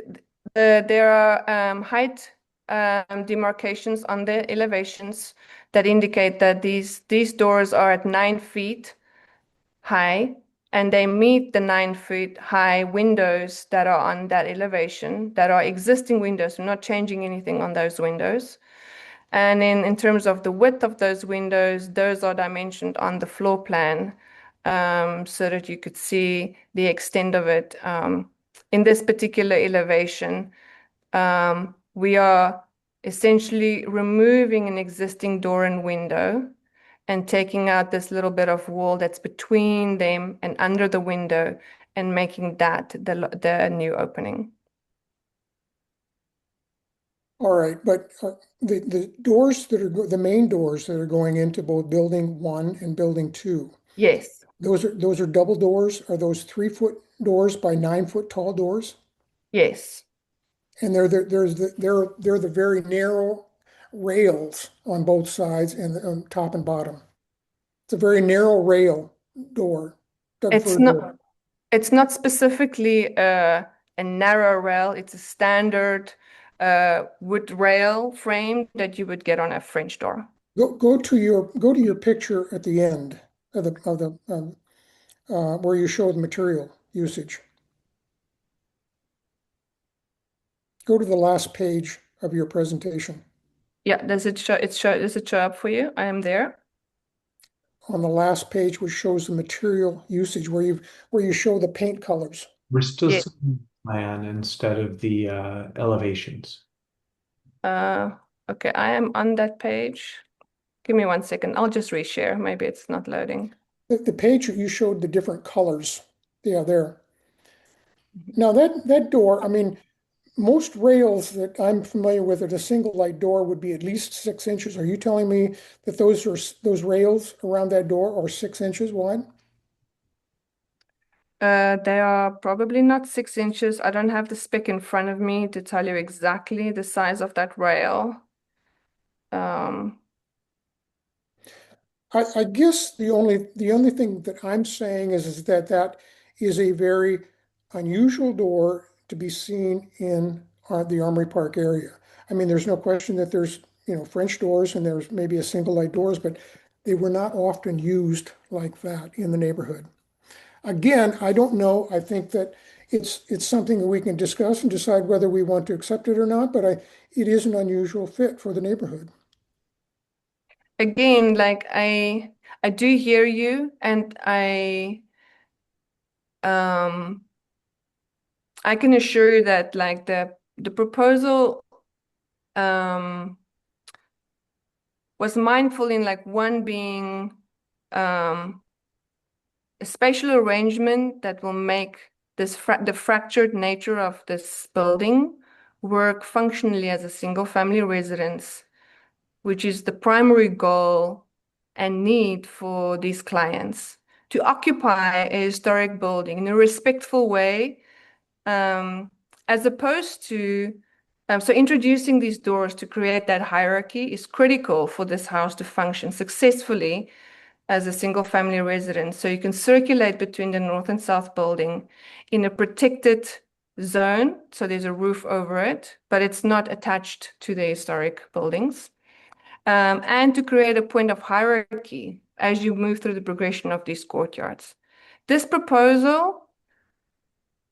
there are height demarcations on the elevations that indicate that these doors are at 9 feet high, and they meet the 9 feet high windows that are on that elevation, that are existing windows. We're not changing anything on those windows. And in terms of the width of those windows, those are dimensioned on the floor plan, so that you could see the extent of it. In this particular elevation, we are essentially removing an existing door and window and taking out this little bit of wall that's between them and under the window and making that the new opening. All right, but the doors that are the main doors that are going into both building 1 and building 2, Yes. those are double doors. Are those 3-foot doors by 9-foot tall doors? Yes. And they're the very narrow rails on both sides and on top and bottom. It's a very narrow rail door. It's not specifically a narrow rail. It's a standard wood rail frame that you would get on a French door. Go to your picture at the end of the where you show the material usage. Go to the last page of your presentation. Yeah, does it show up for you? I am there. On the last page, which shows the material usage, where you show the paint colors. We're still Yes. seeing the plan instead of the elevations. Okay, I am on that page. Give me 1 second. I'll just reshare. Maybe it's not loading. The page that you showed the different colors. Yeah, there. Now that door, I mean, most rails that I'm familiar with at a single light door would be at least 6 inches. Are you telling me that those rails around that door are 6 inches wide? They are probably not 6 inches. I don't have the spec in front of me to tell you exactly the size of that rail. I guess the only thing that I'm saying is that is a very unusual door to be seen in the Armory Park area. I mean, there's no question that there's French doors and there's maybe a single light doors, but they were not often used like that in the neighborhood. Again, I don't know. I think that it's something that we can discuss and decide whether we want to accept it or not, but it is an unusual fit for the neighborhood. Again, like I do hear you, and I can assure you that like the proposal was mindful in like one being a spatial arrangement that will make the fractured nature of this building work functionally as a single family residence, which is the primary goal and need for these clients to occupy a historic building in a respectful way, as opposed to so introducing these doors to create that hierarchy is critical for this house to function successfully as a single family residence. So you can circulate between the north and south building in a protected zone. So there's a roof over it, but it's not attached to the historic buildings. And to create a point of hierarchy as you move through the progression of these courtyards. This proposal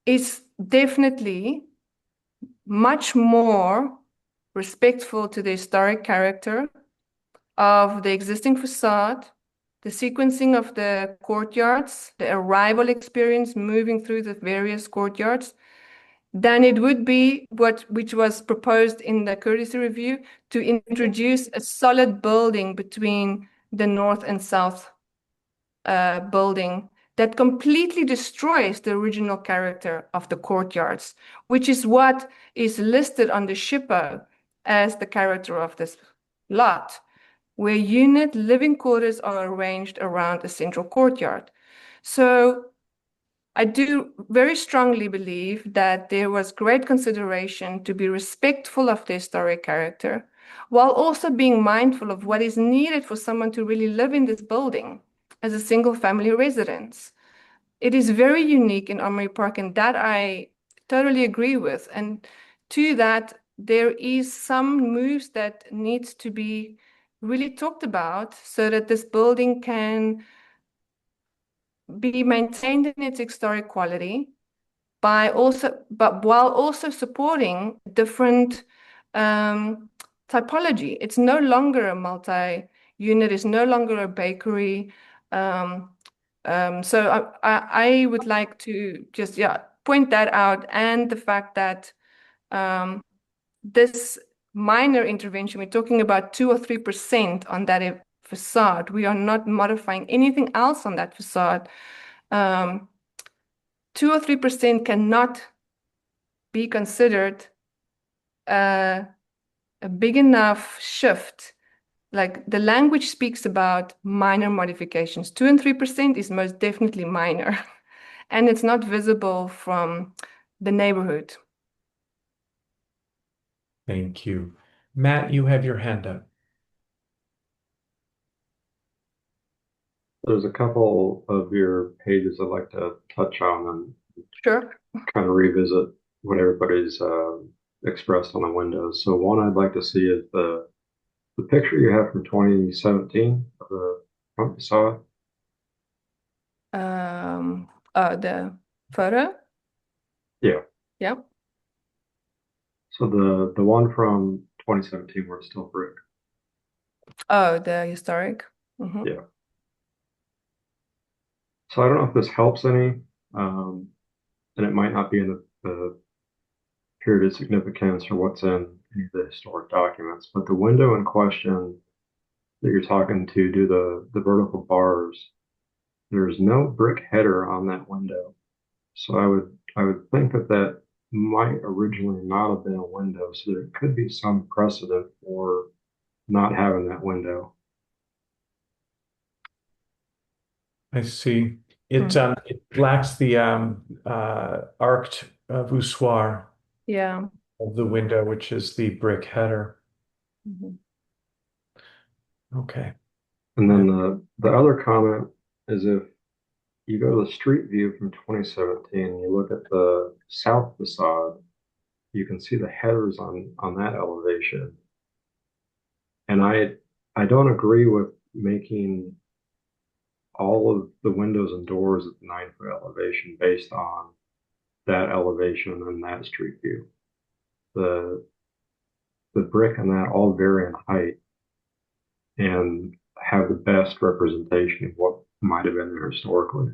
is definitely much more respectful to the historic character of the existing facade, the sequencing of the courtyards, the arrival experience moving through the various courtyards. than it would be which was proposed in the courtesy review to introduce a solid building between the north and south building that completely destroys the original character of the courtyards, which is what is listed on the SHPO as the character of this lot, where unit living quarters are arranged around a central courtyard. So I do very strongly believe that there was great consideration to be respectful of the historic character, while also being mindful of what is needed for someone to really live in this building as a single family residence. It is very unique in Armory Park, and that I totally agree with. And to that, there is some moves that needs to be really talked about so that this building can be maintained in its historic quality but while also supporting different typology. It's no longer a multi-unit, it's no longer a bakery. So I would like to just point that out, and the fact that this minor intervention, we're talking about 2 or 3% on that facade. We are not modifying anything else on that facade. 2 or 3% cannot be considered a big enough shift. Like the language speaks about minor modifications. 2 and 3% is most definitely minor, and it's not visible from the neighborhood. Thank you. Matt, you have your hand up. There's a couple of your pages I'd like to touch on and Sure. kind of revisit what everybody's expressed on the windows. So one I'd like to see is the picture you have from 2017 of the front facade. The photo? Yeah. Yeah. So the one from 2017 where it's still brick. Oh, the historic. Mm-hmm. Yeah. So I don't know if this helps any, and it might not be in the period of significance or what's in any of the historic documents, but the window in question that you're talking to do the vertical bars, there's no brick header on that window. So I would think that that might originally not have been a window, so there could be some precedent for not having that window. I see. It lacks the arced voussoir Yeah. of the window, which is the brick header. Mm-hmm. Okay. And then the other comment is if you go to the street view from 2017, you look at the south facade, you can see the headers on that elevation. And I don't agree with making all of the windows and doors at the 9-foot elevation based on that elevation and that street view. The brick and that all vary in height and have the best representation of what might have been there historically.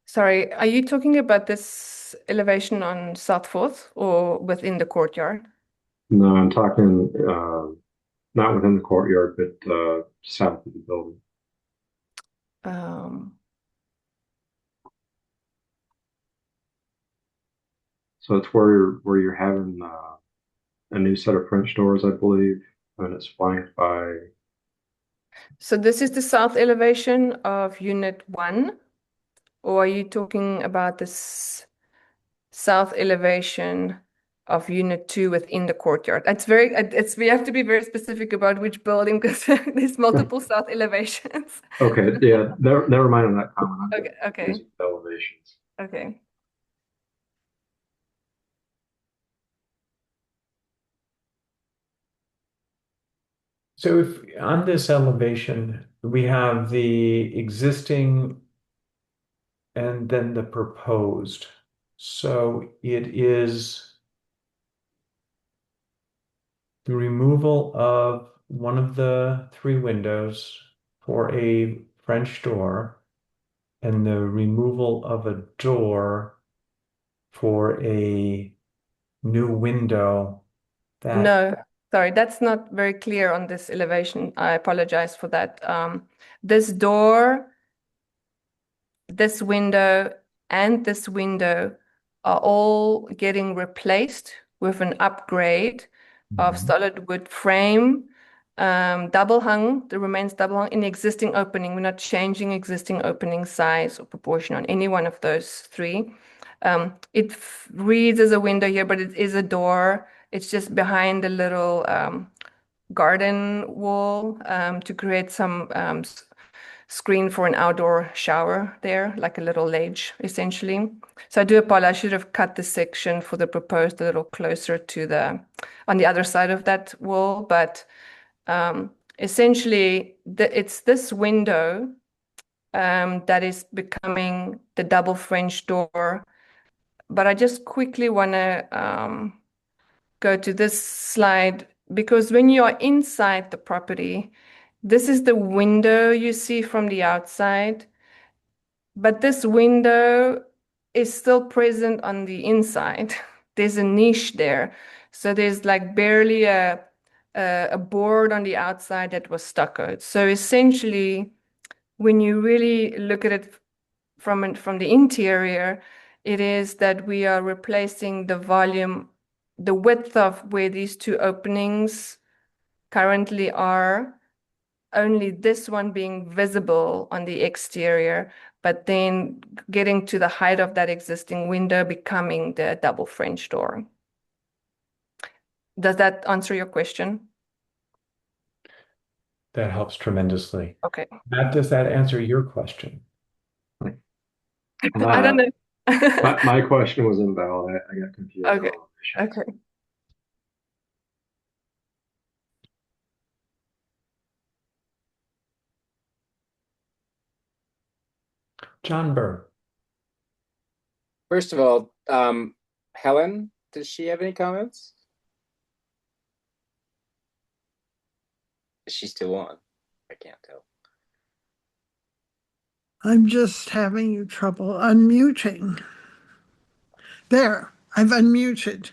Sorry, are you talking about this elevation on South Fourth or within the courtyard? No, I'm talking not within the courtyard, but south of the building. So it's where you're having a new set of French doors, I believe, and it's flanked by. So this is the south elevation of Unit 1, or are you talking about this south elevation of Unit 2 within the courtyard? We have to be very specific about which building because there's multiple south elevations. Okay, yeah, never mind on that comment. Okay. Elevations. Okay. So if on this elevation, we have the existing and then the proposed. So it is the removal of one of the 3 windows for a French door and the removal of a door for a new window that. No, sorry, that's not very clear on this elevation. I apologize for that. This door, this window, and this window are all getting replaced with an upgrade of solid wood frame, double hung, the remains double hung in existing opening. We're not changing existing opening size or proportion on any one of those three. It reads as a window here, but it is a door. It's just behind a little garden wall to create some screen for an outdoor shower there, like a little ledge, essentially. So I do apologize. I should have cut the section for the proposed a little closer to on the other side of that wall. But essentially, it's this window that is becoming the double French door. But I just quickly want to go to this slide, because when you are inside the property, this is the window you see from the outside, but this window is still present on the inside. There's a niche there. So there's like barely a board on the outside that was stuccoed. So essentially, when you really look at it from the interior, it is that we are replacing the volume, the width of where these two openings currently are, only this one being visible on the exterior, but then getting to the height of that existing window becoming the double French door. Does that answer your question? That helps tremendously. Okay. Matt, does that answer your question? I don't know. my question was invalid. I got confused. Okay. Okay. John Burr. First of all, Helen, does she have any comments? Is she still on? I can't tell. I'm just having trouble unmuting. There, I've unmuted.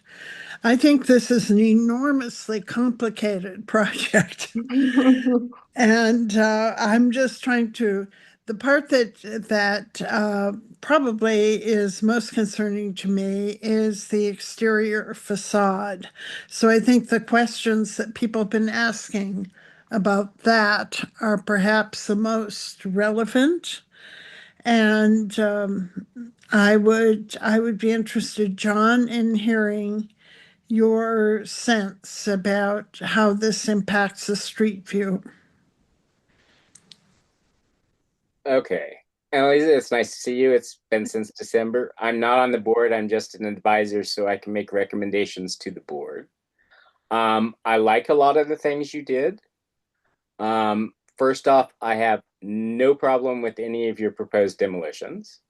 I think this is an enormously complicated project. And I'm just trying to, the part that probably is most concerning to me is the exterior facade. So I think the questions that people have been asking about that are perhaps the most relevant. And I would be interested, John, in hearing your sense about how this impacts the street view. Okay. Annalisa, it's nice to see you. It's been since December. I'm not on the board. I'm just an advisor, so I can make recommendations to the board. I like a lot of the things you did. First off, I have no problem with any of your proposed demolitions.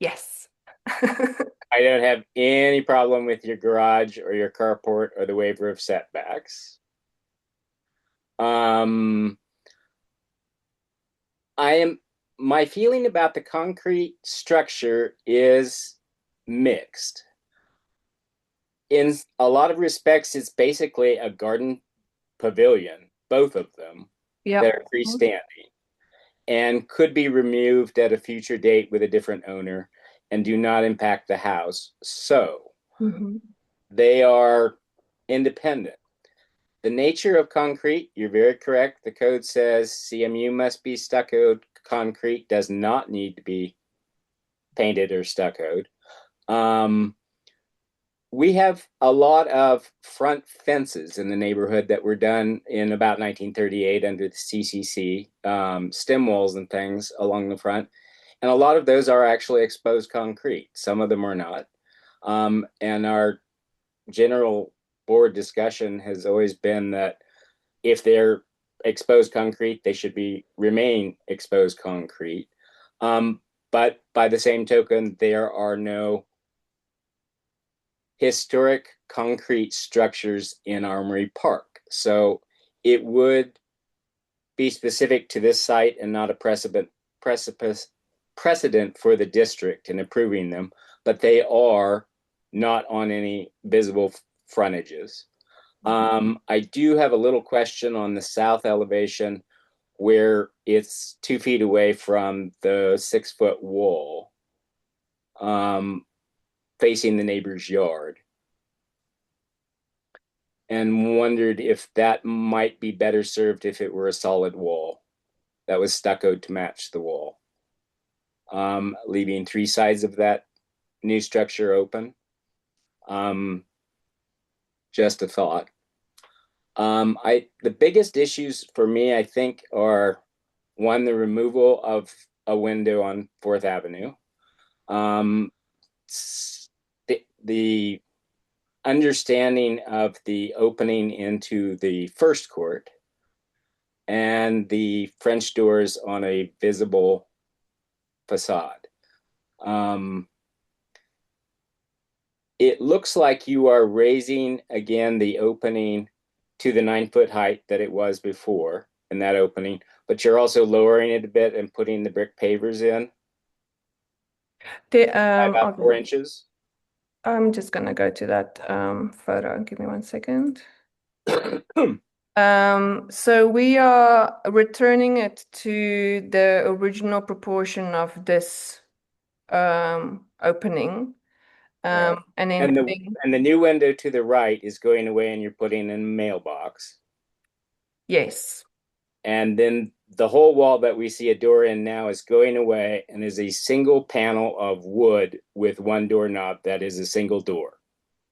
Yes. I don't have any problem with your garage or your carport or the waiver of setbacks. My feeling about the concrete structure is mixed. In a lot of respects, it's basically a garden pavilion, both of them, that are freestanding and could be removed at a future date with a different owner and do not impact the house. So they are independent. The nature of concrete, you're very correct. The code says CMU must be stuccoed. Concrete does not need to be painted or stuccoed. We have a lot of front fences in the neighborhood that were done in about 1938 under the CCC, stem walls and things along the front. And a lot of those are actually exposed concrete. Some of them are not. And our general board discussion has always been that if they're exposed concrete, they should remain exposed concrete. But by the same token, there are no historic concrete structures in Armory Park. So it would be specific to this site and not a precipice precedent for the district in approving them, but they are not on any visible frontages. I do have a little question on the south elevation where it's 2 feet away from the 6-foot wall, facing the neighbor's yard. And wondered if that might be better served if it were a solid wall that was stuccoed to match the wall, leaving 3 sides of that new structure open. Just a thought. The biggest issues for me, I think, are one, the removal of a window on 4th Avenue. The understanding of the opening into the first court and the French doors on a visible facade. It looks like you are raising again the opening to the 9-foot height that it was before in that opening, but you're also lowering it a bit and putting the brick pavers in about 4 inches. I'm just gonna go to that photo. Give me 1 second. So we are returning it to the original proportion of this opening. Right. And then the new window to the right is going away and you're putting in a mailbox. Yes. And then the whole wall that we see a door in now is going away and is a single panel of wood with one doorknob that is a single door.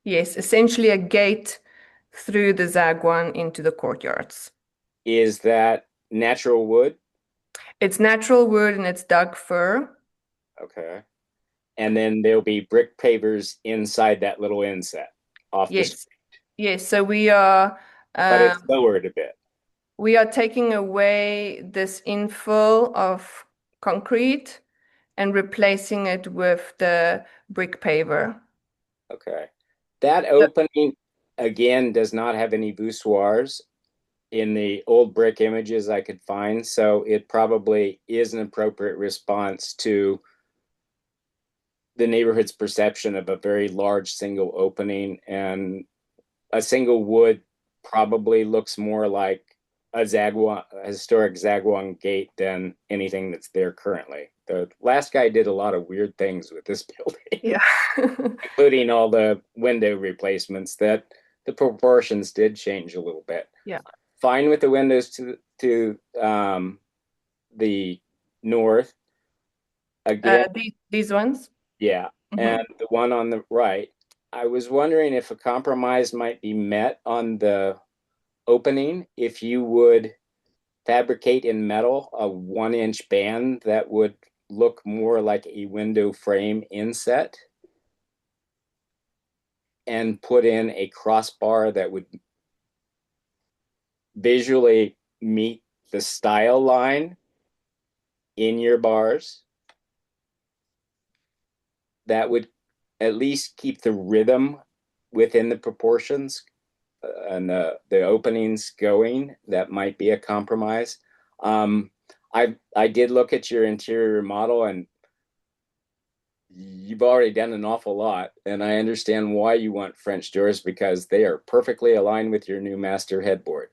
Yes, essentially a gate through the Zagwan into the courtyards. Is that natural wood? It's natural wood and it's Doug fir. Okay. And then there'll be brick pavers inside that little inset off the street. Yes, so we are but it's lowered a bit. We are taking away this infill of concrete and replacing it with the brick paver. Okay. That opening, again, does not have any voussoirs in the old brick images I could find, so it probably is an appropriate response to the neighborhood's perception of a very large single opening, and a single wood probably looks more like a historic Zagwon gate than anything that's there currently. The last guy did a lot of weird things with this building. Yeah. Including all the window replacements that the proportions did change a little bit. Yeah. Fine with the windows to the north. Again, these ones? Yeah. And the one on the right, I was wondering if a compromise might be met on the opening, if you would fabricate in metal a 1-inch band that would look more like a window frame inset and put in a crossbar that would visually meet the style line in your bars. That would at least keep the rhythm within the proportions and the openings going. That might be a compromise. I did look at your interior model, and you've already done an awful lot, and I understand why you want French doors, because they are perfectly aligned with your new master headboard.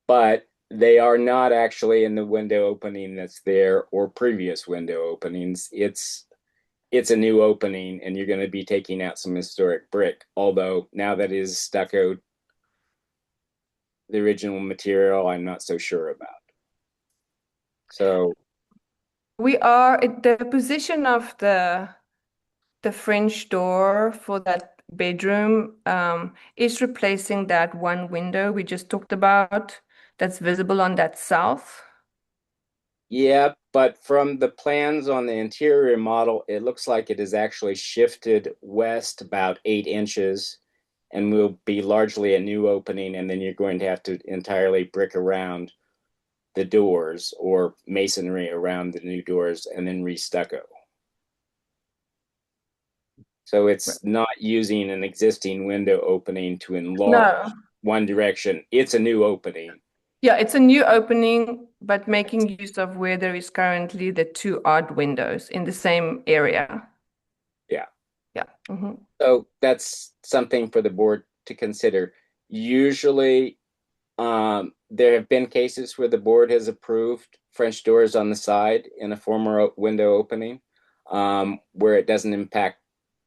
But they are not actually in the window opening that's there or previous window openings. It's a new opening, and you're going to be taking out some historic brick, although now that is stuccoed, the original material I'm not so sure about. So we are at the position of the French door for that bedroom is replacing that one window we just talked about that's visible on that south. Yeah, but from the plans on the interior model, it looks like it is actually shifted west about 8 inches and will be largely a new opening, and then you're going to have to entirely brick around the doors or masonry around the new doors and then re-stucco. So it's not using an existing window opening to enlarge one direction. It's a new opening. Yeah, it's a new opening, but making use of where there is currently the two odd windows in the same area. Yeah. Yeah. Mm-hmm. So that's something for the board to consider. Usually, there have been cases where the board has approved French doors on the side in a former window opening, where it doesn't impact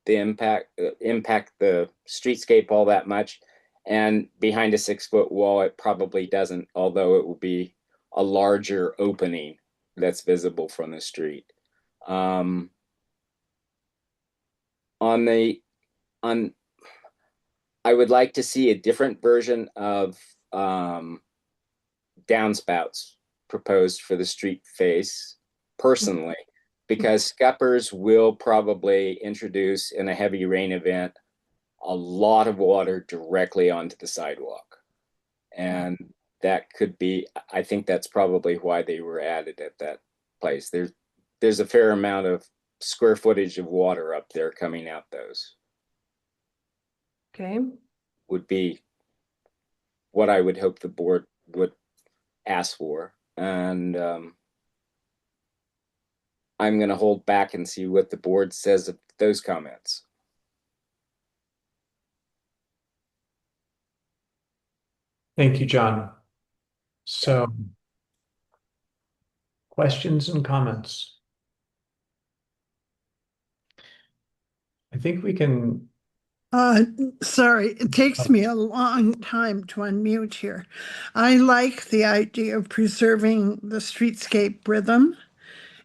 the streetscape all that much. And behind a 6-foot wall, it probably doesn't, although it will be a larger opening that's visible from the street. On I would like to see a different version of downspouts proposed for the street face personally, because scuppers will probably introduce in a heavy rain event a lot of water directly onto the sidewalk. And that could be, I think that's probably why they were added at that place. There's a fair amount of square footage of water up there coming out those. Okay. Would be what I would hope the board would ask for. And I'm going to hold back and see what the board says of those comments. Thank you, John. So, questions and comments? I think we can. Sorry, it takes me a long time to unmute here. I like the idea of preserving the streetscape rhythm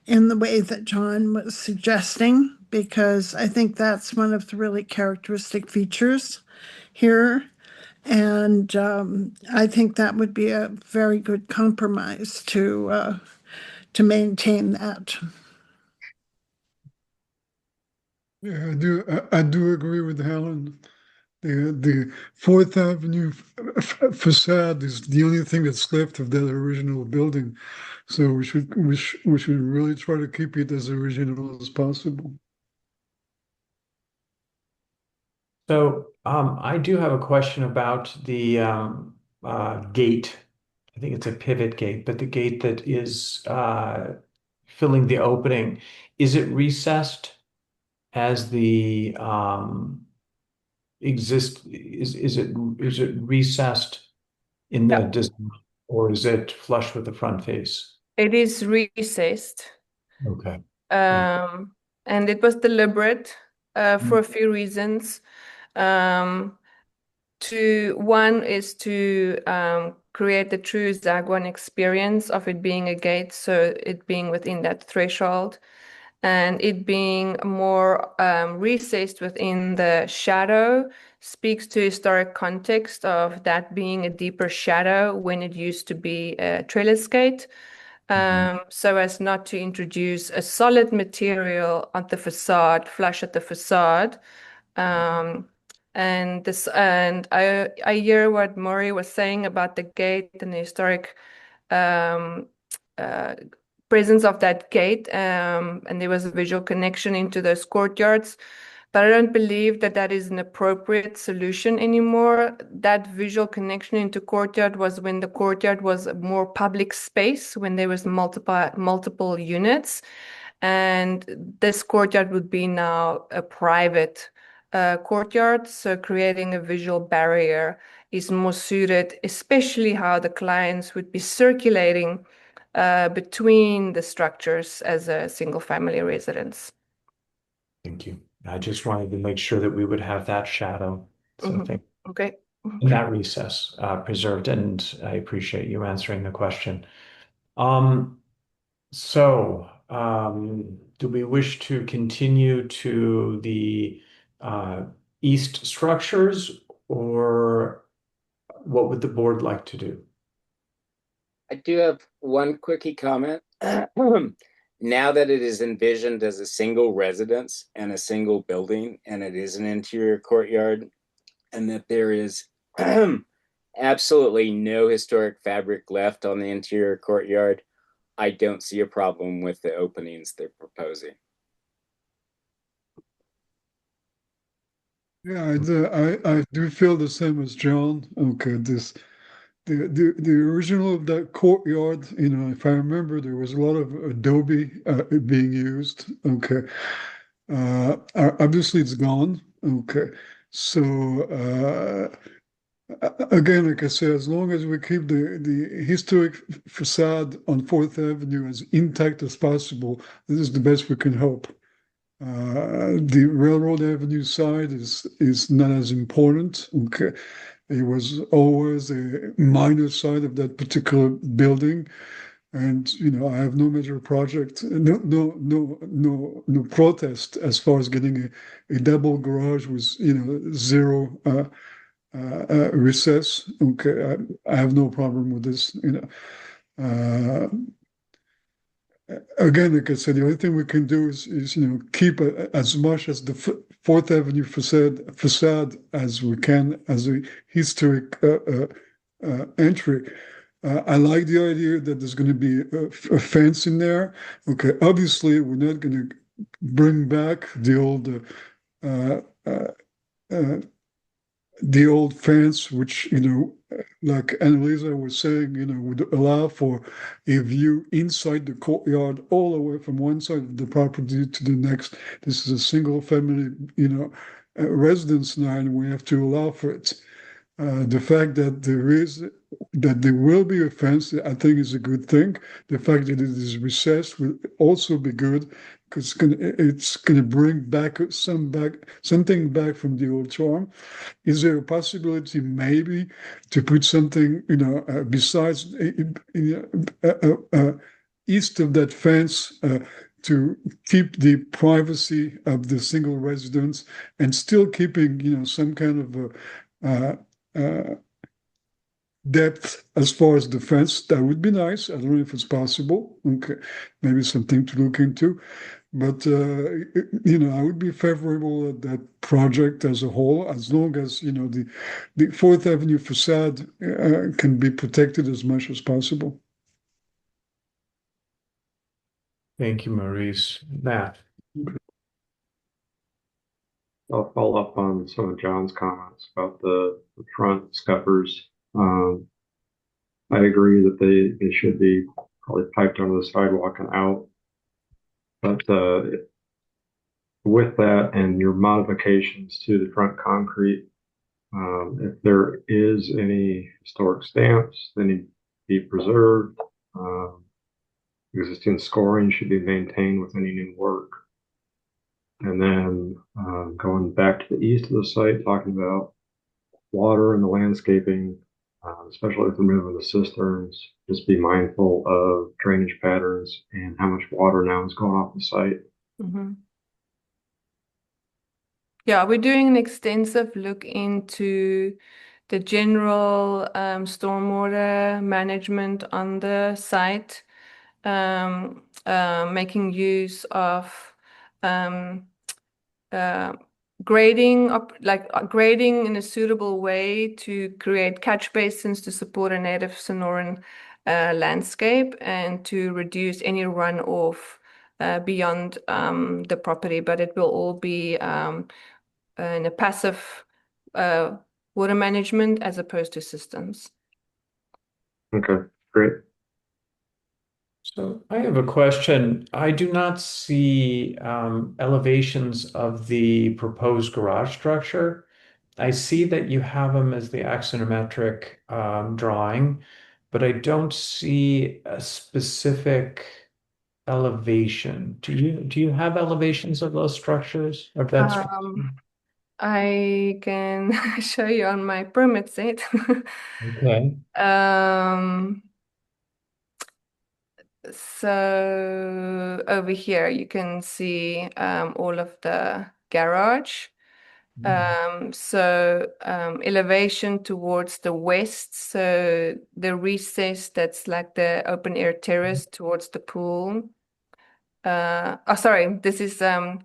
in the way that John was suggesting, because I think that's one of the really characteristic features here. And I think that would be a very good compromise to maintain that. Yeah, I do agree with Helen. The Fourth Avenue facade is the only thing that's left of that original building. So we should really try to keep it as original as possible. So I do have a question about the gate. I think it's a pivot gate, but the gate that is filling the opening, is it recessed as the is it recessed in the design, or is it flush with the front face? It is recessed. Okay. And it was deliberate for a few reasons. One is to create the true Zagwan experience of it being a gate, so it being within that threshold, and it being more recessed within the shadow speaks to historic context of that being a deeper shadow when it used to be a trellis gate. So as not to introduce a solid material on the facade, flush at the facade. And I hear what Maury was saying about the gate and the historic presence of that gate, and there was a visual connection into those courtyards. But I don't believe that that is an appropriate solution anymore. That visual connection into courtyard was when the courtyard was a more public space, when there was multiple units. And this courtyard would be now a private courtyard. So creating a visual barrier is more suited, especially how the clients would be circulating between the structures as a single family residence. Thank you. I just wanted to make sure that we would have that shadow. So thank you. Okay. And that recess preserved, and I appreciate you answering the question. Do we wish to continue to the east structures, or what would the board like to do? I do have one quickie comment. Now that it is envisioned as a single residence and a single building, and it is an interior courtyard, and that there is absolutely no historic fabric left on the interior courtyard, I don't see a problem with the openings they're proposing. Yeah, I do feel the same as John. Okay, the original of that courtyard, if I remember, there was a lot of adobe being used. Okay. Obviously it's gone. Okay. So again, like I said, as long as we keep the historic facade on Fourth Avenue as intact as possible, this is the best we can hope. The Railroad Avenue side is not as important. Okay. It was always a minor side of that particular building. And I have no major project, no protest as far as getting a double garage with zero recess. Okay, I have no problem with this. Uh, Again, like I said, the only thing we can do is keep as much as the Fourth Avenue facade as we can as a historic entry. I like the idea that there's going to be a fence in there. Okay, obviously we're not going to bring back uh, uh, uh, the old fence, which, like Annalisa was saying, would allow for a view inside the courtyard all the way from one side of the property to the next. This is a single family, residence now, and we have to allow for it. The fact that there will be a fence, I think, is a good thing. The fact that it is recessed will also be good because it's gonna bring something back from the old charm. Is there a possibility maybe to put something, besides east of that fence to keep the privacy of the single residents and still keeping, some kind of uh, uh, depth as far as the fence? That would be nice. I don't know if it's possible. Okay, maybe something to look into. But I would be favorable at that project as a whole, as long as the Fourth Avenue facade can be protected as much as possible. Thank you, Maurice. Matt. I'll follow up on some of John's comments about the front scuppers. I agree that they should be probably piped under the sidewalk and out. But with that and your modifications to the front concrete, if there is any historic stamps, they need to be preserved. Existing scoring should be maintained with any new work. And then going back to the east of the site, talking about water and the landscaping, especially with removing the cisterns, just be mindful of drainage patterns and how much water now is going off the site. Mm-hmm. Yeah, we're doing an extensive look into the general stormwater management on the site, making use of grading grading in a suitable way to create catch basins to support a native Sonoran landscape and to reduce any runoff beyond the property, but it will all be in a passive water management as opposed to systems. Okay, great. So I have a question. I do not see elevations of the proposed garage structure. I see that you have them as the axonometric drawing, but I don't see a specific elevation. Do you have elevations of those structures? Or if that's I can show you on my permit set. okay. So over here you can see all of the garage. Elevation towards the west, so the recess that's like the open air terrace towards the pool. Sorry, this is the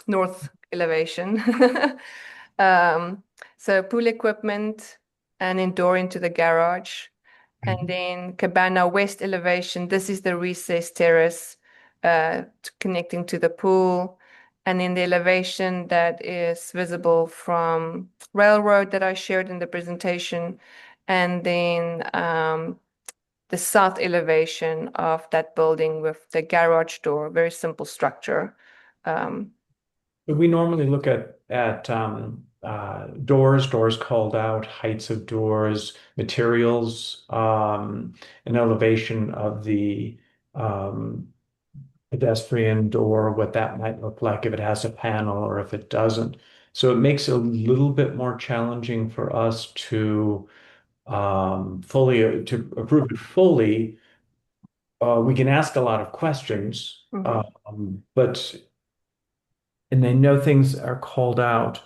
north elevation. So pool equipment and then door into the garage. And then Cabana West elevation, this is the recess terrace connecting to the pool. and then the elevation that is visible from railroad that I shared in the presentation, and then the south elevation of that building with the garage door, very simple structure. But we normally look at doors called out, heights of doors, materials, an elevation of the pedestrian door, what that might look like if it has a panel or if it doesn't. So it makes it a little bit more challenging for us to to approve it fully. We can ask a lot of questions, but and I know things are called out.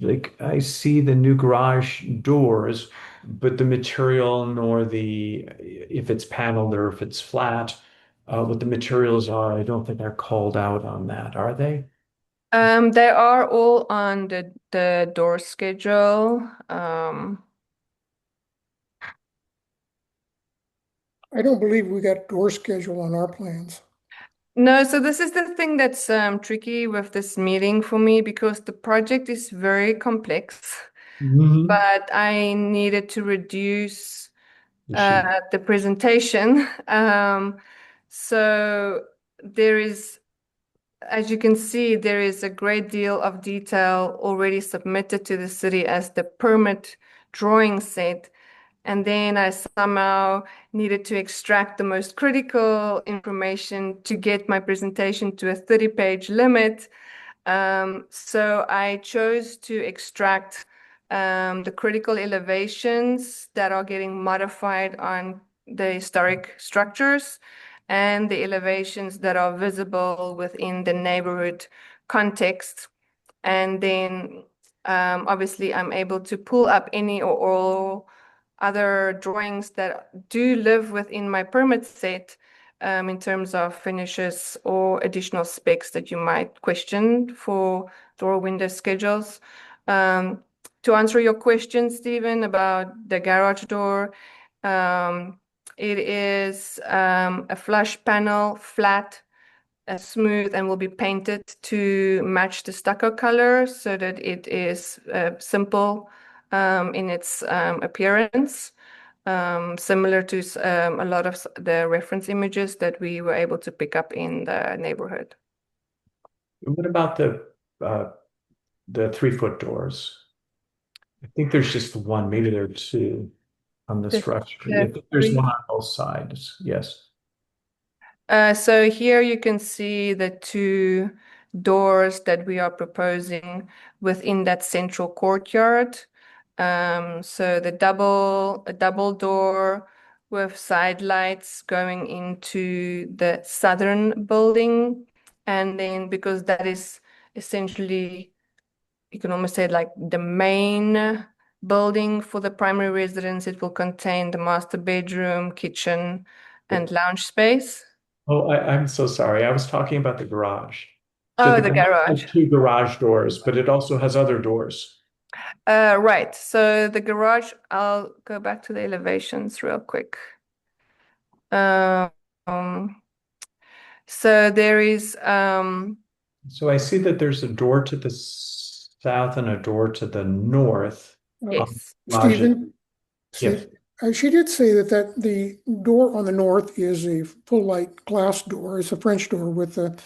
Like I see the new garage doors, but the material nor the if it's paneled or if it's flat, what the materials are, I don't think are called out on that, are they? They are all on the door schedule. I don't believe we got door schedule on our plans. No, so this is the thing that's tricky with this meeting for me because the project is very complex, but I needed to reduce the presentation. So there is, as you can see, there is a great deal of detail already submitted to the city as the permit drawing set. And then I somehow needed to extract the most critical information to get my presentation to a 30-page limit. So I chose to extract the critical elevations that are getting modified on the historic structures and the elevations that are visible within the neighborhood context. And then obviously I'm able to pull up any or all other drawings that do live within my permit set in terms of finishes or additional specs that you might question for door window schedules. To answer your question, Stephen, about the garage door, it is a flush panel, flat, smooth, and will be painted to match the stucco color so that it is simple in its appearance, similar to a lot of the reference images that we were able to pick up in the neighborhood. What about the 3-foot doors? I think there's just one, maybe there are two on the structure. If there's one on both sides, yes. So here you can see the two doors that we are proposing within that central courtyard. So a double door with side lights going into the southern building. And then because that is essentially, you can almost say like the main building for the primary residence, it will contain the master bedroom, kitchen, and lounge space. Oh, I'm so sorry. I was talking about the garage. Oh, the garage. Has two garage doors, but it also has other doors. Right. So the garage, I'll go back to the elevations real quick. So there is So I see that there's a door to the south and a door to the north. Yes. Stephen, Yes. she did say that the door on the north is a full light glass door. It's a French door with the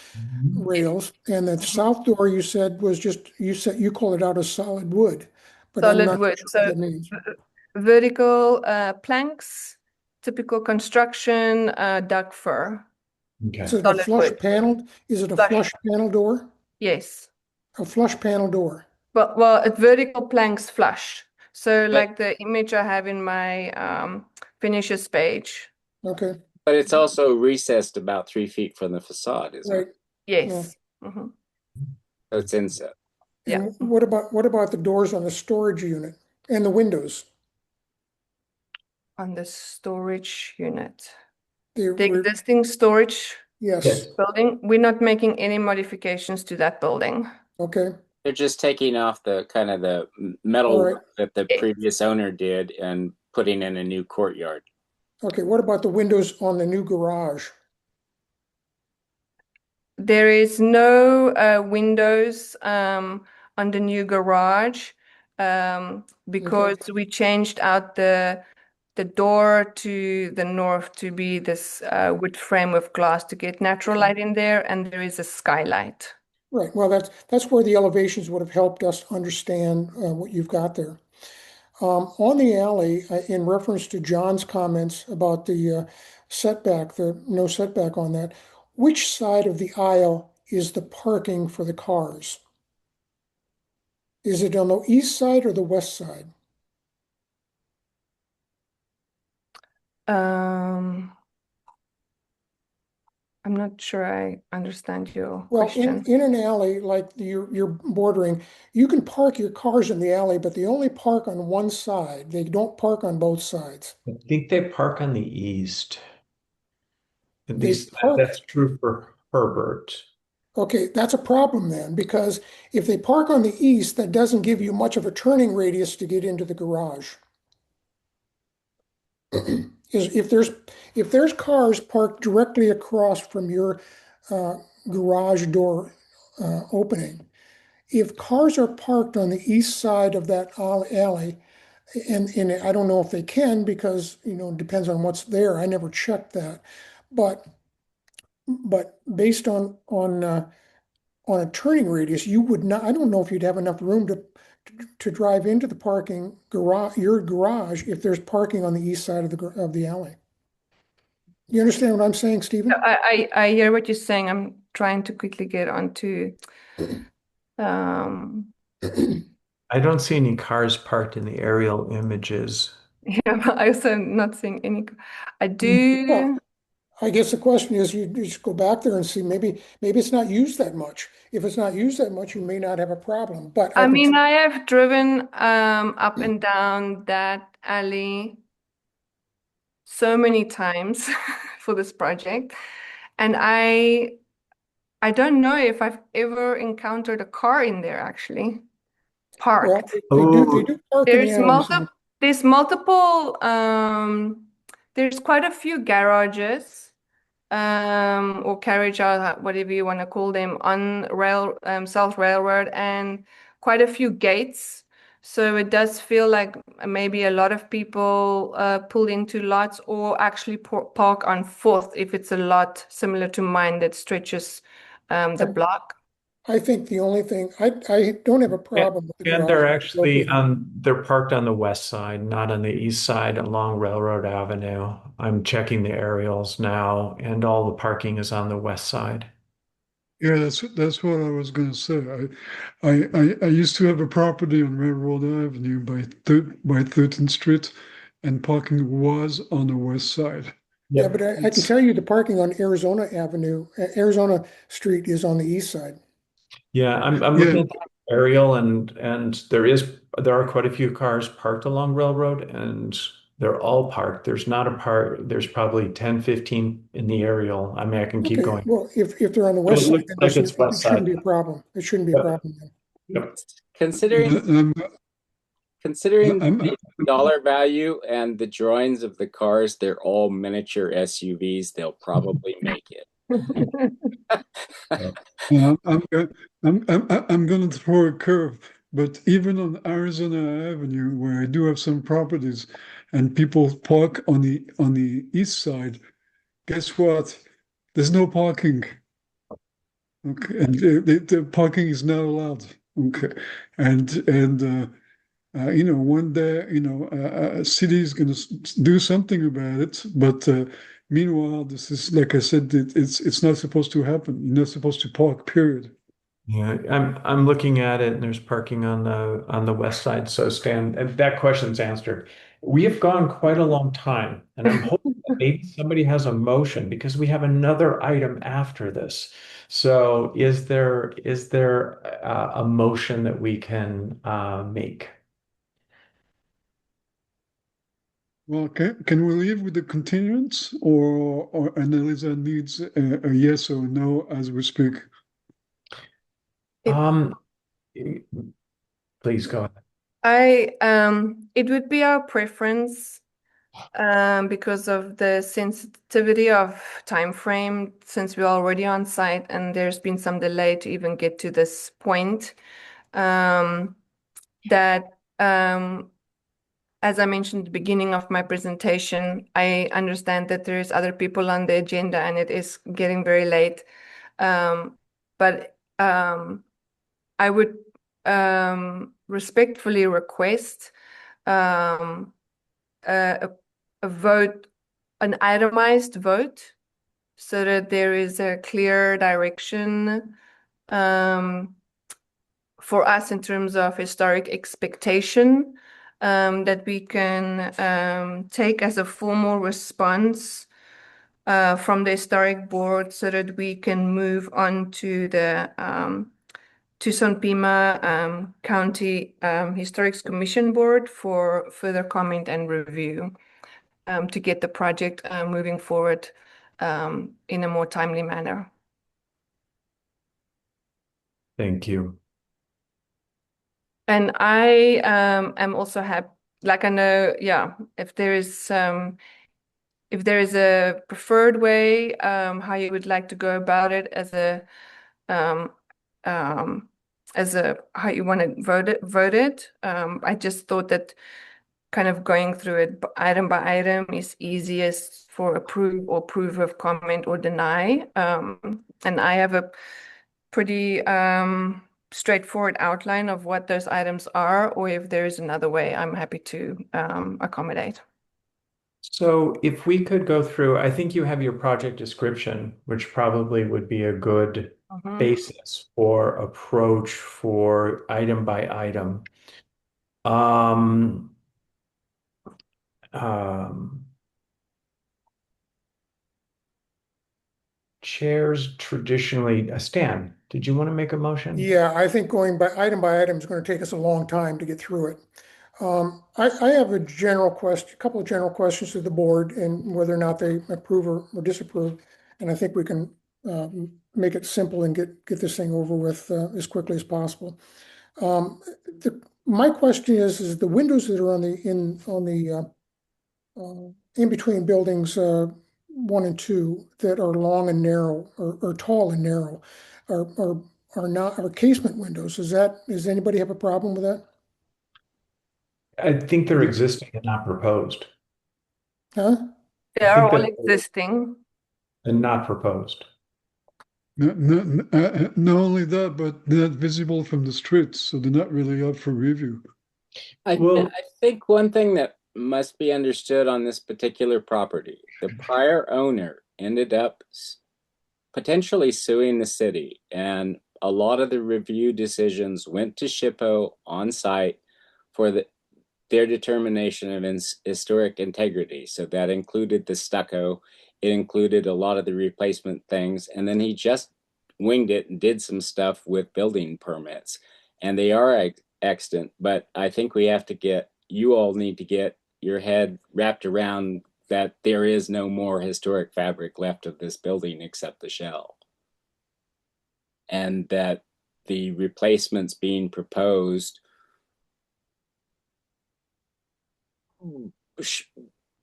rails, and that south door you said was just you called it out as solid wood, but I'm solid not wood. sure So what that means. vertical planks, typical construction, duck fir. Okay. Is it a Solid flush wood. paneled? Is it a Flush. flush panel door? Yes. A flush panel door. Well, vertical planks flush. So like the image I have in my finishes page. Okay. But it's also recessed about 3 feet from the facade, isn't Right. it? Yes. So it's inset. And what about the doors on the storage unit and the windows? On the storage unit. They The were, existing storage yes. building, we're not making any modifications to that building. Okay. They're just taking off the kind of the metal All right. work that the previous owner did and putting in a new courtyard. Okay. What about the windows on the new garage? There is no windows on the new garage because we changed out the door to the north to be this wood frame with glass to get natural light in there, and there is a skylight. Right. Well, that's where the elevations would have helped us understand what you've got there. On the alley, in reference to John's comments about the setback, the no setback on that, which side of the aisle is the parking for the cars? Is it on the east side or the west side? I'm not sure I understand your Well, question. in an alley like you're bordering, you can park your cars in the alley, but they only park on one side. They don't park on both sides. I think they park on the east. At They least park. that's true for Herbert. Okay, that's a problem then, because if they park on the east, that doesn't give you much of a turning radius to get into the garage. Is if there's cars parked directly across from your garage door opening, if cars are parked on the east side of that alley, and I don't know if they can because it depends on what's there. I never checked that, but based on a turning radius, you would not. I don't know if you'd have enough room to drive into the parking garage, your garage, if there's parking on the east side of the alley. You understand what I'm saying, Stephen? I hear what you're saying. I'm trying to quickly get onto. I don't see any cars parked in the aerial images. Yeah, but I also am not seeing any. I do. Well, I guess the question is, you just go back there and see. Maybe it's not used that much. If it's not used that much, you may not have a problem. But I mean, I have driven up and down that alley so many times for this project, and I don't know if I've ever encountered a car in there actually parked. Well, they do park in the alleys. There's multiple there's quite a few garages or carriage out, whatever you want to call them, on South Railroad, and quite a few gates. So it does feel like maybe a lot of people pull into lots or actually park on Fourth if it's a lot similar to mine that stretches the block. I think the only thing I don't have a problem with the And garage. they're actually they're parked on the west side, not on the east side along Railroad Avenue. I'm checking the aerials now, and all the parking is on the west side. Yeah, that's what I was going to say. I used to have a property on Railroad Avenue by 13th Street, and parking was on the west side. Yeah, but I can tell you the parking on Arizona Street is on the east side. Yeah, I'm looking at the aerial, and there are quite a few cars parked along Railroad, and they're all parked. There's not a park. There's probably 10, 15 in the aerial. I mean, I can keep going. Well, if they're on the west side, then Like it's it west shouldn't side. be a problem. It shouldn't be a problem then. Yep. Considering I'm- the dollar value and the drawings of the cars, they're all miniature SUVs. They'll probably make it. I'm going to throw a curve, but even on Arizona Avenue, where I do have some properties, and people park on the east side, guess what? There's no parking. Okay, and the parking is not allowed. Okay, and one day, a city is going to do something about it, but meanwhile, this is, like I said, it's not supposed to happen. You're not supposed to park, period. Yeah, I'm looking at it, and there's parking on the west side. So Stan, and that question's answered. We have gone quite a long time, and I'm hoping that maybe somebody has a motion because we have another item after this. So is there a motion that we can make? Well, can we leave with the continuance, or Annalisa needs a yes or no as we speak? Please go ahead. It would be our preference because of the sensitivity of time frame, since we're already on site and there's been some delay to even get to this point. That as I mentioned at the beginning of my presentation, I understand that there's other people on the agenda and it is getting very late. But I would respectfully request a vote, an itemized vote, so that there is a clear direction for us in terms of historic expectation that we can take as a formal response from the historic board, so that we can move on to the Tucson Pima County Historics Commission Board for further comment and review to get the project moving forward in a more timely manner. Thank you. And I am also happy, like I know, yeah, if there is a preferred way how you would like to go about it as a how you want to vote it. I just thought that kind of going through it item by item is easiest for approve or proof of comment or deny. And I have a pretty straightforward outline of what those items are, or if there is another way, I'm happy to accommodate. So if we could go through, I think you have your project description, which probably would be a good basis for approach for item by item. Chairs traditionally, Stan, did you want to make a motion? Yeah, I think going by item is going to take us a long time to get through it. I have a couple of general questions to the board, and whether or not they approve or disapprove. And I think we can make it simple and get this thing over with as quickly as possible. My question is the windows that are in between buildings 1 and 2 that are long and narrow, or tall and narrow, are casement windows. Does anybody have a problem with that? I think they're existing and not proposed. Huh? They are all existing and not proposed. Not only that, but they're not visible from the streets, so they're not really up for review. I think one thing that must be understood on this particular property, the prior owner ended up potentially suing the city, and a lot of the review decisions went to SHPO on site for their determination of historic integrity. So that included the stucco, it included a lot of the replacement things, and then he just winged it and did some stuff with building permits, and they are extant. But I think you all need to get your head wrapped around that there is no more historic fabric left of this building except the shell, and that the replacements being proposed,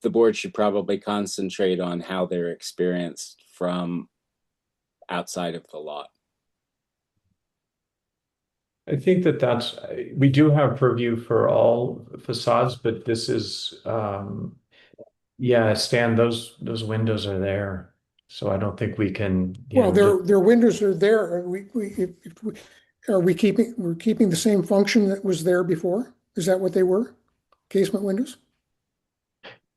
the board should probably concentrate on how they're experienced from outside of the lot. I think we do have purview for all facades, but this is, Stan, those windows are there. So I don't think we can. Well, their windows are there. We're keeping the same function that was there before? Is that what they were? Casement windows?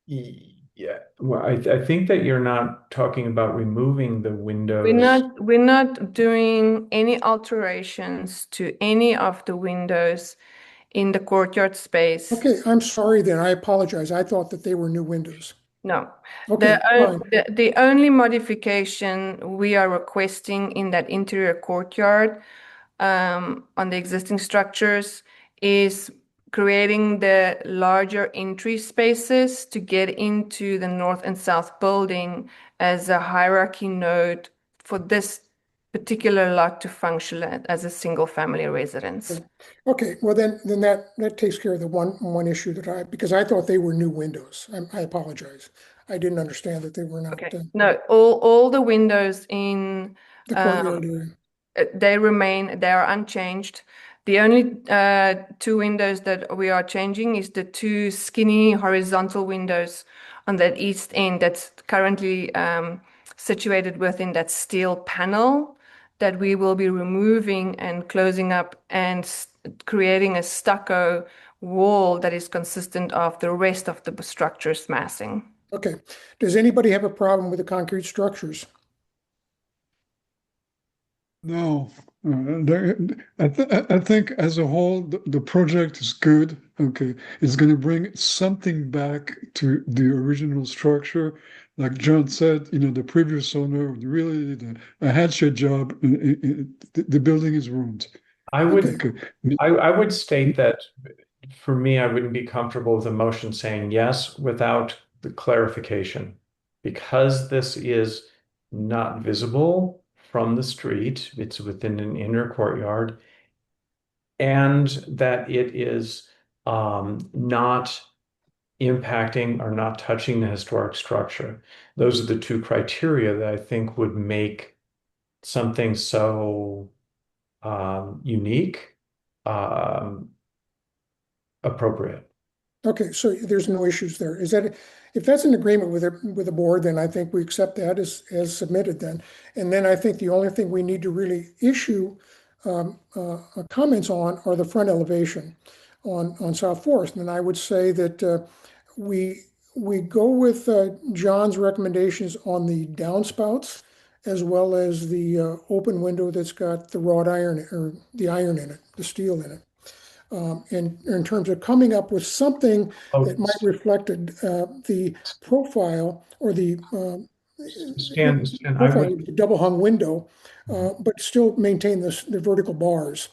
Yeah. Well, I think that you're not talking about removing the windows. We're not doing any alterations to any of the windows in the courtyard space. Okay, I'm sorry then. I apologize. I thought that they were new windows. No. Okay, fine. The only modification we are requesting in that interior courtyard on the existing structures is creating the larger entry spaces to get into the north and south building as a hierarchy node for this particular lot to function as a single family residence. Okay, well then that takes care of the one issue because I thought they were new windows. I apologize. I didn't understand that they were not Okay. No, all the windows in the courtyard area. they are unchanged. The only two windows that we are changing is the two skinny horizontal windows on that east end that's currently situated within that steel panel that we will be removing and closing up and creating a stucco wall that is consistent of the rest of the structure's massing. Okay. Does anybody have a problem with the concrete structures? No, I think as a whole, the project is good. Okay, it's going to bring something back to the original structure. Like John said, the previous owner really did a hatchet job. The building is ruined. I would, Okay. I would state that for me, I wouldn't be comfortable with a motion saying yes without the clarification. Because this is not visible from the street, it's within an inner courtyard, and that it is not impacting or not touching the historic structure. Those are the two criteria that I think would make something so unique, appropriate. Okay, so there's no issues there. If that's an agreement with the board, then I think we accept that as submitted then. And then I think the only thing we need to really issue comments on are the front elevation on South Forest. And I would say that we go with John's recommendations on the downspouts as well as the open window that's got the wrought iron or the iron in it, the steel in it. In terms of coming up with something that might reflect the profile or the Stan, I profile would. of the double hung window, but still maintain the vertical bars.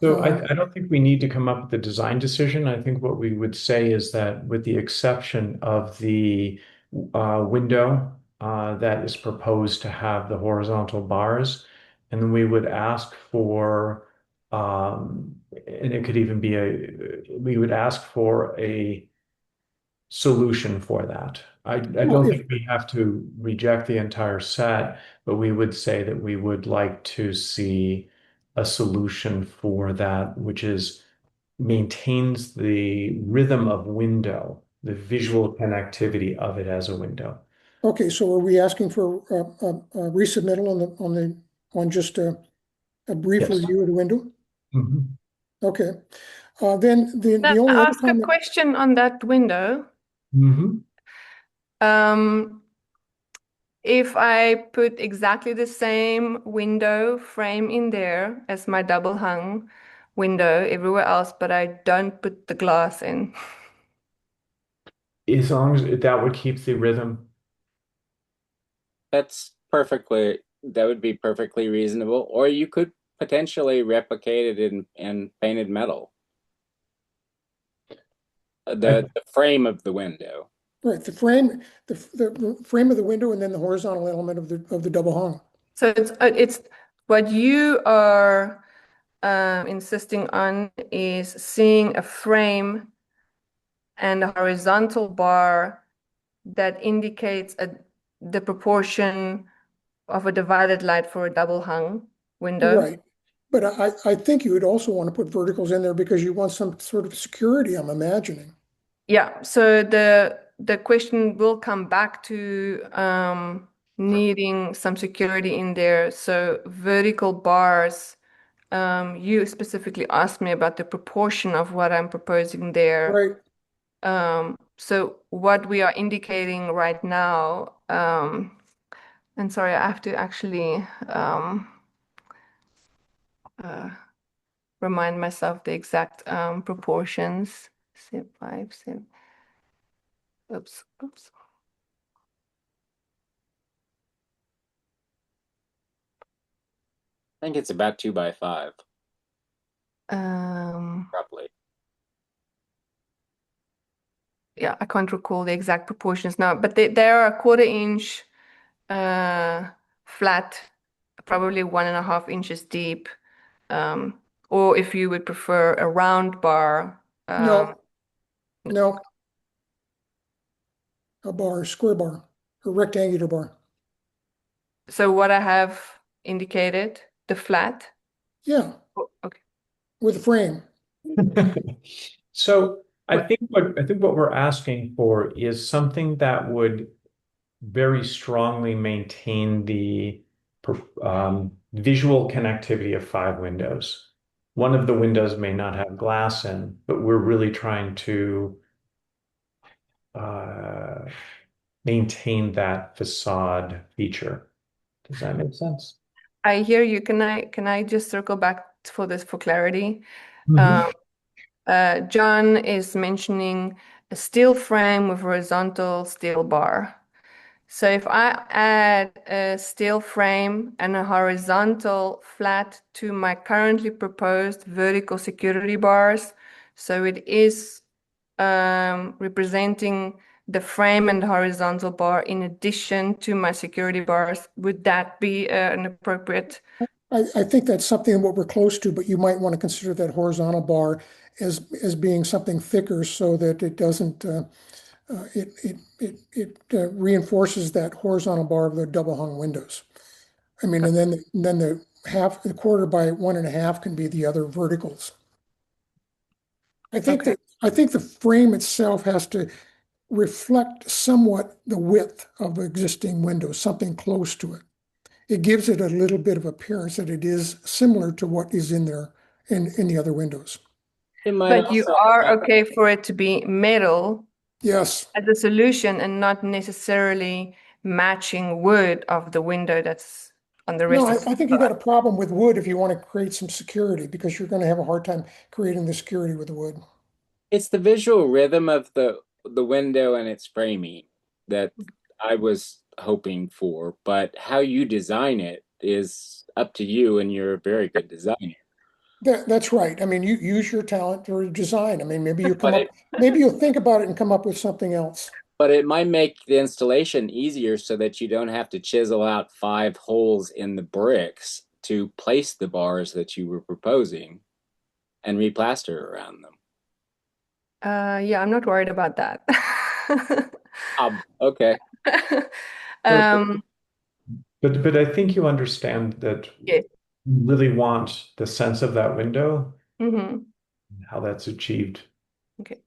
So I don't think we need to come up with a design decision. I think what we would say is that with the exception of the window that is proposed to have the horizontal bars, and then we would ask for, and it could even be we would ask for a solution for that. I don't think we have to reject the entire set, but we would say that we would like to see a solution for that, which maintains the rhythm of window, the visual connectivity of it as a window. Okay, so are we asking for a resubmittal on just a brief review of the window? Mm-hmm. Okay. Then the Can only I other ask a comment. question on that window? Mm-hmm. If I put exactly the same window frame in there as my double hung window everywhere else, but I don't put the glass in. As long as that would keep the rhythm. That would be perfectly reasonable. Or you could potentially replicate it in painted metal. The frame of the window. Right, the frame of the window and then the horizontal element of the double hung. So it's what you are insisting on is seeing a frame and a horizontal bar that indicates the proportion of a divided light for a double hung window. Right. But I think you would also want to put verticals in there because you want some sort of security, I'm imagining. Yeah, so the question will come back to needing some security in there. So vertical bars, you specifically asked me about the proportion of what I'm proposing there. Right. So what we are indicating right now, and sorry, I have to actually remind myself the exact proportions. 5, 7. Oops. I think it's about 2 by 5. Probably. Yeah, I can't recall the exact proportions now, but they are a 1/4 inch flat probably 1.5 inches deep. Or if you would prefer a round bar. No, no, a bar, square bar, a rectangular bar. So what I have indicated, the flat. Yeah, Oh, okay. with a frame. So I think what we're asking for is something that would very strongly maintain the visual connectivity of 5 windows. One of the windows may not have glass in, but we're really trying to uh, maintain that facade feature. Does that make sense? I hear you. Can I just circle back for this for clarity? Mhm. John is mentioning a steel frame with horizontal steel bar. So if I add a steel frame and a horizontal flat to my currently proposed vertical security bars, so it is representing the frame and the horizontal bar in addition to my security bars, would that be an appropriate? I think that's something what we're close to, but you might want to consider that horizontal bar as being something thicker so that it doesn't it reinforces that horizontal bar of the double hung windows. I mean, and then the quarter by 1.5 can be the other verticals. I think Okay. the frame itself has to reflect somewhat the width of the existing window, something close to it. It gives it a little bit of appearance that it is similar to what is in there in the other windows. It might But you also are okay for it to be metal Yes. as a solution and not necessarily matching wood of the window that's on the No, rest of I the think you got a problem with wood if you want to create some security because you're going to have a hard time creating the security with the wood. it's the visual rhythm of the window and its framing that I was hoping for, but how you design it is up to you, and you're a very good designer. That's right. I mean, you use your talent for design. I mean, But it maybe you'll think about it and come up with something else. but it might make the installation easier so that you don't have to chisel out 5 holes in the bricks to place the bars that you were proposing and replaster around them. Yeah, I'm not worried about that. Okay. Um, But I think you understand that yes. you really want the sense of that window Mm-hmm. and how that's achieved. Okay.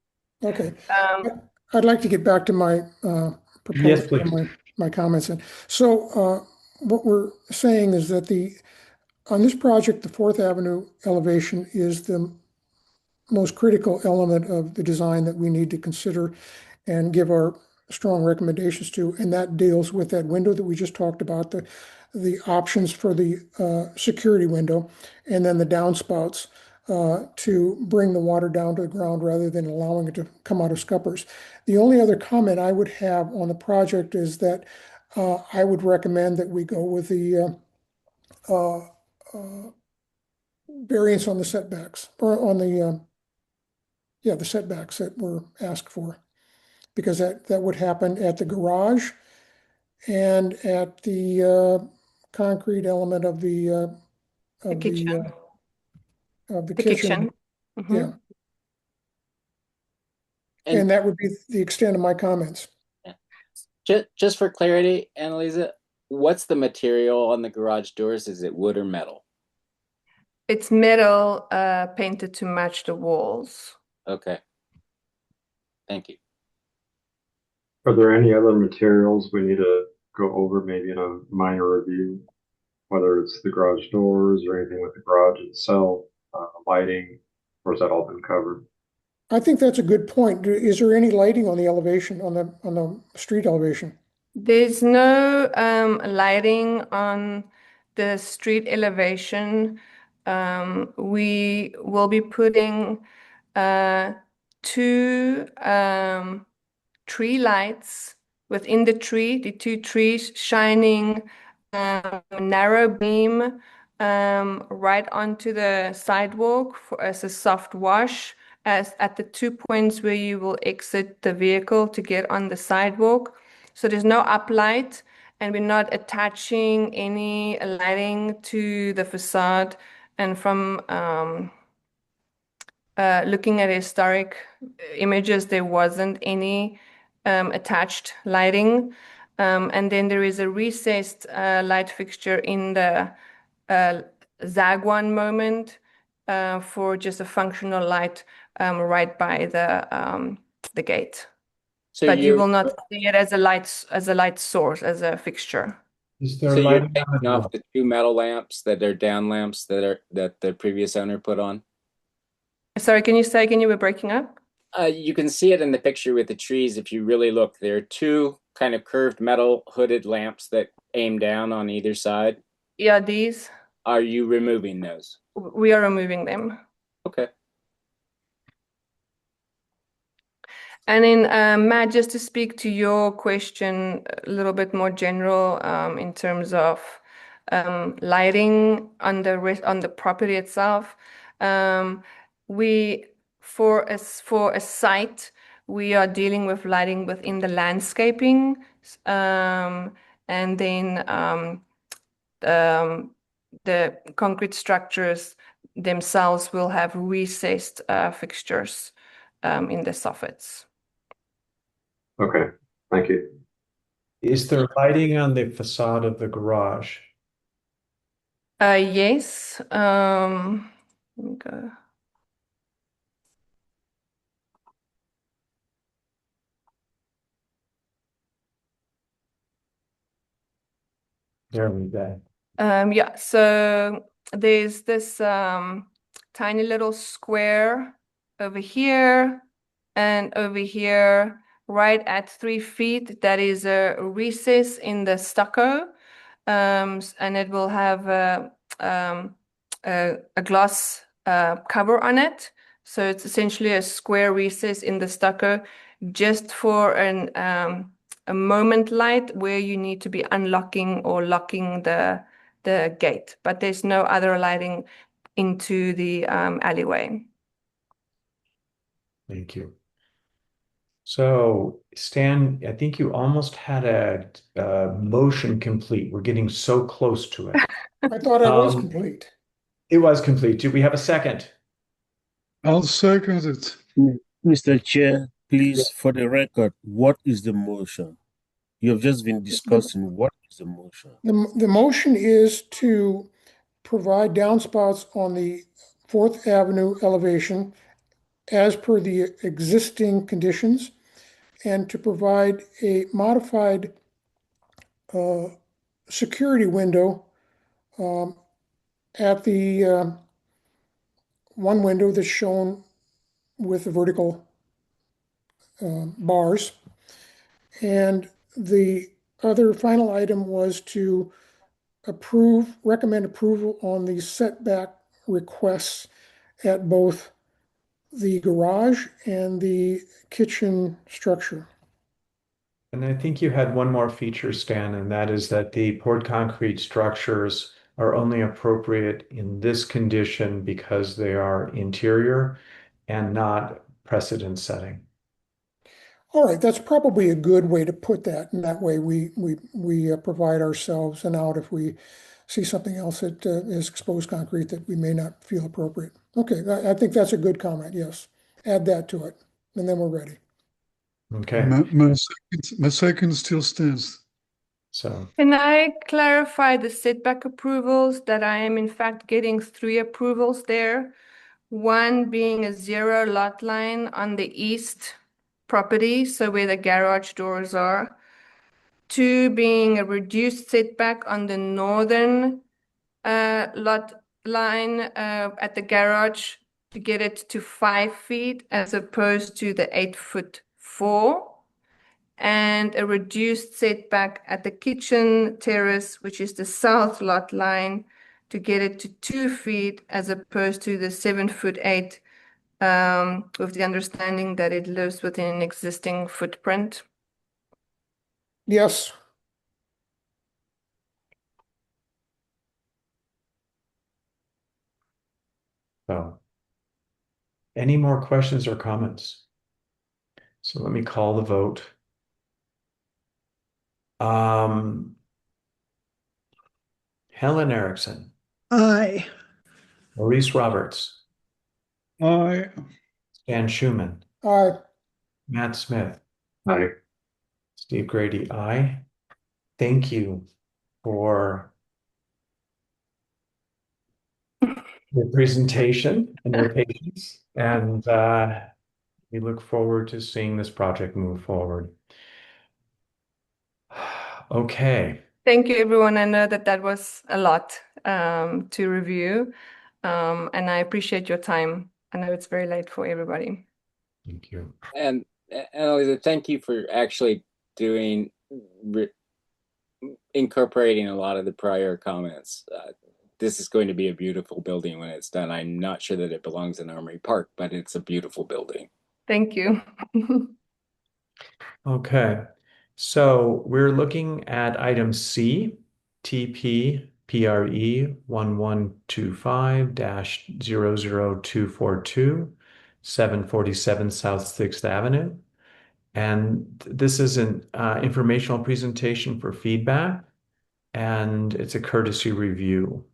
Okay. I'd like to get back to my Yes, proposal, please. my comments. So what we're saying is that on this project, the Fourth Avenue elevation is the most critical element of the design that we need to consider and give our strong recommendations to, and that deals with that window that we just talked about, the options for the security window, and then the downspouts to bring the water down to the ground rather than allowing it to come out of scuppers. The only other comment I would have on the project is that I would recommend that we go with the variance on the setbacks, or on the setbacks that were asked for, because that would happen at the garage and at the concrete element of the The of the kitchen. of the The kitchen. kitchen. Mm-hmm. Yeah, And and that would be the extent of my comments. just for clarity, Annalisa, what's the material on the garage doors? Is it wood or metal? It's metal painted to match the walls. Okay. Thank you. Are there any other materials we need to go over, maybe in a minor review? Whether it's the garage doors or anything with the garage itself, lighting, or has that all been covered? I think that's a good point. Is there any lighting on the elevation, on the street elevation? There's no lighting on the street elevation. We will be putting two tree lights within the tree, the two trees shining a narrow beam right onto the sidewalk as a soft wash, as at the 2 points where you will exit the vehicle to get on the sidewalk. So there's no uplight, and we're not attaching any lighting to the facade. And from looking at historic images, there wasn't any attached lighting. And then there is a recessed light fixture in the Zagwan moment for just a functional light right by the gate. So But you you're will not see it as a light source, as a fixture. Is there so you're lighting on taking the off the two metal lamps that are down lamps that the previous owner put on? Sorry, can you say again? You were breaking up. You can see it in the picture with the trees if you really look. There are two kind of curved metal hooded lamps that aim down on either side. Yeah, these. Are you removing those? We are removing them. Okay. And then, Matt, just to speak to your question a little bit more general in terms of lighting on the property itself. For a site, we are dealing with lighting within the landscaping, and then the concrete structures themselves will have recessed fixtures in the soffits. Okay, thank you. Is there lighting on the facade of the garage? Yes. Let me go. There we go. Yeah, so there's this tiny little square over here and over here, right at 3 feet. That is a recess in the stucco, and it will have a glass cover on it. So it's essentially a square recess in the stucco, just for a moment light where you need to be unlocking or locking the gate, but there's no other lighting into the alleyway. Thank you. So, Stan, I think you almost had a motion complete. We're getting so close to it. I thought I was complete. It was complete. Do we have a second? I'll second it. Mr. Chair, please, for the record, what is the motion? You have just been discussing what is the motion. The motion is to provide downspouts on the Fourth Avenue elevation as per the existing conditions, and to provide a modified security window at the one window that's shown with the vertical bars. And the other final item was to recommend approval on the setback requests at both the garage and the kitchen structure. And I think you had one more feature, Stan, and that is that the poured concrete structures are only appropriate in this condition because they are interior and not precedent setting. All right, that's probably a good way to put that. And that way we provide ourselves an out if we see something else that is exposed concrete that we may not feel appropriate. Okay, I think that's a good comment, yes. Add that to it, and then we're ready. Okay. My second still stands. So Can I clarify the setback approvals, that I am in fact getting 3 approvals there? One being a 0 lot line on the east property, so where the garage doors are. 2 being a reduced setback on the northern lot line at the garage to get it to 5 feet as opposed to the 8'4", and a reduced setback at the kitchen terrace, which is the south lot line, to get it to 2 feet as opposed to the 7'8", with the understanding that it lives within an existing footprint. Yes. So, any more questions or comments? So let me call the vote. Helen Erickson, Aye. Maurice Roberts, Aye. Stan Schuman, Aye. Matt Smith, Aye. Steve Grady, aye. Thank you for your presentation and your patience. And we look forward to seeing this project move forward. Okay. Thank you, everyone. I know that that was a lot to review, and I appreciate your time. I know it's very late for everybody. Thank you. And Elisa, thank you for actually doing incorporating a lot of the prior comments. This is going to be a beautiful building when it's done. I'm not sure that it belongs in Armory Park, but it's a beautiful building. Thank you. Okay. So we're looking at item C, TP PRE 1125-00242, 747 South 6th Avenue. And this is an informational presentation for feedback, and it's a courtesy review.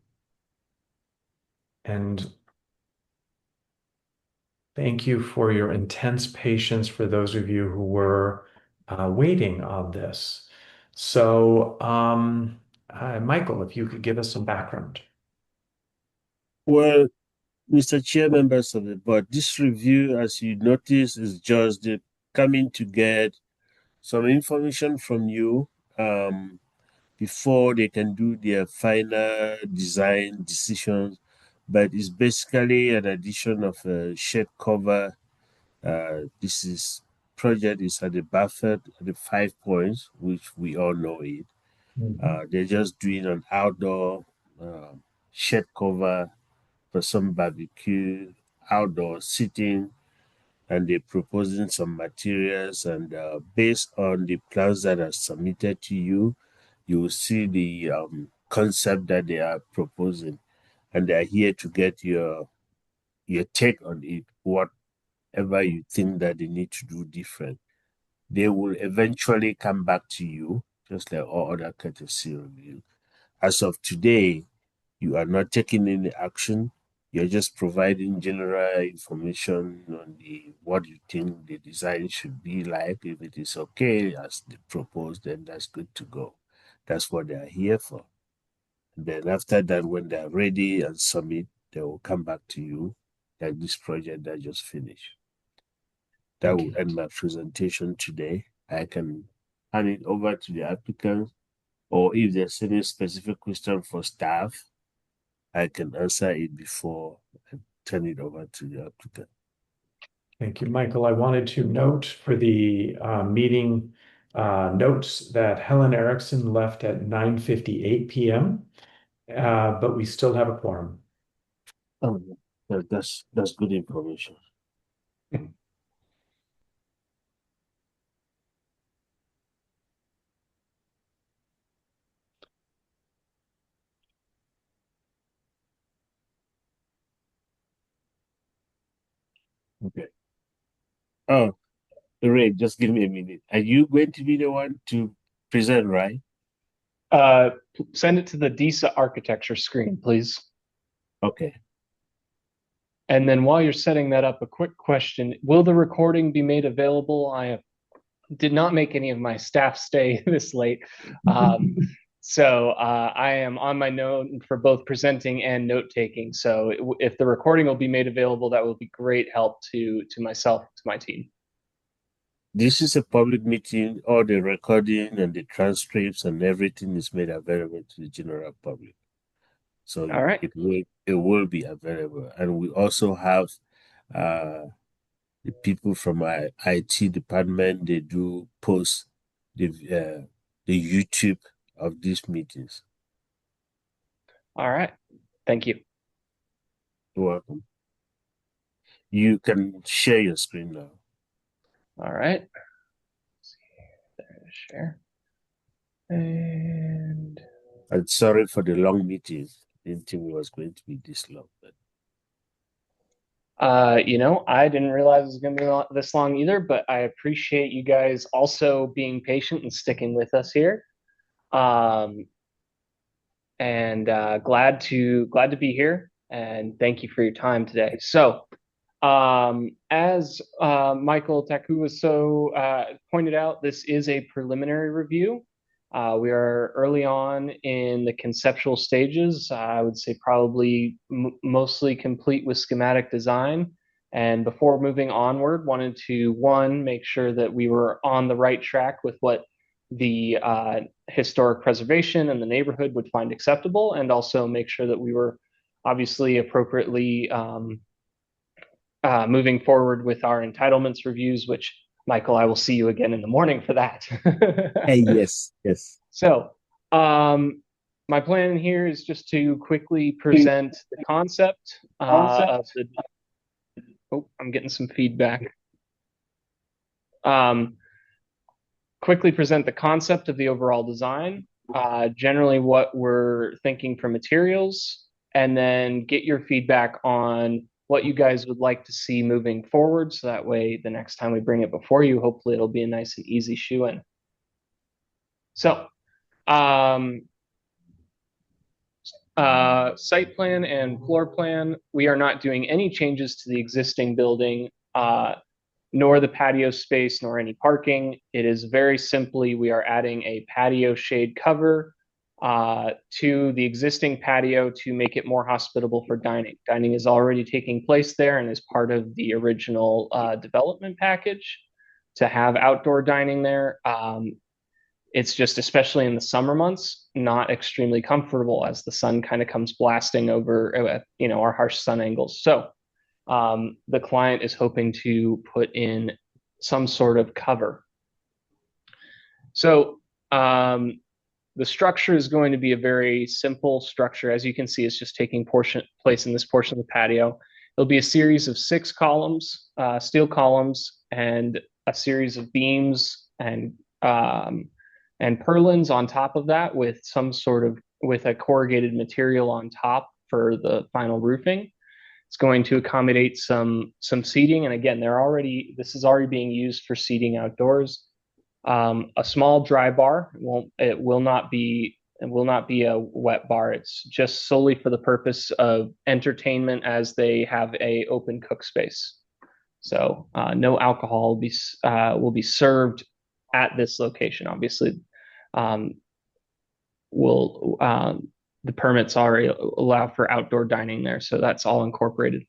And thank you for your intense patience for those of you who were waiting on this. So, Michael, if you could give us some background. Well, Mr. Chair, members of the board, this review, as you notice, is just the coming to get some information from you before they can do their final design decisions. But it's basically an addition of a shed cover. This project is at the Buffett at the 5 Points, which we all know it. They're just doing an outdoor shed cover for some barbecue, outdoor seating, and they're proposing some materials. And based on the plans that are submitted to you, you will see the concept that they are proposing, and they're here to get your take on it, whatever you think that they need to do different. They will eventually come back to you, just like all other courtesy review. As of today, you are not taking any action. You're just providing general information on what you think the design should be like. If it is okay as they propose, then that's good to go. That's what they are here for. And then after that, when they're ready and submit, they will come back to you, like this project that just finished. That will end my presentation today. I can hand it over to the applicant, or if there's any specific question for staff, I can answer it before I turn it over to the applicant. Thank you, Michael. I wanted to note for the meeting notes that Helen Erickson left at 9:58 p.m., but we still have a quorum. Oh, that's good information. Okay. Oh, Ray, just give me a minute. Are you going to be the one to present, right? Send it to the DISA architecture screen, please. Okay. And then while you're setting that up, a quick question. Will the recording be made available? I did not make any of my staff stay this late. So I am on my note for both presenting and note taking. So if the recording will be made available, that will be great help to myself, to my team. This is a public meeting. All the recording and the transcripts and everything is made available to the general public. So all right, it will be available. And we also have the people from our IT department. They do post the YouTube of these meetings. All right. Thank you. You're welcome. You can share your screen now. All right. Let's see. There's share. And I'm sorry for the long meeting. I didn't think it was going to be this long. But I didn't realize it was going to be this long either, but I appreciate you guys also being patient and sticking with us here. and glad to be here. And thank you for your time today. So, as Michael Taku pointed out, this is a preliminary review. We are early on in the conceptual stages. I would say probably mostly complete with schematic design. And before moving onward, wanted to, one, make sure that we were on the right track with what the historic preservation and the neighborhood would find acceptable, and also make sure that we were obviously appropriately moving forward with our entitlements reviews, which, Michael, I will see you again in the morning for that. Yes. So, my plan here is just to quickly present the concept of the. Oh, I'm getting some feedback. Quickly present the concept of the overall design, generally what we're thinking for materials, and then get your feedback on what you guys would like to see moving forward. So that way, the next time we bring it before you, hopefully it'll be a nice and easy shoe-in. So, site plan and floor plan, we are not doing any changes to the existing building, nor the patio space, nor any parking. It is very simply, we are adding a patio shade cover to the existing patio to make it more hospitable for dining. Dining is already taking place there and is part of the original development package to have outdoor dining there. It's just, especially in the summer months, not extremely comfortable as the sun kind of comes blasting over, our harsh sun angles. So the client is hoping to put in some sort of cover. So the structure is going to be a very simple structure. As you can see, it's just taking place in this portion of the patio. It'll be a series of 6 columns, steel columns, and a series of beams and purlins on top of that with with a corrugated material on top for the final roofing. It's going to accommodate some seating, and again, this is already being used for seating outdoors. A small dry bar. It will not be a wet bar. It's just solely for the purpose of entertainment, as they have a open cook space. So no alcohol will be served at this location. Obviously, the permits already allow for outdoor dining there, so that's all incorporated.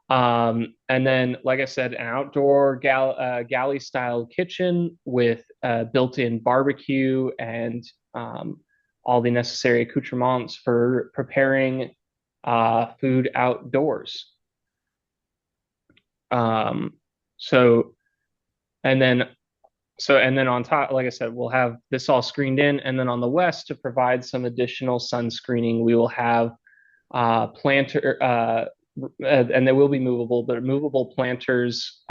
And then, like I said, an outdoor galley style kitchen with built-in barbecue and all the necessary accoutrements for preparing food outdoors. And then on top, like I said, we'll have this all screened in, and then on the west, to provide some additional sun screening, we will have planter, and they will be movable, but movable planters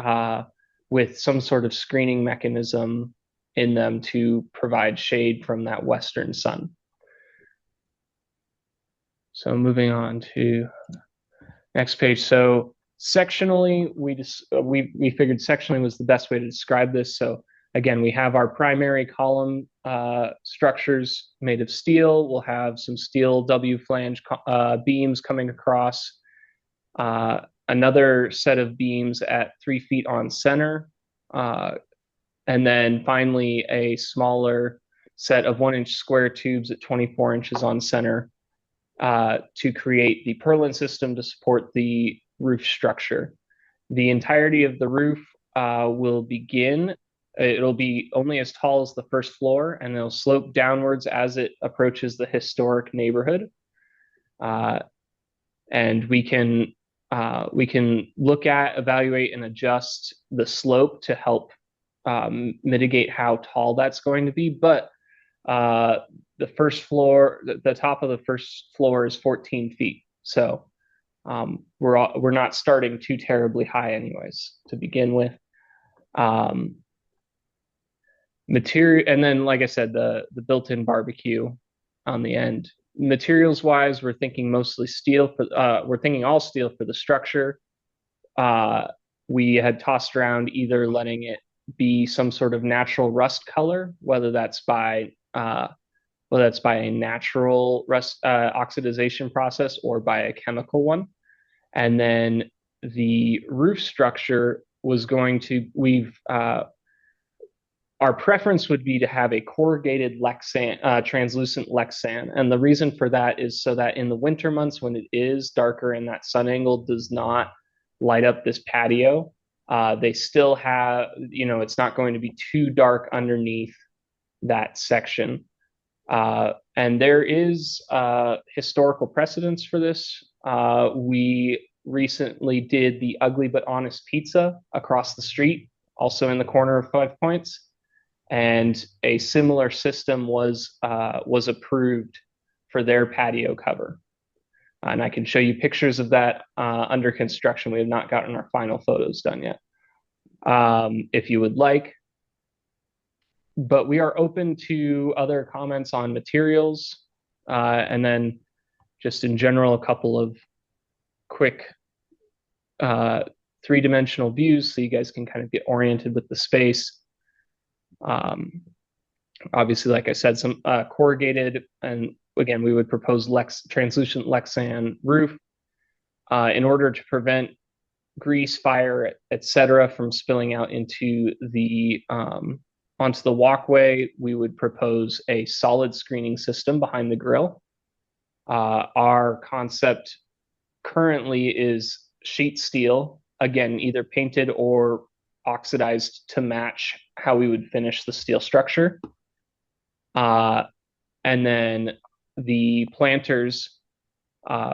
with some sort of screening mechanism in them to provide shade from that western sun. So moving on to next page. So sectionally, we figured sectionally was the best way to describe this. So again, we have our primary column structures made of steel. We'll have some steel W flange beams coming across. Another set of beams at 3 feet on center. And then finally, a smaller set of 1-inch square tubes at 24 inches on center to create the purlin system to support the roof structure. The entirety of the roof will begin. It'll be only as tall as the first floor, and it'll slope downwards as it approaches the historic neighborhood. And we can look at, evaluate, and adjust the slope to help mitigate how tall that's going to be. But the first floor, the top of the first floor is 14 feet. So we're not starting too terribly high anyways to begin with. Material, and then, like I said, the built-in barbecue on the end. Materials wise, we're thinking mostly steel we're thinking all steel for the structure. We had tossed around either letting it be some sort of natural rust color, whether that's by whether that's by a natural oxidization process or by a chemical one. And then the roof structure was going to, our preference would be to have a corrugated Lexan, translucent Lexan. And the reason for that is so that in the winter months when it is darker and that sun angle does not light up this patio, they still have, it's not going to be too dark underneath that section. And there is historical precedence for this. We recently did the Ugly But Honest Pizza across the street, also in the corner of Five Points. And a similar system was approved for their patio cover. And I can show you pictures of that under construction. We have not gotten our final photos done yet, if you would like. But we are open to other comments on materials. And then just in general, a couple of quick three-dimensional views so you guys can kind of get oriented with the space. Obviously, like I said, some corrugated, and again, we would propose translucent Lexan roof in order to prevent grease, fire, etc., from spilling out into the onto the walkway. We would propose a solid screening system behind the grill. Our concept currently is sheet steel, again, either painted or oxidized to match how we would finish the steel structure. And then the planters,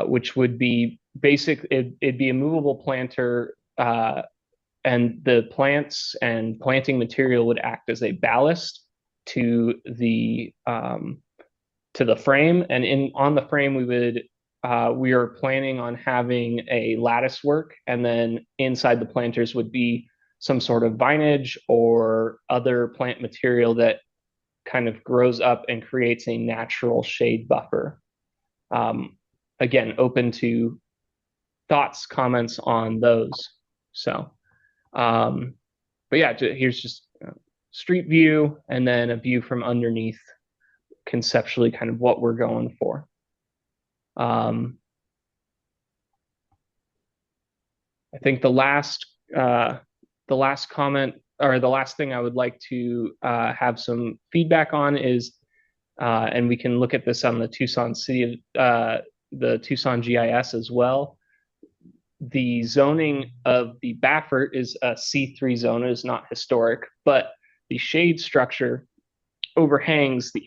which would be it'd be a movable planter, and the plants and planting material would act as a ballast to the frame. And on the frame, we are planning on having a lattice work, and then inside the planters would be some sort of vinage or other plant material that kind of grows up and creates a natural shade buffer. Again, open to thoughts, comments on those. So, but yeah, here's just a street view and then a view from underneath, conceptually kind of what we're going for. I think the last comment, or the last thing I would like to have some feedback on is, and we can look at this on the Tucson the Tucson GIS as well. The zoning of the Baffert is a C3 zone. It is not historic, but the shade structure overhangs the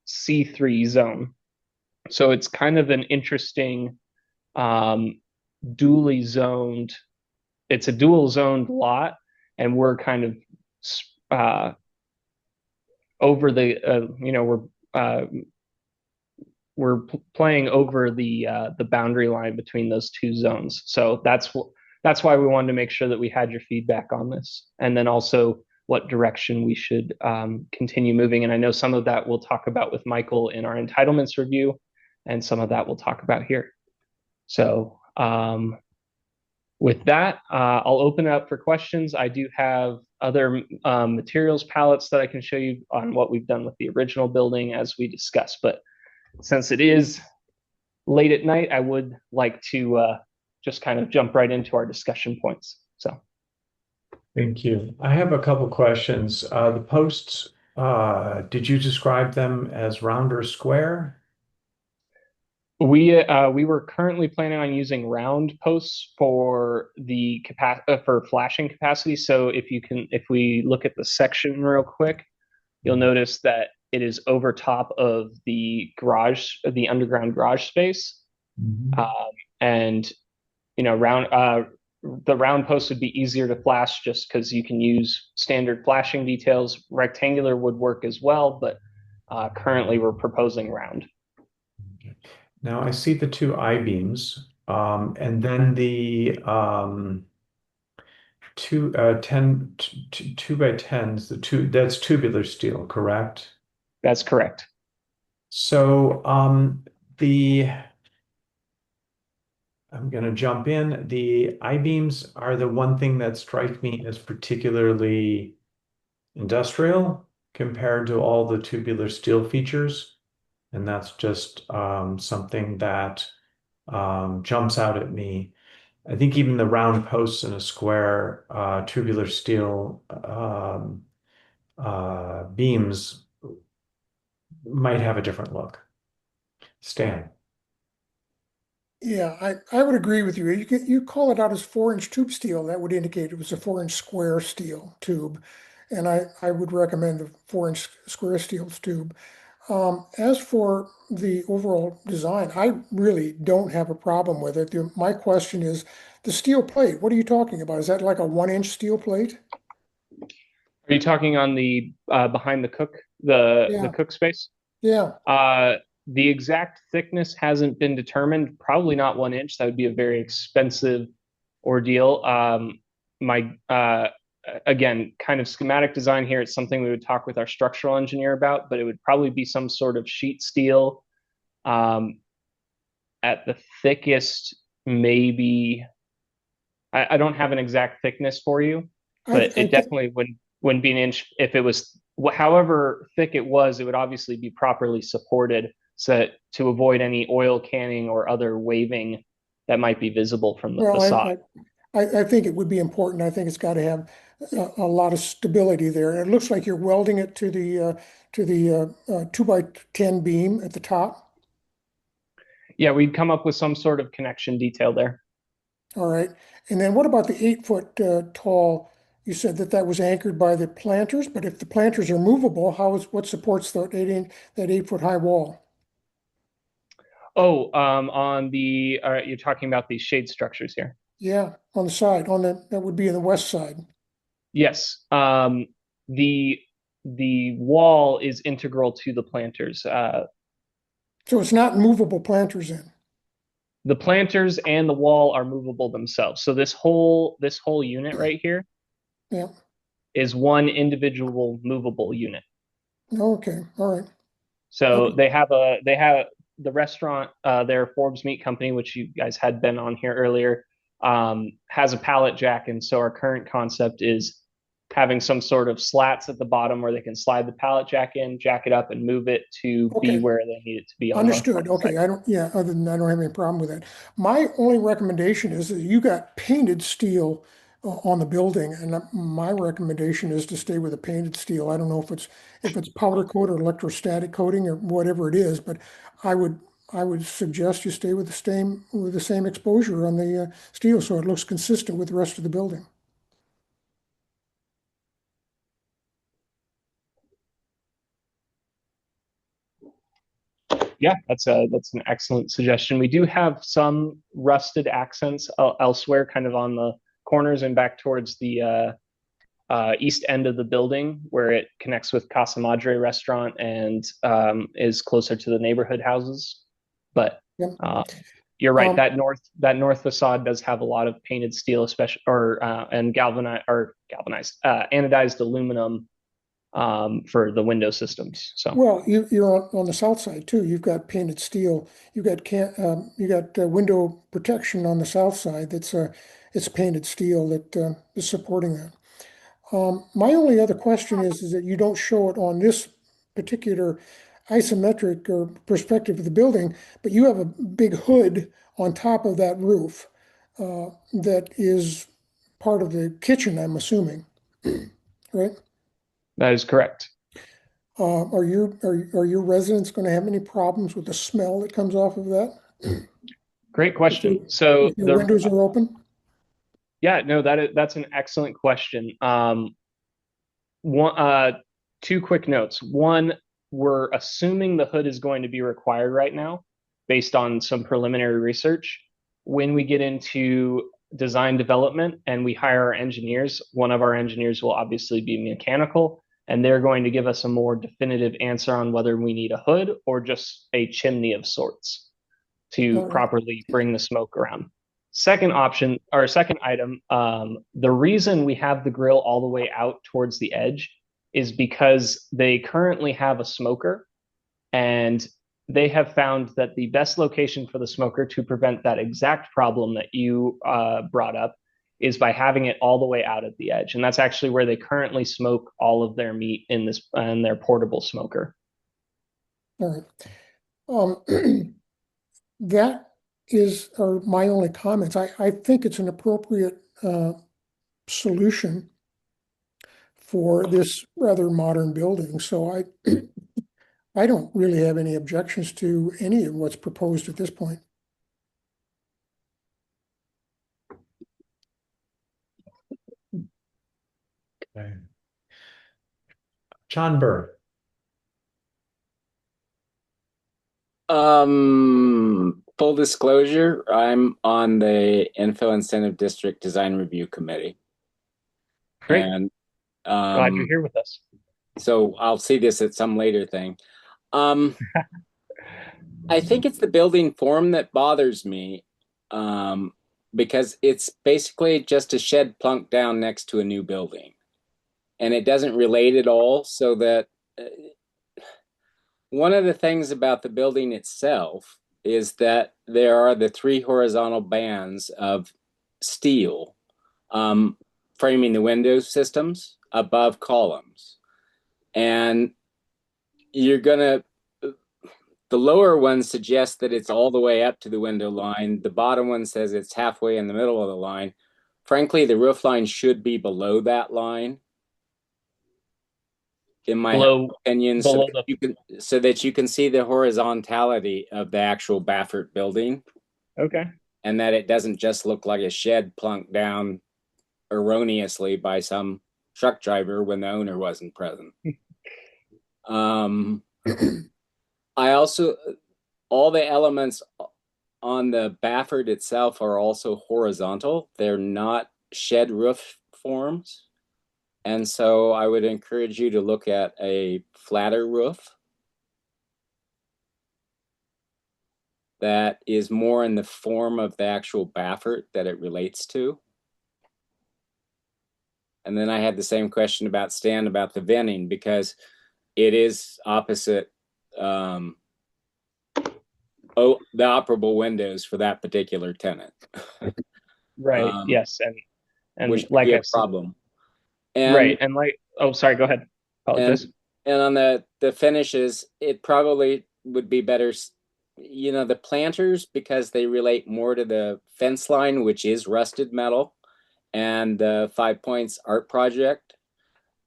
HC3 zone. So it's kind of an interesting dually zoned, it's a dual zoned lot, and we're kind of over the, we're playing over the boundary line between those two zones. So that's why we wanted to make sure that we had your feedback on this, and then also what direction we should continue moving. And I know some of that we'll talk about with Michael in our entitlements review, and some of that we'll talk about here. So with that, I'll open it up for questions. I do have other materials palettes that I can show you on what we've done with the original building as we discussed. But since it is late at night, I would like to just kind of jump right into our discussion points. So, thank you. I have a couple questions. The posts, did you describe them as round or square? We were currently planning on using round posts for the for flashing capacity. So if we look at the section real quick, you'll notice that it is over top of the garage, the underground garage space. Mm-hmm. And the round post would be easier to flash just because you can use standard flashing details. Rectangular would work as well, but currently we're proposing round. Now I see the two I-beams, and then the 2 by 10s, that's tubular steel, correct? That's correct. So I'm going to jump in. The I-beams are the one thing that strikes me as particularly industrial compared to all the tubular steel features. And that's just something that jumps out at me. I think even the round posts in a square tubular steel beams might have a different look. Stan. Yeah, I would agree with you. You call it out as 4-inch tube steel. That would indicate it was a 4-inch square steel tube. And I would recommend the 4-inch square steel tube. As for the overall design, I really don't have a problem with it. My question is the steel plate. What are you talking about? Is that like a 1-inch steel plate? Are you talking on the behind the Yeah, cook space? yeah. The exact thickness hasn't been determined. Probably not 1 inch. That would be a very expensive ordeal. My Again, kind of schematic design here. It's something we would talk with our structural engineer about, but it would probably be some sort of sheet steel. At the thickest, maybe I don't have an exact thickness for you, I, but I it definitely wouldn't be an inch. If it was however thick it was, it would obviously be properly supported so to avoid any oil canning or other waving that might be visible from the well, facade. I think it would be important. I think it's got to have a lot of stability there. And it looks like you're welding it to the 2x10 beam at the top. Yeah, we'd come up with some sort of connection detail there. All right. And then what about the 8-foot tall? You said that was anchored by the planters, but if the planters are movable, what supports that 8-foot high wall? Oh, on the you're talking about these shade structures here. Yeah, on the side, that would be on the west side. Yes. The the wall is integral to the planters. So it's not movable planters in. The planters and the wall are movable themselves. So this whole unit right here Yeah. is one individual movable unit. Okay. All right. So Okay. they have the restaurant, their Forbes Meat Company, which you guys had been on here earlier, has a pallet jack, and so our current concept is having some sort of slats at the bottom where they can slide the pallet jack in, jack it up, and move it to be Okay. where they need it to be on the Understood. side. Okay. Yeah, other than that, I don't have any problem with that. My only recommendation is that you got painted steel on the building, and my recommendation is to stay with the painted steel. I don't know if it's powder coat or electrostatic coating or whatever it is, but I would I would suggest you stay with the same exposure on the steel so it looks consistent with the rest of the building. Yeah, that's an excellent suggestion. We do have some rusted accents elsewhere, kind of on the corners and back towards the east end of the building, where it connects with Casa Madre restaurant and is closer to the neighborhood houses. But Yep. you're right. Um, That north facade does have a lot of painted steel, especially and galvanized anodized aluminum for the window systems. So. Well, you're on the south side too. You've got painted steel. You got window protection on the south side. It's painted steel that is supporting that. My only other question is that you don't show it on this particular isometric or perspective of the building, but you have a big hood on top of that roof that is part of the kitchen, I'm assuming, right? That is correct. Are your residents going to have any problems with the smell that comes off of that? Great question. So If your windows are open? yeah, no, that's an excellent question. Two quick notes. One, we're assuming the hood is going to be required right now based on some preliminary research. When we get into design development and we hire our engineers, one of our engineers will obviously be mechanical, and they're going to give us a more definitive answer on whether we need a hood or just a chimney of sorts to All right. properly bring the smoke around. Second option or second item, the reason we have the grill all the way out towards the edge is because they currently have a smoker, and they have found that the best location for the smoker to prevent that exact problem that you brought up is by having it all the way out at the edge. And that's actually where they currently smoke all of their meat in their portable smoker. All right. That are my only comments. I think it's an appropriate solution for this rather modern building. So I don't really have any objections to any of what's proposed at this point. Okay. John Burr. Full disclosure, I'm on the Infill Incentive District Design Review Committee. Great. And Glad you're here with us. so I'll see this at some later thing. I think it's the building form that bothers me, because it's basically just a shed plunked down next to a new building. And it doesn't relate at all, so that one of the things about the building itself is that there are the 3 horizontal bands of steel framing the window systems above columns. And you're gonna, the lower one suggests that it's all the way up to the window line. The bottom one says it's halfway in the middle of the line. Frankly, the roof line should be below that line, in my opinion, so that you can see the horizontality of the actual Baffert building. Okay. And that it doesn't just look like a shed plunked down erroneously by some truck driver when the owner wasn't present. I also, all the elements on the Baffert itself are also horizontal. They're not shed roof forms. And so I would encourage you to look at a flatter roof that is more in the form of the actual Baffert that it relates to. And then I had the same question about Stan about the venting, because it is opposite the operable windows for that particular tenant. Right. Yes. And which like be a I've said, problem. And, right. And like, oh, sorry, go ahead. Apologize. And on the finishes, it probably would be better, you know, the planters, because they relate more to the fence line, which is rusted metal, and the 5 Points art project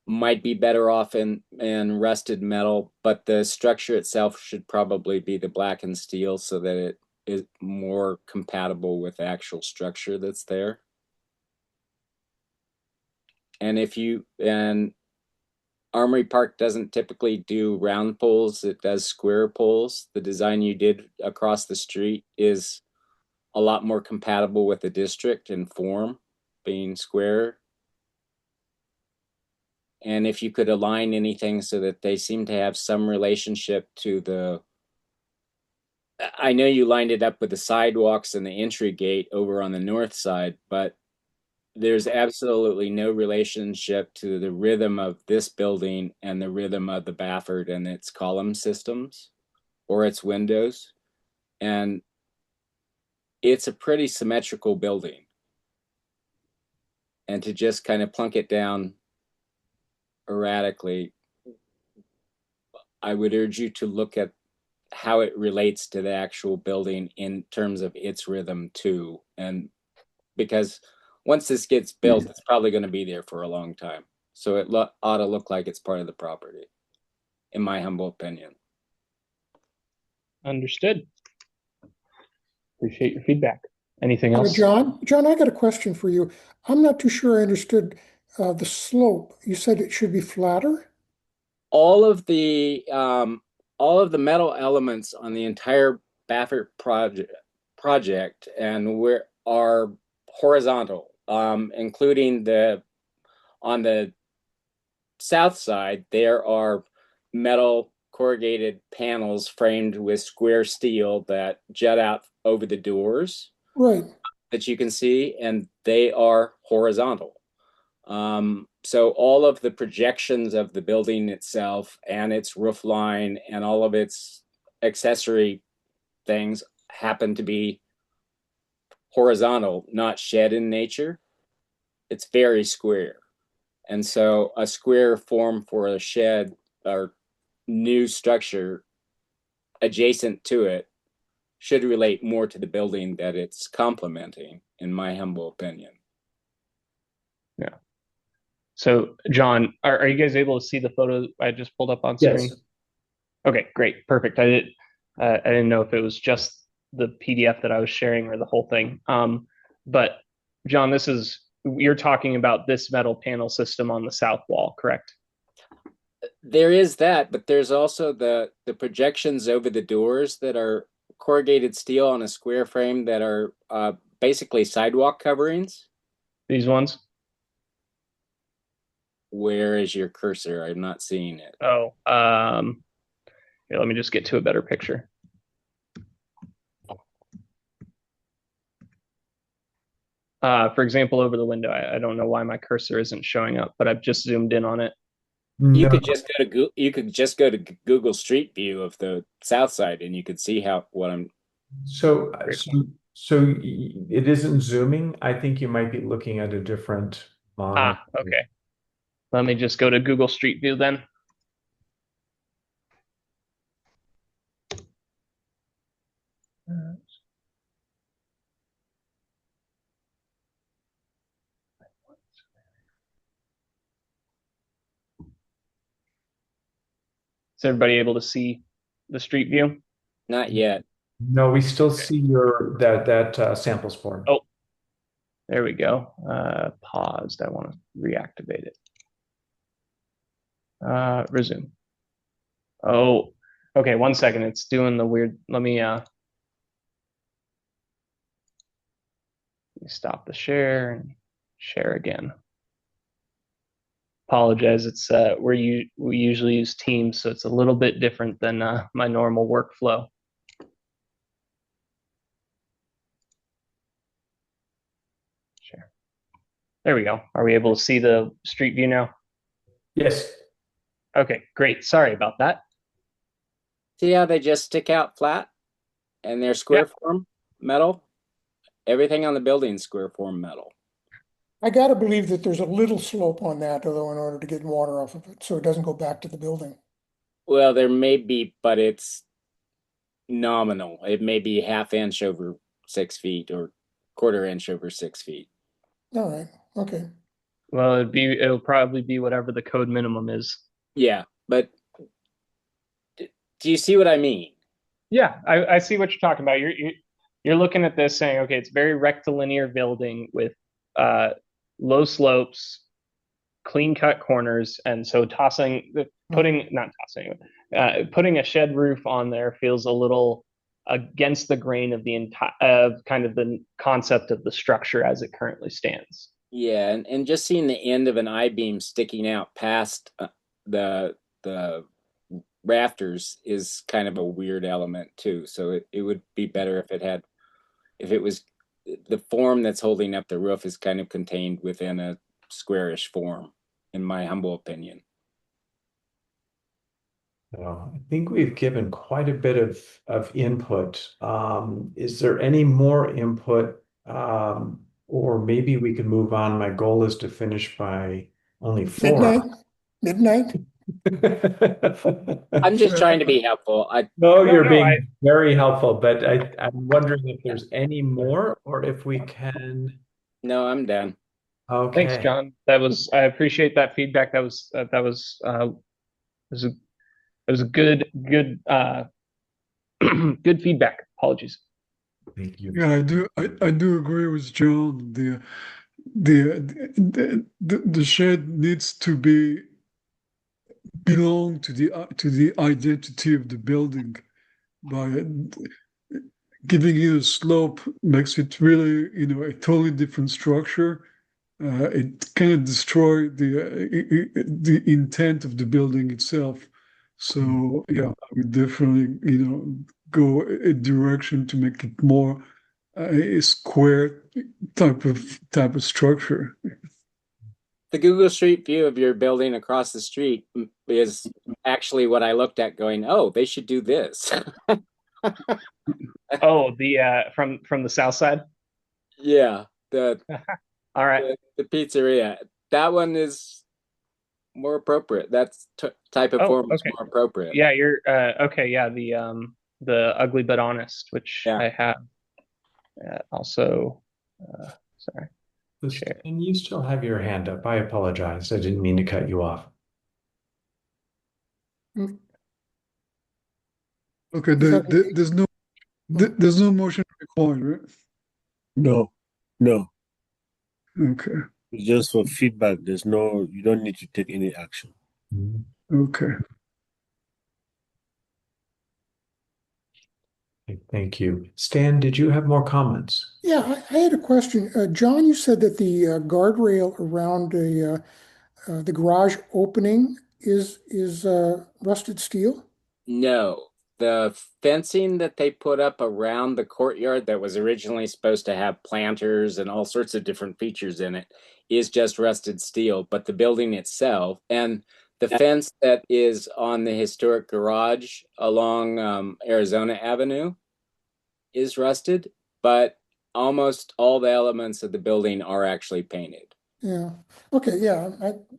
might be better off in rusted metal, but the structure itself should probably be the blackened steel so that it is more compatible with the actual structure that's there. And Armory Park doesn't typically do round poles, it does square poles. The design you did across the street is a lot more compatible with the district in form, being square. And if you could align anything so that they seem to have some relationship to the, I know you lined it up with the sidewalks and the entry gate over on the north side, but there's absolutely no relationship to the rhythm of this building and the rhythm of the Baffert and its column systems or its windows. And it's a pretty symmetrical building. And to just kind of plunk it down erratically, I would urge you to look at how it relates to the actual building in terms of its rhythm too. And because once this gets built, it's probably going to be there for a long time. So it ought to look like it's part of the property, in my humble opinion. Understood. Appreciate your feedback. Anything else? John, I got a question for you. I'm not too sure I understood the slope. You said it should be flatter? All of the metal elements on the entire Baffert project and are horizontal, including on the south side, there are metal corrugated panels framed with square steel that jut out over the doors. Right. That you can see, and they are horizontal. So all of the projections of the building itself and its roof line and all of its accessory things happen to be horizontal, not shed in nature. It's very square. And so a square form for a shed or new structure adjacent to it should relate more to the building that it's complementing, in my humble opinion. Yeah. So, John, are you guys able to see the photo I just pulled up on screen? Yes. Okay, great, perfect. I didn't know if it was just the PDF that I was sharing or the whole thing. But John, you're talking about this metal panel system on the south wall, correct? There is that, but there's also the projections over the doors that are corrugated steel on a square frame that are basically sidewalk coverings. These ones? Where is your cursor? I'm not seeing it. Oh, here, let me just get to a better picture. For example, over the window, I don't know why my cursor isn't showing up, but I've just zoomed in on it. You could just go to Google Street View of the south side, and you could see what I'm. So it isn't zooming. I think you might be looking at a different monitor. Okay. Let me just go to Google Street View then. Is everybody able to see the street view? Not yet. No, we still see that samples form. Oh, there we go. Paused. I want to reactivate it. Resume. Oh, okay. 1 second. It's doing the weird. Let me stop the share and share again. Apologize. It's we usually use Teams, so it's a little bit different than my normal workflow. Share. There we go. Are we able to see the street view now? Yes. Okay, great. Sorry about that. See how they just stick out flat, and they're square form metal. Everything on the building is square form metal. I gotta believe that there's a little slope on that, although, in order to get water off of it, so it doesn't go back to the building. Well, there may be, but it's nominal. It may be ½ inch over 6 feet or ½ inch over 6 feet. All right, okay. Well, it'll probably be whatever the code minimum is. Yeah, but do you see what I mean? Yeah, I see what you're talking about. You're looking at this saying, okay, it's very rectilinear building with low slopes, clean cut corners, and so putting a shed roof on there feels a little against the grain of the entire kind of the concept of the structure as it currently stands. Yeah, and just seeing the end of an I-beam sticking out past the rafters is kind of a weird element too. So it would be better if it was the form that's holding up the roof is kind of contained within a squarish form, in my humble opinion. Well, I think we've given quite a bit of input. Is there any more input? Or maybe we can move on. My goal is to finish by only 4. Midnight? I'm just trying to be helpful. You're being very helpful, but I'm wondering if there's any more or if we can. No, I'm done. Okay. Thanks, John. I appreciate that feedback. That was a good good feedback. Apologies. Thank you. Yeah, I do agree with John. The shed needs to belong to the identity of the building. By giving it a slope makes it really, a totally different structure. It can destroy the intent of the building itself. So yeah, I would definitely, go a direction to make it more a square type of structure. The Google Street View of your building across the street is actually what I looked at going, oh, they should do this. Oh, the from the south side? Yeah, all right. The pizzeria. That one is more appropriate. That's type of form is more appropriate. Yeah, you're okay. Yeah, the Ugly But Honest, which Yeah. I have also. Sorry. And you still have your hand up. I apologize. I didn't mean to cut you off. Okay, there's no motion required, right? No, no. Okay, It's just for feedback. You don't need to take any action. okay. Thank you. Stan, did you have more comments? Yeah, I had a question. John, you said that the guardrail around the garage opening is rusted steel? No, the fencing that they put up around the courtyard that was originally supposed to have planters and all sorts of different features in it is just rusted steel, but the building itself and the fence that is on the historic garage along Arizona Avenue is rusted, but almost all the elements of the building are actually painted. Yeah. Okay. Yeah.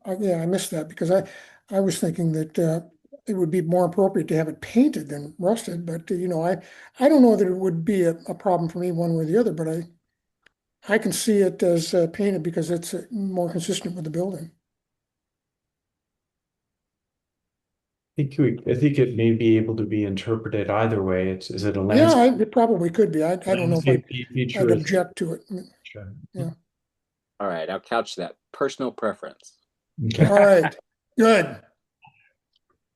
I missed that because I was thinking that it would be more appropriate to have it painted than rusted. But I don't know that it would be a problem for me one way or the other. But I can see it as painted because it's more consistent with the building. I think it may be able to be interpreted either way. Is it a Yeah, landscape it probably could be. I don't know if feature? I'd object to it. Yeah. All right, I'll couch that personal preference. Okay. All right. Good.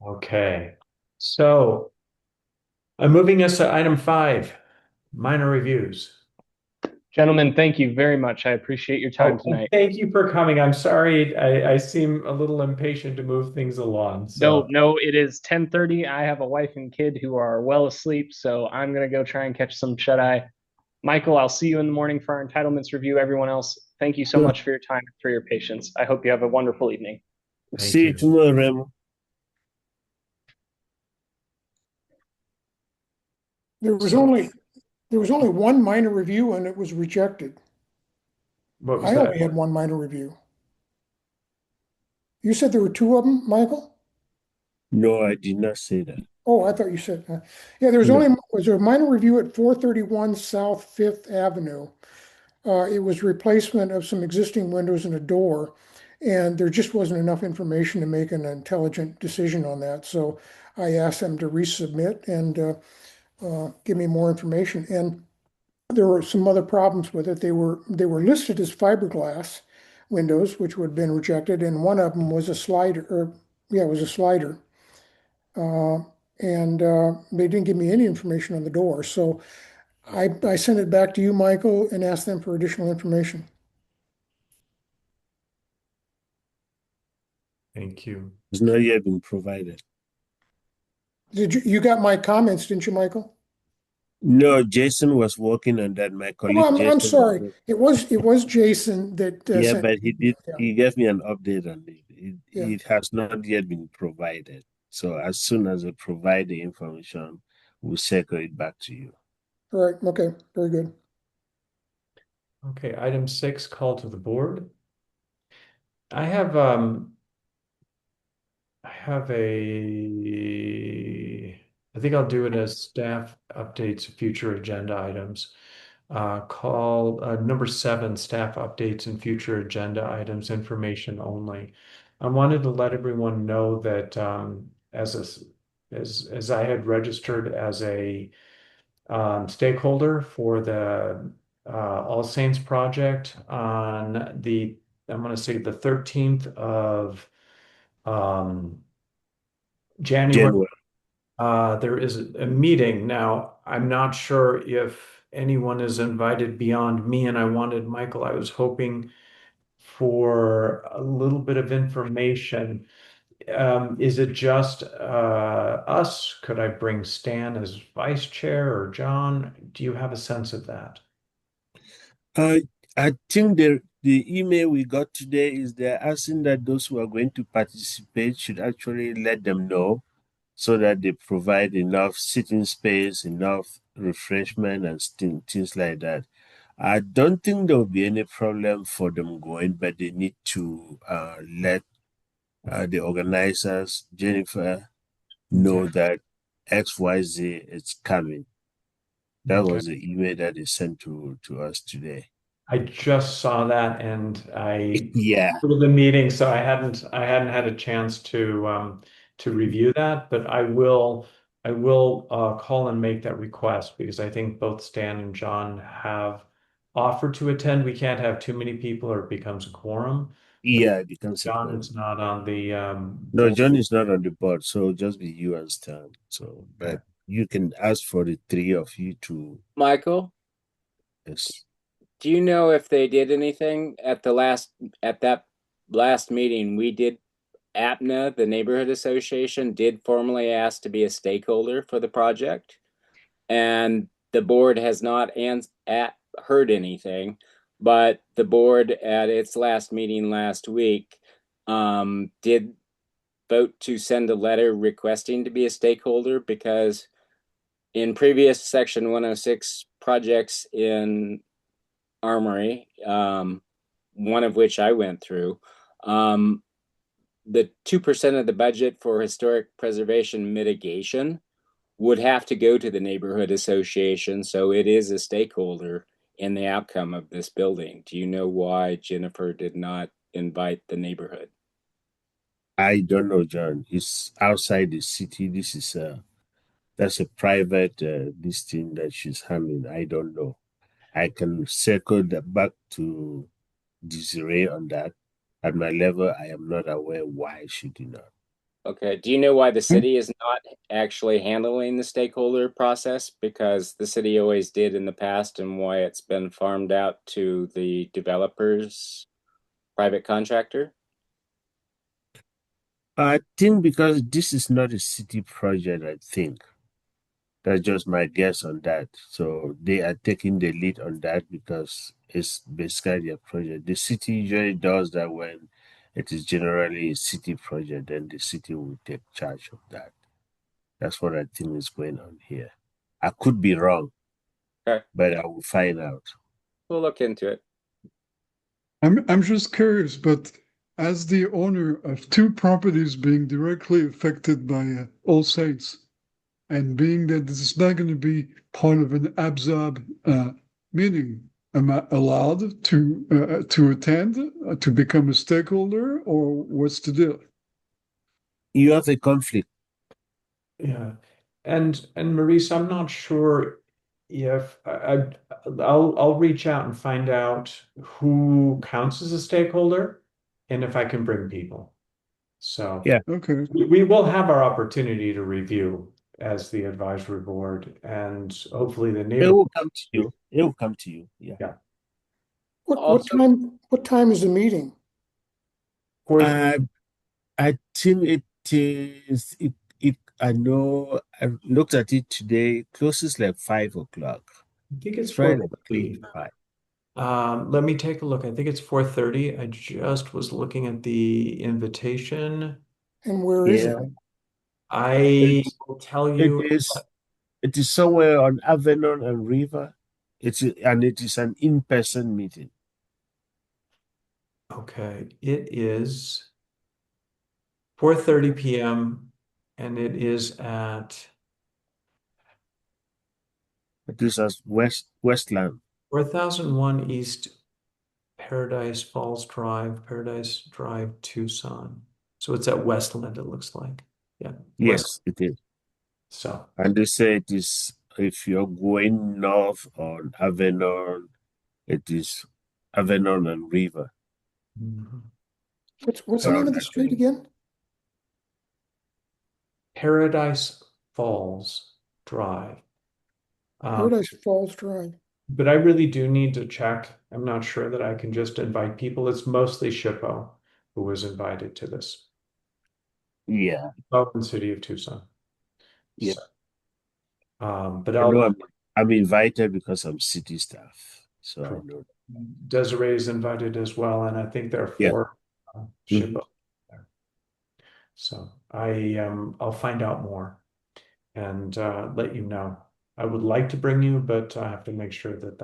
Okay. So I'm moving us to item 5, minor reviews. Gentlemen, thank you very much. I appreciate your time tonight. Thank you for coming. I'm sorry. I seem a little impatient to move things along. No, it is 10:30. I have a wife and kid who are well asleep, so I'm going to go try and catch some shut-eye. Michael, I'll see you in the morning for our entitlements review. Everyone else, thank you so much for your time and for your patience. I hope you have a wonderful evening. See you tomorrow, Remo. There was only one minor review and it was rejected. What was I that? only had one minor review. You said there were 2 of them, Michael? No, I did not say that. Oh, I thought you said, yeah, was there a minor review at 431 South Fifth Avenue? It was replacement of some existing windows and a door, and there just wasn't enough information to make an intelligent decision on that. So I asked them to resubmit and give me more information. And there were some other problems with it. They were listed as fiberglass windows, which would have been rejected, and one of them was a slider, it was a slider. And they didn't give me any information on the door. So I sent it back to you, Michael, and asked them for additional information. Thank you. It's not yet been provided. You got my comments, didn't you, Michael? No, Jason was working on that. My colleague. Oh, I'm Jason sorry. It was Jason that yeah, sent but he did. Yeah. He gave me an update on it. Yeah. It has not yet been provided. So as soon as they provide the information, we'll circle it back to you. All right. Okay. Very good. Okay. Item 6, call to the board. I have I think I'll do it as staff updates, future agenda items. Call number 7, staff updates and future agenda items, information only. I wanted to let everyone know that as I had registered as a stakeholder for the All Saints project on I'm going to say the 13th of January. There is a meeting. Now, I'm not sure if anyone is invited beyond me, and I was hoping for a little bit of information. Is it just us? Could I bring Stan as vice chair or John? Do you have a sense of that? I think the email we got today is they're asking that those who are going to participate should actually let them know so that they provide enough sitting space, enough refreshment, and things like that. I don't think there will be any problem for them going, but they need to let the organizers, Jennifer, know that XYZ, it's coming. That Okay. was the email that they sent to us today. I just saw that and I Yeah. for the meeting, so I hadn't had a chance to review that, but I will call and make that request because I think both Stan and John have offered to attend. We can't have too many people or it becomes a quorum. But Yeah, it becomes a John quorum. is not on the No, board. John is not on the board, so just be you and Stan. So, but you can ask for the three of you to. Michael, Yes. do you know if they did anything at that last meeting? We did APNA, the neighborhood association, did formally ask to be a stakeholder for the project, and the board has not heard anything. But the board at its last meeting last week did vote to send a letter requesting to be a stakeholder because in previous Section 106 projects in Armory, one of which I went through, the 2% of the budget for historic preservation mitigation would have to go to the neighborhood association. So it is a stakeholder in the outcome of this building. Do you know why Jennifer did not invite the neighborhood? I don't know, John. It's outside the city. That's a private this thing that she's handling. I don't know. I can circle that back to Desiree on that. At my level, I am not aware why she did not. Okay. Do you know why the city is not actually handling the stakeholder process? Because the city always did in the past, and why it's been farmed out to the developer's private contractor? I think because this is not a city project, I think. That's just my guess on that. So they are taking the lead on that because it's basically their project. The city usually does that when it is generally a city project, then the city will take charge of that. That's what I think is going on here. I could be wrong, Okay. but I will find out. We'll look into it. I'm just curious, but as the owner of two properties being directly affected by All Saints, and being that this is not going to be part of an ABSAB meeting, am I allowed to attend, to become a stakeholder, or what's the deal? You have a conflict. Yeah. And Maurice, I'm not sure if I'll reach out and find out who counts as a stakeholder and if I can bring people. So Yeah. Okay. we will have our opportunity to review as the advisory board and hopefully the It neighborhood. will come to you. It will come to you. Yeah. Yeah. Also, What time is the meeting? I think it is I know I looked at it today, closes like 5 o'clock. I think it's It's right like 4:30. 5. Let me take a look. I think it's 4:30. I just was looking at the invitation. And where is it? Yeah. I It's will tell it you. is it is somewhere on Avenue and River. It is an in-person meeting. Okay, it is 4:30 p.m. and it is at It is as Westland. 4001 East Paradise Falls Drive, Paradise Drive, Tucson. So it's at Westland, it looks like. Yeah, West. Yes, it is. So And they say it is if you're going north on Avenue, it is Avenue and River. mhm. What's the name Around of the that street area. again? Paradise Falls Drive. Paradise Falls Drive. But I really do need to check. I'm not sure that I can just invite people. It's mostly Shippo who was invited to this. Yeah, Open City of Tucson. yeah. So, but I know I'll I'm invited because I'm city staff, so I know. Desiree is invited as well, and I think there are Yeah. four Mhm. Shippo there. So I'll find out more and let you know. I would like to bring you, but I have to make sure that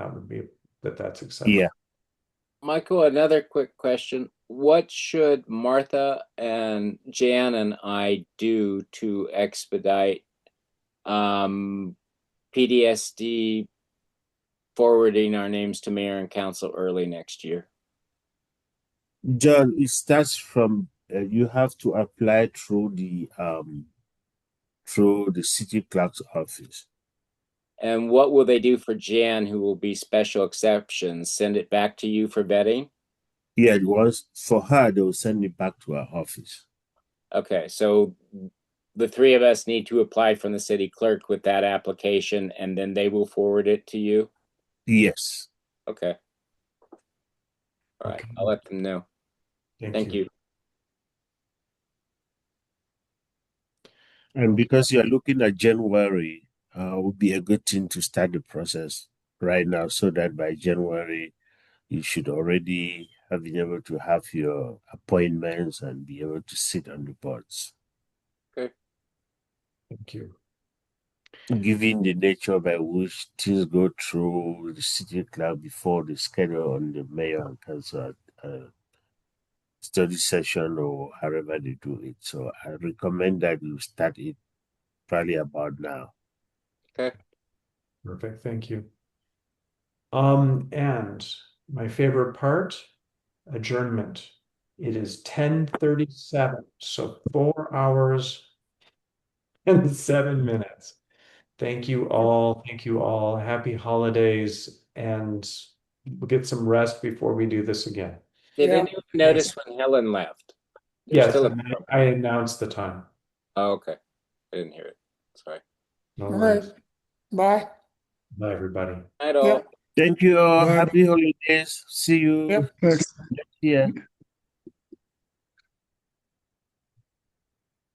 that's acceptable. Yeah. Michael, another quick question. What should Martha and Jan and I do to expedite PDSD forwarding our names to mayor and council early next year. John, it starts from you have to apply through the city clerk's office. And what will they do for Jan, who will be special exceptions? Send it back to you for vetting? Yeah, it was for her, they will send it back to our office. Okay, so the three of us need to apply from the city clerk with that application, and then they will forward it to you? Yes. Okay. All right, Okay. I'll let them know. Thank you. And because you're looking at January, would be a good thing to start the process right now so that by January, you should already have been able to have your appointments and be able to sit on the boards. Okay. Thank you. Given the nature by which things go through the city clerk before the schedule on the mayor and council study session or however they do it. So I recommend that you start it probably about now. Okay. Perfect. Thank you. And my favorite part, adjournment. It is 10:37, so 4 hours and 7 minutes. Thank you all. Thank you all. Happy holidays, and we'll get some rest before we do this again. Did Yeah. anyone notice when Helen left? There's Yes, still a and I announced the time. Oh, okay. I didn't hear it. Sorry. No All worries. right. Bye. Bye, everybody. Night all. Yep. Thank you all. Bye. Happy holidays. See you Yep. Thanks. next year.